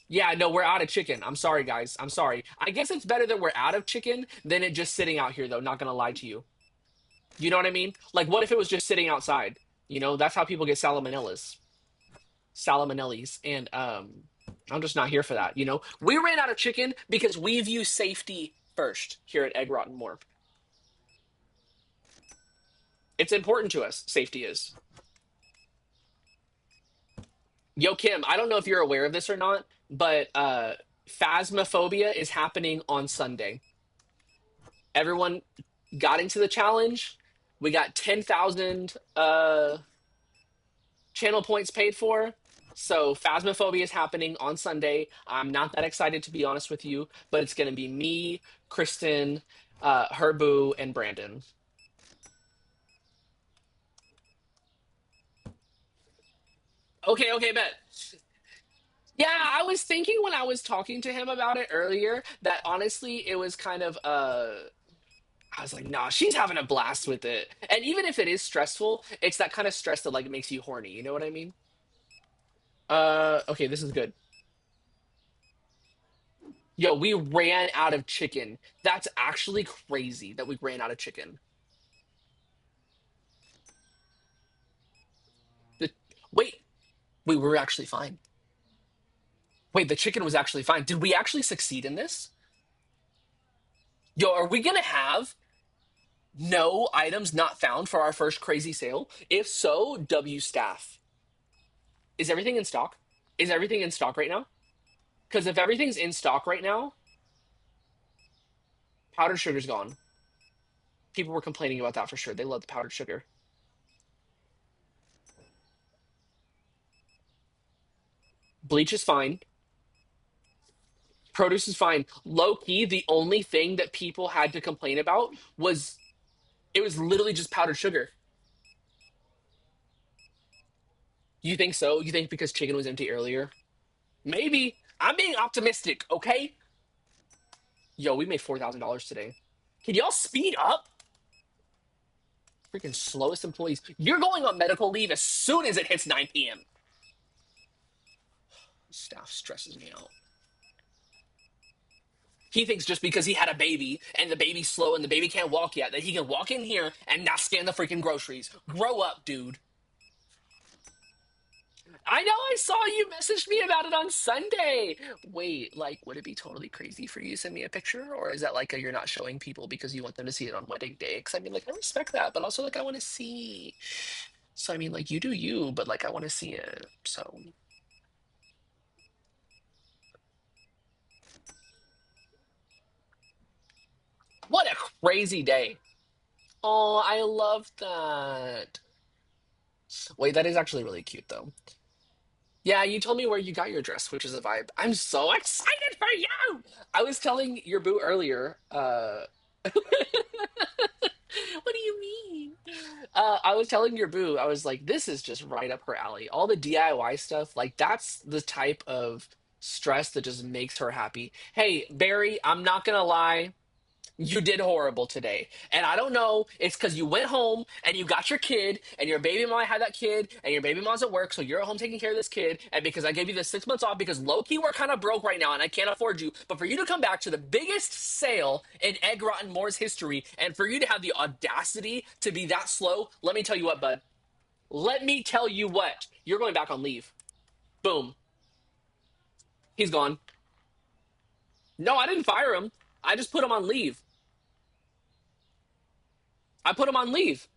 Yeah, no, we're out of chicken. I'm sorry, guys. I'm sorry. I guess it's better that we're out of chicken than it just sitting out here, though. Not gonna lie to you. You know what I mean? Like, what if it was just sitting outside? You know, that's how people get salmonellas, and I'm just not here for that. You know, we ran out of chicken because we view safety first here at Egg Rotten More. It's important to us. Safety is. Yo, Kim, I don't know if you're aware of this or not, but Phasmophobia is happening on Sunday. Everyone got into the challenge. We got 10,000 channel points paid for. So Phasmophobia is happening on Sunday. I'm not that excited to be honest with you, but it's going to be me, Kristen, Herbu, and Brandon. Okay, okay, bet. Yeah, I was thinking when I was talking to him about it earlier that honestly it was kind of I was like, nah, she's having a blast with it. And even if it is stressful, it's that kind of stress that like makes you horny, you know what I mean? Okay, this is good. Yo, we ran out of chicken. That's actually crazy that we ran out of chicken. The wait, we were actually fine. Wait, the chicken was actually fine. Did we actually succeed in this? Yo, are we gonna have no items not found for our first crazy sale? If so, W staff. Is everything in stock? Is everything in stock right now? Because if everything's in stock right now, powdered sugar's gone. People were complaining about that for sure. They love the powdered sugar. Bleach is fine. Produce is fine. Low key, the only thing that people had to complain about was it was literally just powdered sugar. You think so? You think because chicken was empty earlier? Maybe. I'm being optimistic, okay? Yo, we made $4,000 today. Can y'all speed up? Freaking slowest employees. You're going on medical leave as soon as it hits 9 p.m. Staff stresses me out. He thinks just because he had a baby and the baby's slow and the baby can't walk yet that he can walk in here and not scan the freaking groceries. Grow up, dude. I know I saw you message me about it on Sunday. Wait, like, would it be totally crazy for you to send me a picture? Or is that like you're not showing people because you want them to see it on wedding day? Because I mean, like, I respect that, but also, like, I want to see. So, I mean, like, you do you, but like, I want to see it. So, what a crazy day. Oh, I love that. Wait, that is actually really cute, though. Yeah, you told me where you got your dress, which is a vibe. I'm so excited for you. I was telling your boo earlier. What do you mean? I was telling your boo, I was like, this is just right up her alley. All the DIY stuff, like that's the type of stress that just makes her happy. Hey, Barry, I'm not gonna lie. You did horrible today. And I don't know, it's because you went home and you got your kid, and your baby mama had that kid, and your baby mom's at work, so you're at home taking care of this kid. And because I gave you the 6 months off, because low key we're kind of broke right now and I can't afford you, but for you to come back to the biggest sale in Egg Rotten Moore's history, and for you to have the audacity to be that slow, let me tell you what, bud. Let me tell you what. You're going back on leave. Boom. He's gone. No, I didn't fire him. I just put him on leave. I put him on leave.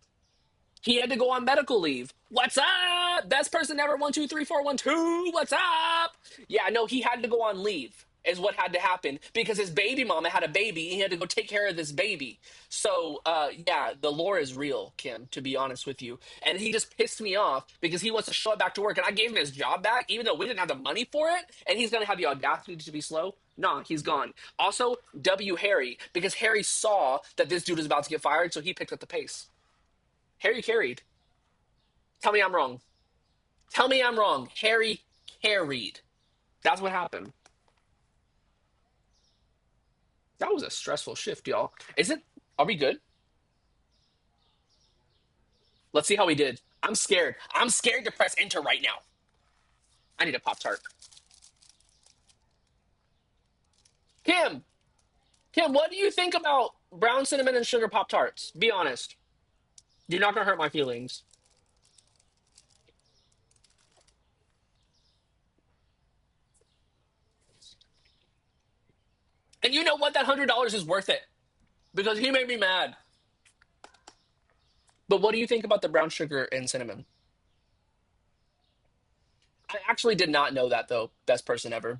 He had to go on medical leave. What's up? Best person ever. 1 2 3 4 1 2. What's up? Yeah, no, he had to go on leave. Is what had to happen because his baby mama had a baby. And he had to go take care of this baby. So, yeah, the lore is real, Kim. To be honest with you, and he just pissed me off because he wants to show up back to work, and I gave him his job back, even though we didn't have the money for it. And he's gonna have the audacity to be slow. Nah, he's gone. Also, W Harry because Harry saw that this dude was about to get fired, so he picked up the pace. Harry carried. Tell me I'm wrong. Tell me I'm wrong. Harry carried. That's what happened. That was a stressful shift, y'all. Is it? Are we good? Let's see how we did. I'm scared. I'm scared to press enter right now. I need a Pop Tart. Kim, Kim, what do you think about brown cinnamon and sugar Pop Tarts? Be honest. You're not gonna hurt my feelings. And you know what? That $100 is worth it because he made me mad. But what do you think about the brown sugar and cinnamon? I actually did not know that though. Best person ever.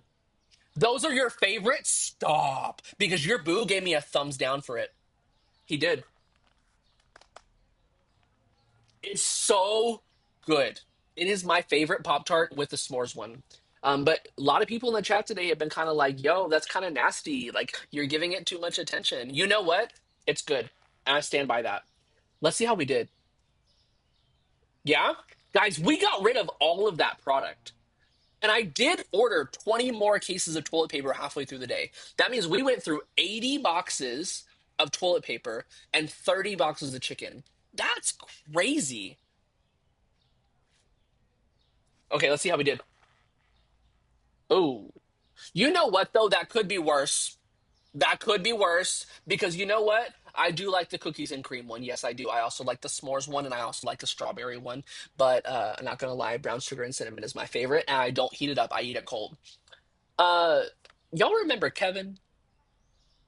Those are your favorites? Stop. Because your boo gave me a thumbs down for it. He did. It's so good. It is my favorite Pop Tart with the s'mores one. But a lot of people in the chat today have been kind of like, yo, that's kind of nasty. Like, you're giving it too much attention. You know what? It's good. And I stand by that. Let's see how we did. Yeah? Guys, we got rid of all of that product. And I did order 20 more cases of toilet paper halfway through the day. That means we went through 80 boxes of toilet paper and 30 boxes of chicken. That's crazy. Okay, let's see how we did. Oh, you know what, though? That could be worse. That could be worse because you know what? I do like the cookies and cream one. Yes, I do. I also like the s'mores one and I also like the strawberry one. But I'm not going to lie, brown sugar and cinnamon is my favorite. And I don't heat it up, I eat it cold. Uh, y'all remember Kevin?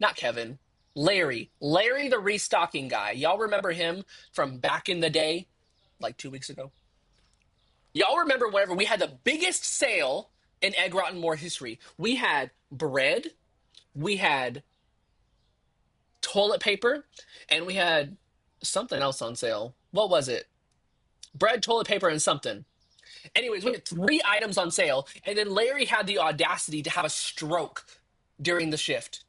Not Kevin. Larry. Larry the restocking guy. Y'all remember him from back in the day, like 2 weeks ago? Y'all remember whenever we had the biggest sale in Egg Rotten More history? We had bread, we had toilet paper, and we had something else on sale. What was it? Bread, toilet paper, and something. Anyways, we had three items on sale, and then Larry had the audacity to have a stroke during the shift.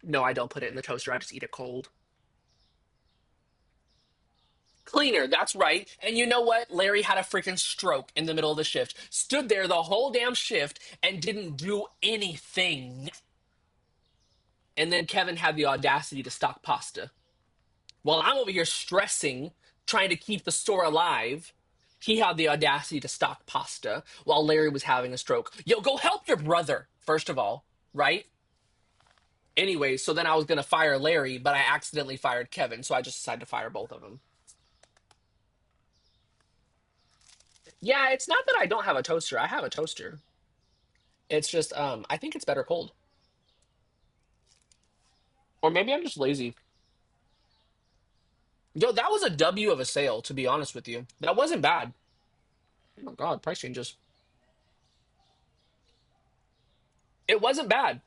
No, I don't put it in the toaster. I just eat it cold. Cleaner, that's right. And you know what? Larry had a freaking stroke in the middle of the shift. Stood there the whole damn shift and didn't do anything. And then Kevin had the audacity to stock pasta. While I'm over here stressing, trying to keep the store alive, he had the audacity to stock pasta while Larry was having a stroke. Yo, go help your brother, first of all, right? Anyway, so then I was going to fire Larry, but I accidentally fired Kevin, so I just decided to fire both of them. Yeah, it's not that I don't have a toaster. I have a toaster. It's just I think it's better cold. Or maybe I'm just lazy. Yo, that was a W of a sale, to be honest with you. That wasn't bad. Oh my god, price changes. It wasn't bad.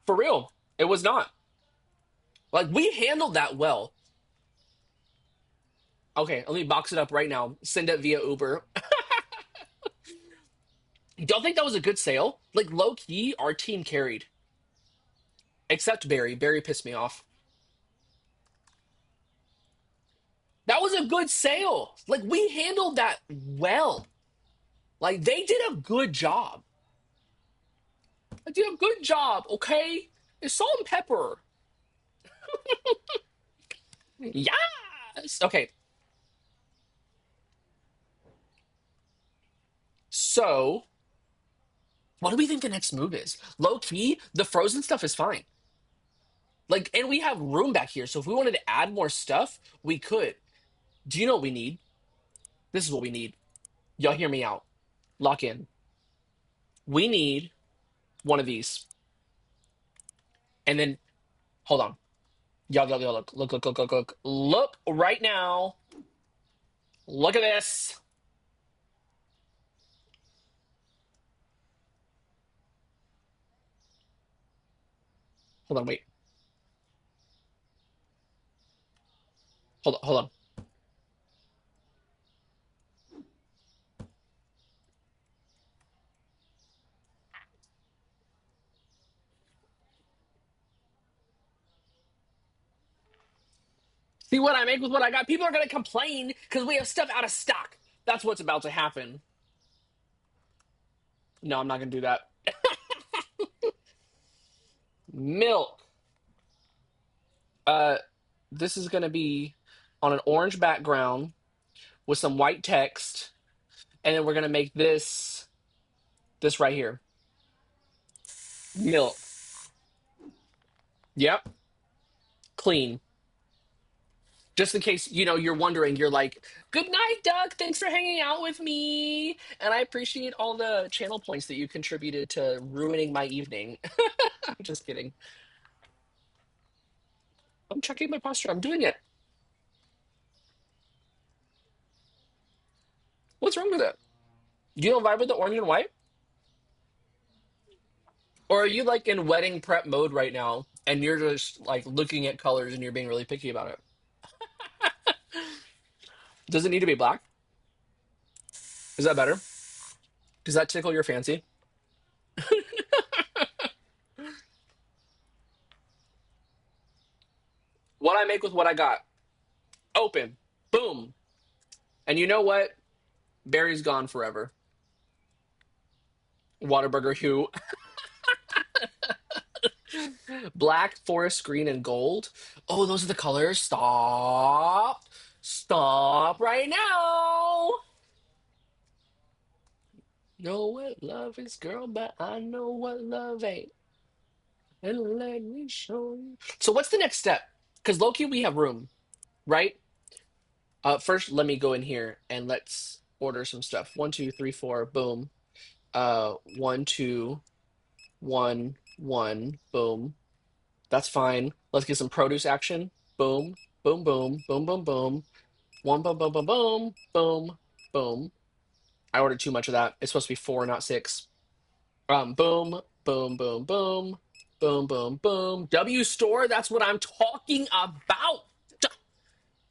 For real. It was not. Like we handled that well. Okay, let me box it up right now. Send it via Uber. Don't think that was a good sale? Like low key, our team carried. Except Barry. Barry pissed me off. That was a good sale. Like we handled that well. Like they did a good job. I did a good job, okay? It's salt and pepper. Yes. Okay. So, what do we think the next move is? Low key, the frozen stuff is fine. Like, and we have room back here. So if we wanted to add more stuff, we could. Do you know what we need? This is what we need. Y'all hear me out. Lock in. We need one of these. And then, hold on. Y'all, look, look, look, look, look, look. Look right now. Look at this. Hold on, wait. Hold on. See what I make with what I got? People are going to complain because we have stuff out of stock. That's what's about to happen. No, I'm not going to do that. Milk. Uh, this is going to be on an orange background with some white text, and then we're going to make this right here. Milk. Yep. Clean. Just in case, you're wondering, you're like, good night, Doug. Thanks for hanging out with me. And I appreciate all the channel points that you contributed to ruining my evening. I'm just kidding. I'm checking my posture. I'm doing it. What's wrong with it? You don't vibe with the orange and white? Or are you like in wedding prep mode right now and you're just like looking at colors and you're being really picky about it? Does it need to be black? Is that better? Does that tickle your fancy? What I make with what I got. Open. Boom. And you know what? Barry's gone forever. Whataburger who? Black, forest green, and gold. Oh, those are the colors. Stop. Stop right now. Know what love is, girl, but I know what love ain't. And let me show you. So what's the next step? Because Loki, we have room, right? First, let me go in here and let's order some stuff. One, two, three, four, boom. One, two, one, one, boom. That's fine. Let's get some produce action. Boom, boom, boom, boom, boom, boom. One, boom, boom, boom, boom, boom, boom. I ordered too much of that. It's supposed to be four, not six. Boom, boom, boom, boom, boom, boom, boom. W store. That's what I'm talking about.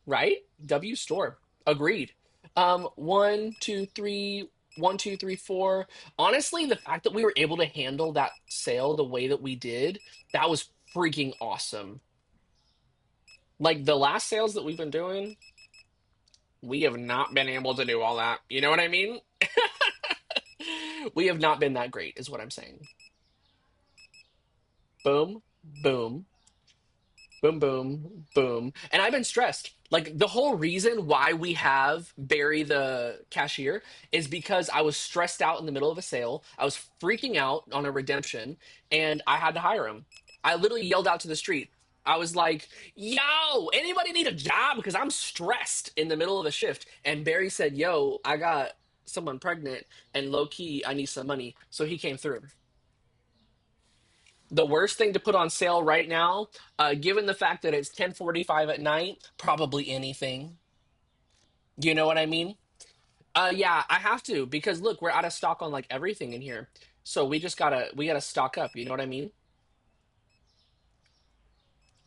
Right? W store. Agreed. One, two, three, one, two, three, four. Honestly, the fact that we were able to handle that sale the way that we did, that was freaking awesome. Like the last sales that we've been doing, we have not been able to do all that. You know what I mean? We have not been that great, is what I'm saying. Boom, boom, boom, boom, boom. And I've been stressed. Like the whole reason why we have Barry the cashier is because I was stressed out in the middle of a sale. I was freaking out on a redemption and I had to hire him. I literally yelled out to the street. I was like, yo, anybody need a job? Because I'm stressed in the middle of a shift. And Barry said, yo, I got someone pregnant and low key, I need some money. So he came through. The worst thing to put on sale right now, given the fact that it's 10:45 at night, probably anything. You know what I mean? Yeah, I have to because look, we're out of stock on like everything in here. So we gotta stock up. You know what I mean?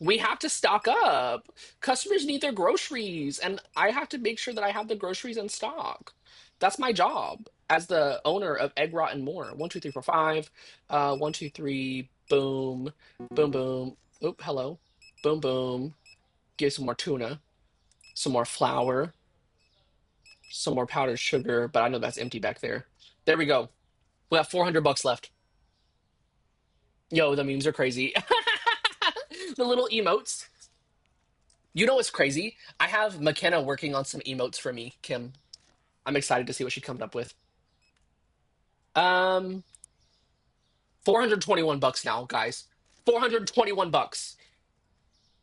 We have to stock up. Customers need their groceries, and I have to make sure that I have the groceries in stock. That's my job as the owner of Egg Rot and More. One, two, three, four, five. One, two, three. Boom, boom, boom. Oop, hello. Boom, boom. Give some more tuna, some more flour, some more powdered sugar. But I know that's empty back there. There we go. We have 400 bucks left. Yo, the memes are crazy. The little emotes. You know what's crazy? I have McKenna working on some emotes for me, Kim. I'm excited to see what she comes up with. Um, 421 bucks now, guys. 421 bucks.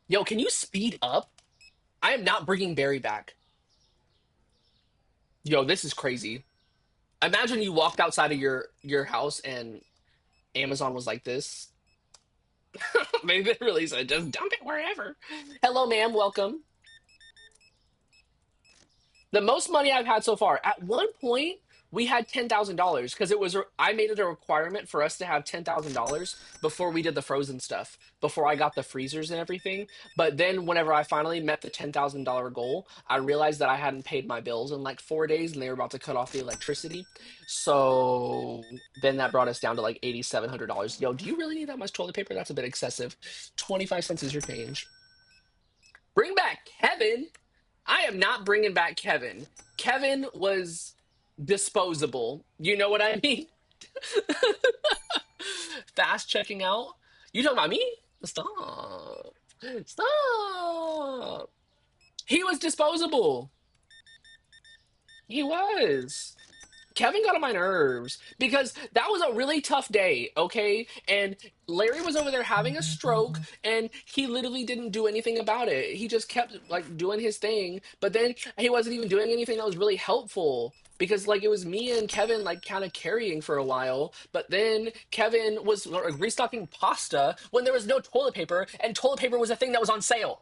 Yo, can you speed up? I am not bringing Barry back. Yo, this is crazy. Imagine you walked outside of your house and Amazon was like this. Maybe they really said just dump it wherever. Hello, ma'am. Welcome. The most money I've had so far. At one point, we had $10,000 because it was I made it a requirement for us to have $10,000 before we did the frozen stuff, before I got the freezers and everything. But then whenever I finally met the $10,000 goal, I realized that I hadn't paid my bills in like 4 days and they were about to cut off the electricity. So then that brought us down to like $8,700. Yo, do you really need that much toilet paper? That's a bit excessive. 25 cents is your change. Bring back Kevin. I am not bringing back Kevin. Kevin was disposable. You know what I mean? Fast checking out. You talking about me? Stop. Stop. He was disposable. He was. Kevin got on my nerves because that was a really tough day, okay? And Larry was over there having a stroke and he literally didn't do anything about it. He just kept like doing his thing, but then he wasn't even doing anything that was really helpful because like it was me and Kevin like kind of carrying for a while, but then Kevin was restocking pasta when there was no toilet paper and toilet paper was a thing that was on sale.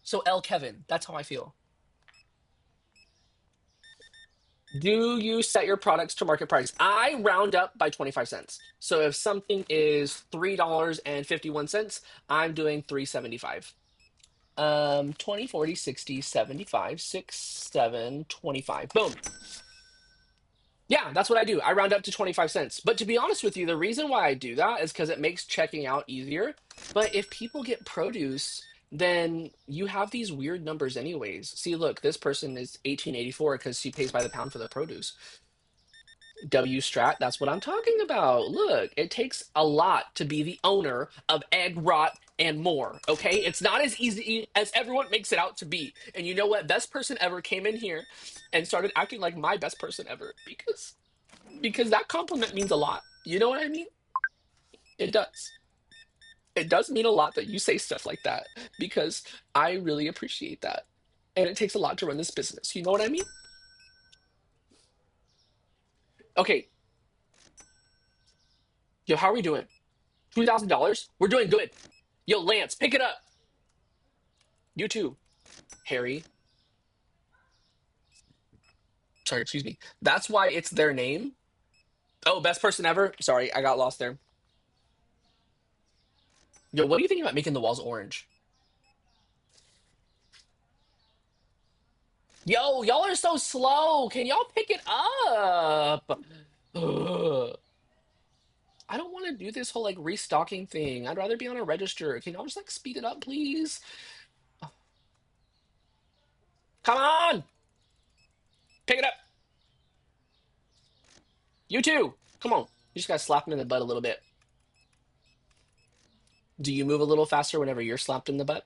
So L Kevin, that's how I feel. Do you set your products to market price? I round up by 25 cents. So if something is $3.51, I'm doing 3.75. 20, 40, 60, 75, 6, 7, 25. Boom. Yeah, that's what I do. I round up to 25 cents. But to be honest with you, the reason why I do that is because it makes checking out easier. But if people get produce then you have these weird numbers anyways. See, look, this person is 1884 because she pays by the pound for the produce. W Strat, that's what I'm talking about. Look, it takes a lot to be the owner of Egg Rot and more. Okay, it's not as easy as everyone makes it out to be. And you know what? Best person ever came in here and started acting like my best person ever because that compliment means a lot. You know what I mean? It does. It does mean a lot that you say stuff like that because I really appreciate that. And it takes a lot to run this business. You know what I mean? Okay, yo, how are we doing? $2,000? We're doing good. Yo, Lance, pick it up. You too, Harry. Sorry, excuse me. That's why it's their name. Oh, best person ever? Sorry, I got lost there. Yo, what do you think about making the walls orange? Yo, y'all are so slow. Can y'all pick it up? Ugh. I don't want to do this whole like restocking thing. I'd rather be on a register. Can y'all just like speed it up, please? Come on, pick it up. You too. Come on. You just gotta slap him in the butt a little bit. Do you move a little faster whenever you're slapped in the butt?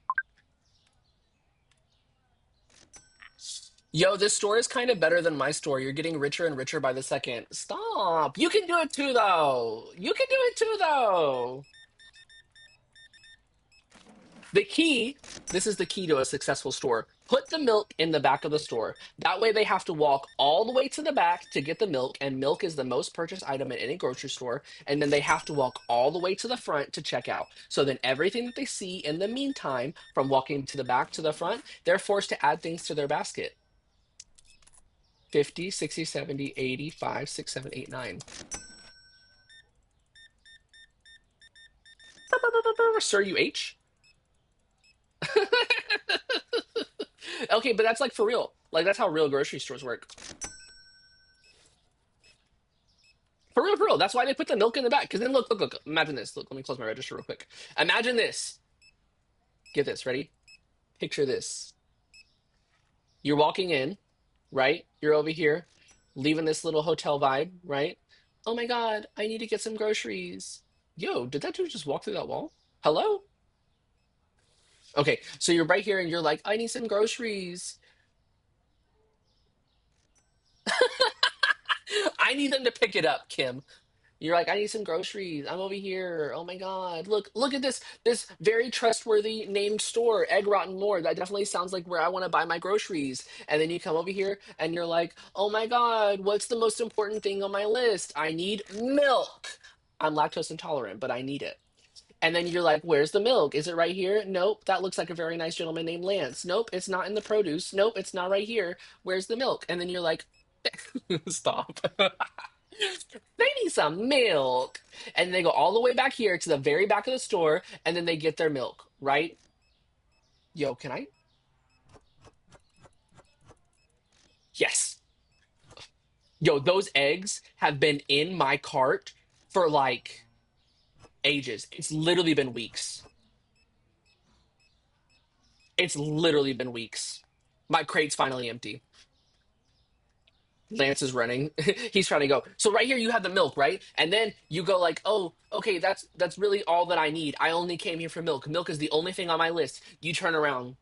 Yo, this store is kind of better than my store. You're getting richer and richer by the second. Stop. You can do it too, though. You can do it too, though. The key, this is the key to a successful store. Put the milk in the back of the store. That way they have to walk all the way to the back to get the milk, and milk is the most purchased item at any grocery store. And then they have to walk all the way to the front to check out. So then everything that they see in the meantime, from walking to the back to the front, they're forced to add things to their basket. 50, 60, 70, 80, 5, 6, 7, 8, 9. Sir, you H? Okay, but that's like for real. Like that's how real grocery stores work. For real, for real. That's why they put the milk in the back. Because then look, look, look. Imagine this. Look, let me close my register real quick. Imagine this. Get this. Ready? Picture this. You're walking in, right? You're over here, leaving this little hotel vibe, right? Oh my God, I need to get some groceries. Yo, did that dude just walk through that wall? Hello? Okay, so you're right here and you're like, I need some groceries. I need them to pick it up, Kim. You're like, I need some groceries. I'm over here. Oh my God. Look at this very trustworthy named store, Egg Rotten More. That definitely sounds like where I want to buy my groceries. And then you come over here and you're like, oh my God, what's the most important thing on my list? I need milk. I'm lactose intolerant, but I need it. And then you're like, where's the milk? Is it right here? Nope. That looks like a very nice gentleman named Lance. Nope, it's not in the produce. Nope, it's not right here. Where's the milk? And then you're like, stop. They need some milk. And they go all the way back here to the very back of the store and then they get their milk, right? Yo, can I? Yes. Yo, those eggs have been in my cart for like ages. It's literally been weeks. It's literally been weeks. My crate's finally empty. Lance is running. He's trying to go. So right here you have the milk, right? And then you go like, "Oh, okay, that's really all that I need. I only came here for milk. Milk is the only thing on my list." You turn around.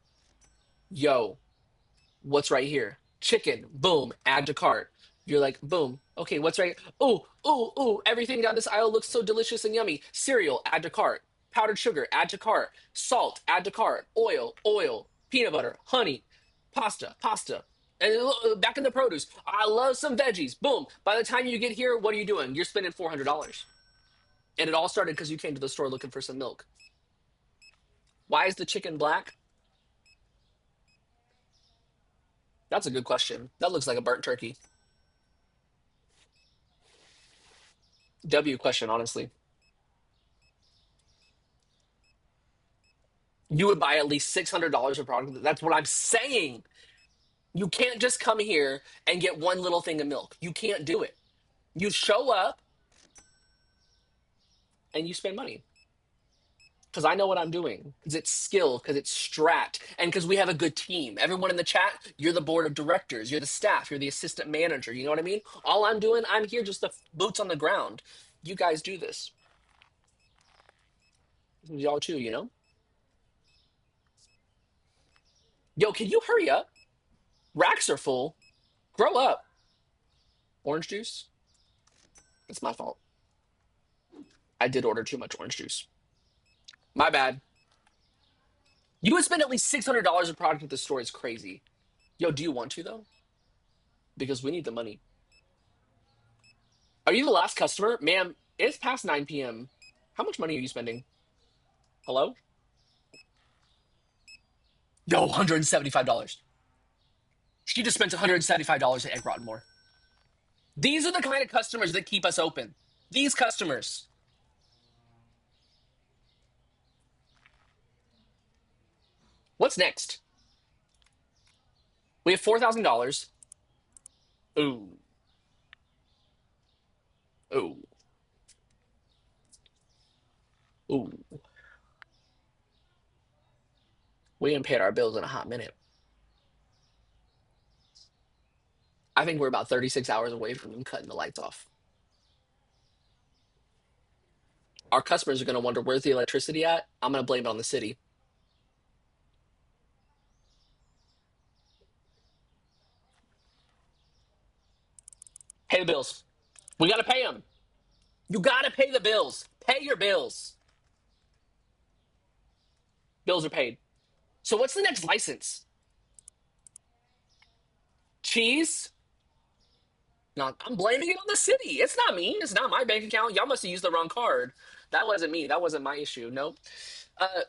Yo, what's right here? Chicken. Boom. Add to cart. You're like, boom. Okay, what's right? Oh, oh, oh, everything down this aisle looks so delicious and yummy. Cereal, add to cart. Powdered sugar, add to cart. Salt, add to cart. Oil, oil. Peanut butter, honey. Pasta, pasta. And back in the produce. I love some veggies. Boom. By the time you get here, what are you doing? You're spending $400. And it all started because you came to the store looking for some milk. Why is the chicken black? That's a good question. That looks like a burnt turkey. W question, honestly. You would buy at least $600 of product. That's what I'm saying. You can't just come here and get one little thing of milk. You can't do it. You show up and you spend money. Because I know what I'm doing. Because it's skill, because it's strat, and because we have a good team. Everyone in the chat, you're the board of directors, you're the staff, you're the assistant manager. You know what I mean? All I'm doing, I'm here just the boots on the ground. You guys do this. Y'all too, you know? Yo, can you hurry up? Racks are full. Grow up. Orange juice? It's my fault. I did order too much orange juice. My bad. You would spend at least $600 in product at the store. It's crazy. Yo, do you want to, though? Because we need the money. Are you the last customer? Ma'am, it's past 9 p.m. How much money are you spending? Hello? Yo, $175. She just spent $175 at Egg Rotten more. These are the kind of customers that keep us open. These customers. What's next? We have $4,000. Ooh. Ooh. Ooh. We ain't paid our bills in a hot minute. I think we're about 36 hours away from them cutting the lights off. Our customers are going to wonder where's the electricity at? I'm going to blame it on the city. Pay the bills. We got to pay them. You got to pay the bills. Pay your bills. Bills are paid. So what's the next license? Cheese? No, I'm blaming it on the city. It's not me. It's not my bank account. Y'all must have used the wrong card. That wasn't me. That wasn't my issue. Nope.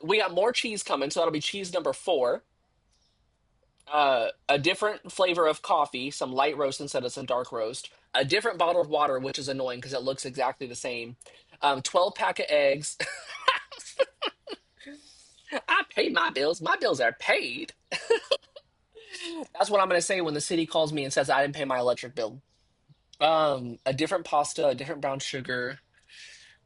We got more cheese coming, so that'll be cheese number 4. A different flavor of coffee, some light roast instead of some dark roast. A different bottle of water, which is annoying because it looks exactly the same. 12 pack of eggs. I paid my bills. My bills are paid. That's what I'm going to say when the city calls me and says I didn't pay my electric bill. A different pasta, a different brown sugar,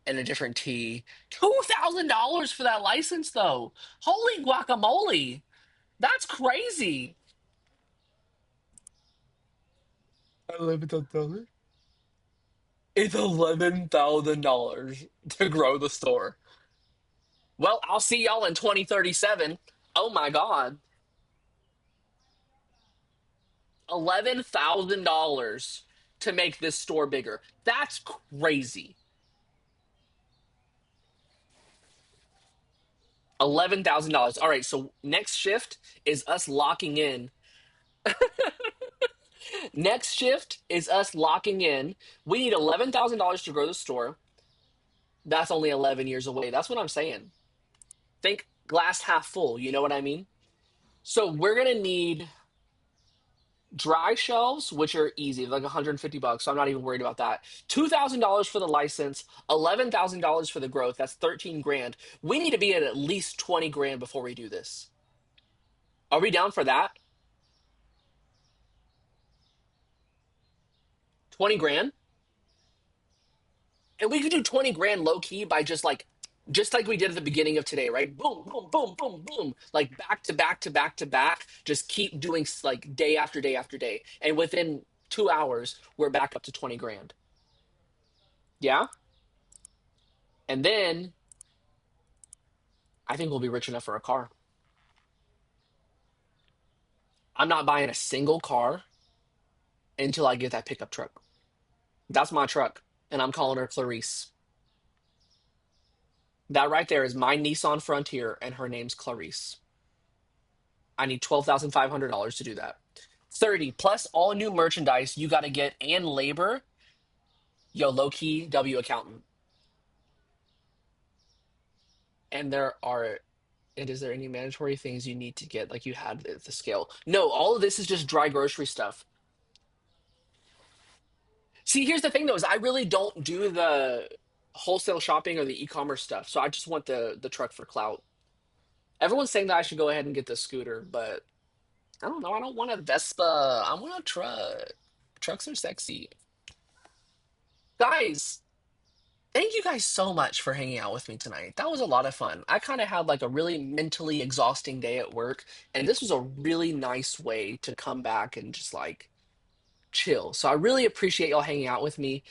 and a different tea. $2,000 for that license, though. Holy guacamole! That's crazy. $11,000. It's $11,000 to grow the store. Well, I'll see y'all in 2037. Oh my God. $11,000 to make this store bigger. That's crazy. $11,000. All right, so next shift is us locking in. Next shift is us locking in. We need $11,000 to grow the store. That's only 11 years away. That's what I'm saying. Think glass half full. You know what I mean? So we're going to need dry shelves, which are easy, like $150. So I'm not even worried about that. $2,000 for the license, $11,000 for the growth. That's 13 grand. We need to be at least 20 grand before we do this. Are we down for that? 20 grand? And we could do 20 grand low key by just like we did at the beginning of today, right? Boom, boom, boom, boom, boom. Like back to back to back to back. Just keep doing like day after day after day. And within 2 hours, we're back up to 20 grand. Yeah. And then I think we'll be rich enough for a car. I'm not buying a single car until I get that pickup truck. That's my truck. And I'm calling her Clarice. That right there is my Nissan Frontier, and her name's Clarice. I need $12,500 to do that. 30 plus all new merchandise you got to get and labor. Yo, low key W accountant. And and is there any mandatory things you need to get like you had at the scale? No, all of this is just dry grocery stuff. See, here's the thing though, is I really don't do the wholesale shopping or the e-commerce stuff. So I just want the truck for clout. Everyone's saying that I should go ahead and get the scooter, but I don't know. I don't want a Vespa. I want a truck. Trucks are sexy. Guys, Thank you guys so much for hanging out with me tonight. That was a lot of fun. I kind of had like a really mentally exhausting day at work, and this was a really nice way to come back and just like chill. So I really appreciate y'all hanging out with me.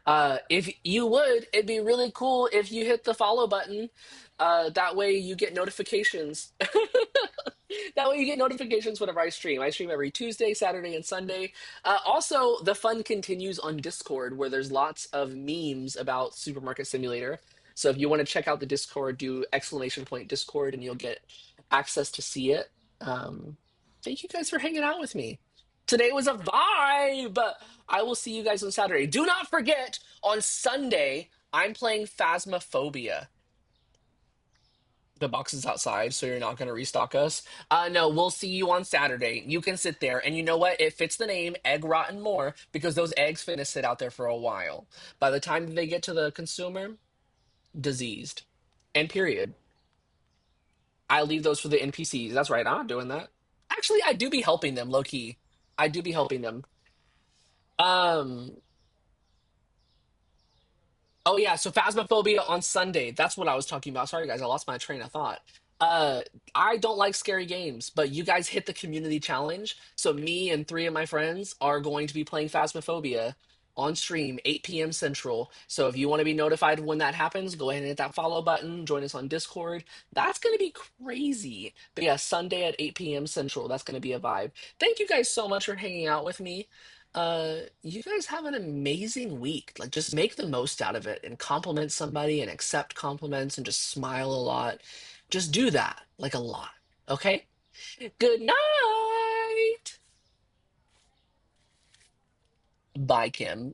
If you would, it'd be really cool if you hit the follow button. That way you get notifications. That way you get notifications whenever I stream. I stream every Tuesday, Saturday, and Sunday. Also, the fun continues on Discord, where there's lots of memes about Supermarket Simulator. So if you want to check out the Discord, do exclamation point Discord, and you'll get access to see it. Um, Thank you guys for hanging out with me. Today was a vibe. I will see you guys on Saturday. Do not forget, on Sunday, I'm playing Phasmophobia. The box is outside, so you're not going to restock us. No, we'll see you on Saturday. You can sit there, and you know what? It fits the name, Egg Rotten More, because those eggs finna sit out there for a while. By the time they get to the consumer, diseased. And period. I leave those for the NPCs. That's right, I'm not doing that. Actually, I do be helping them, low key. I do be helping them. Um, Oh yeah, so Phasmophobia on Sunday. That's what I was talking about. Sorry guys, I lost my train of thought. Uh I don't like scary games, but you guys hit the community challenge. So me and three of my friends are going to be playing Phasmophobia on stream 8 p.m. Central. So if you want to be notified when that happens, go ahead and hit that follow button, join us on Discord. That's going to be crazy. But yeah, Sunday at 8 p.m. Central, that's going to be a vibe. Thank you guys so much for hanging out with me. You guys have an amazing week. Like, just make the most out of it and compliment somebody and accept compliments and just smile a lot. Just do that, like a lot. Okay? Good night. Bye, Kim.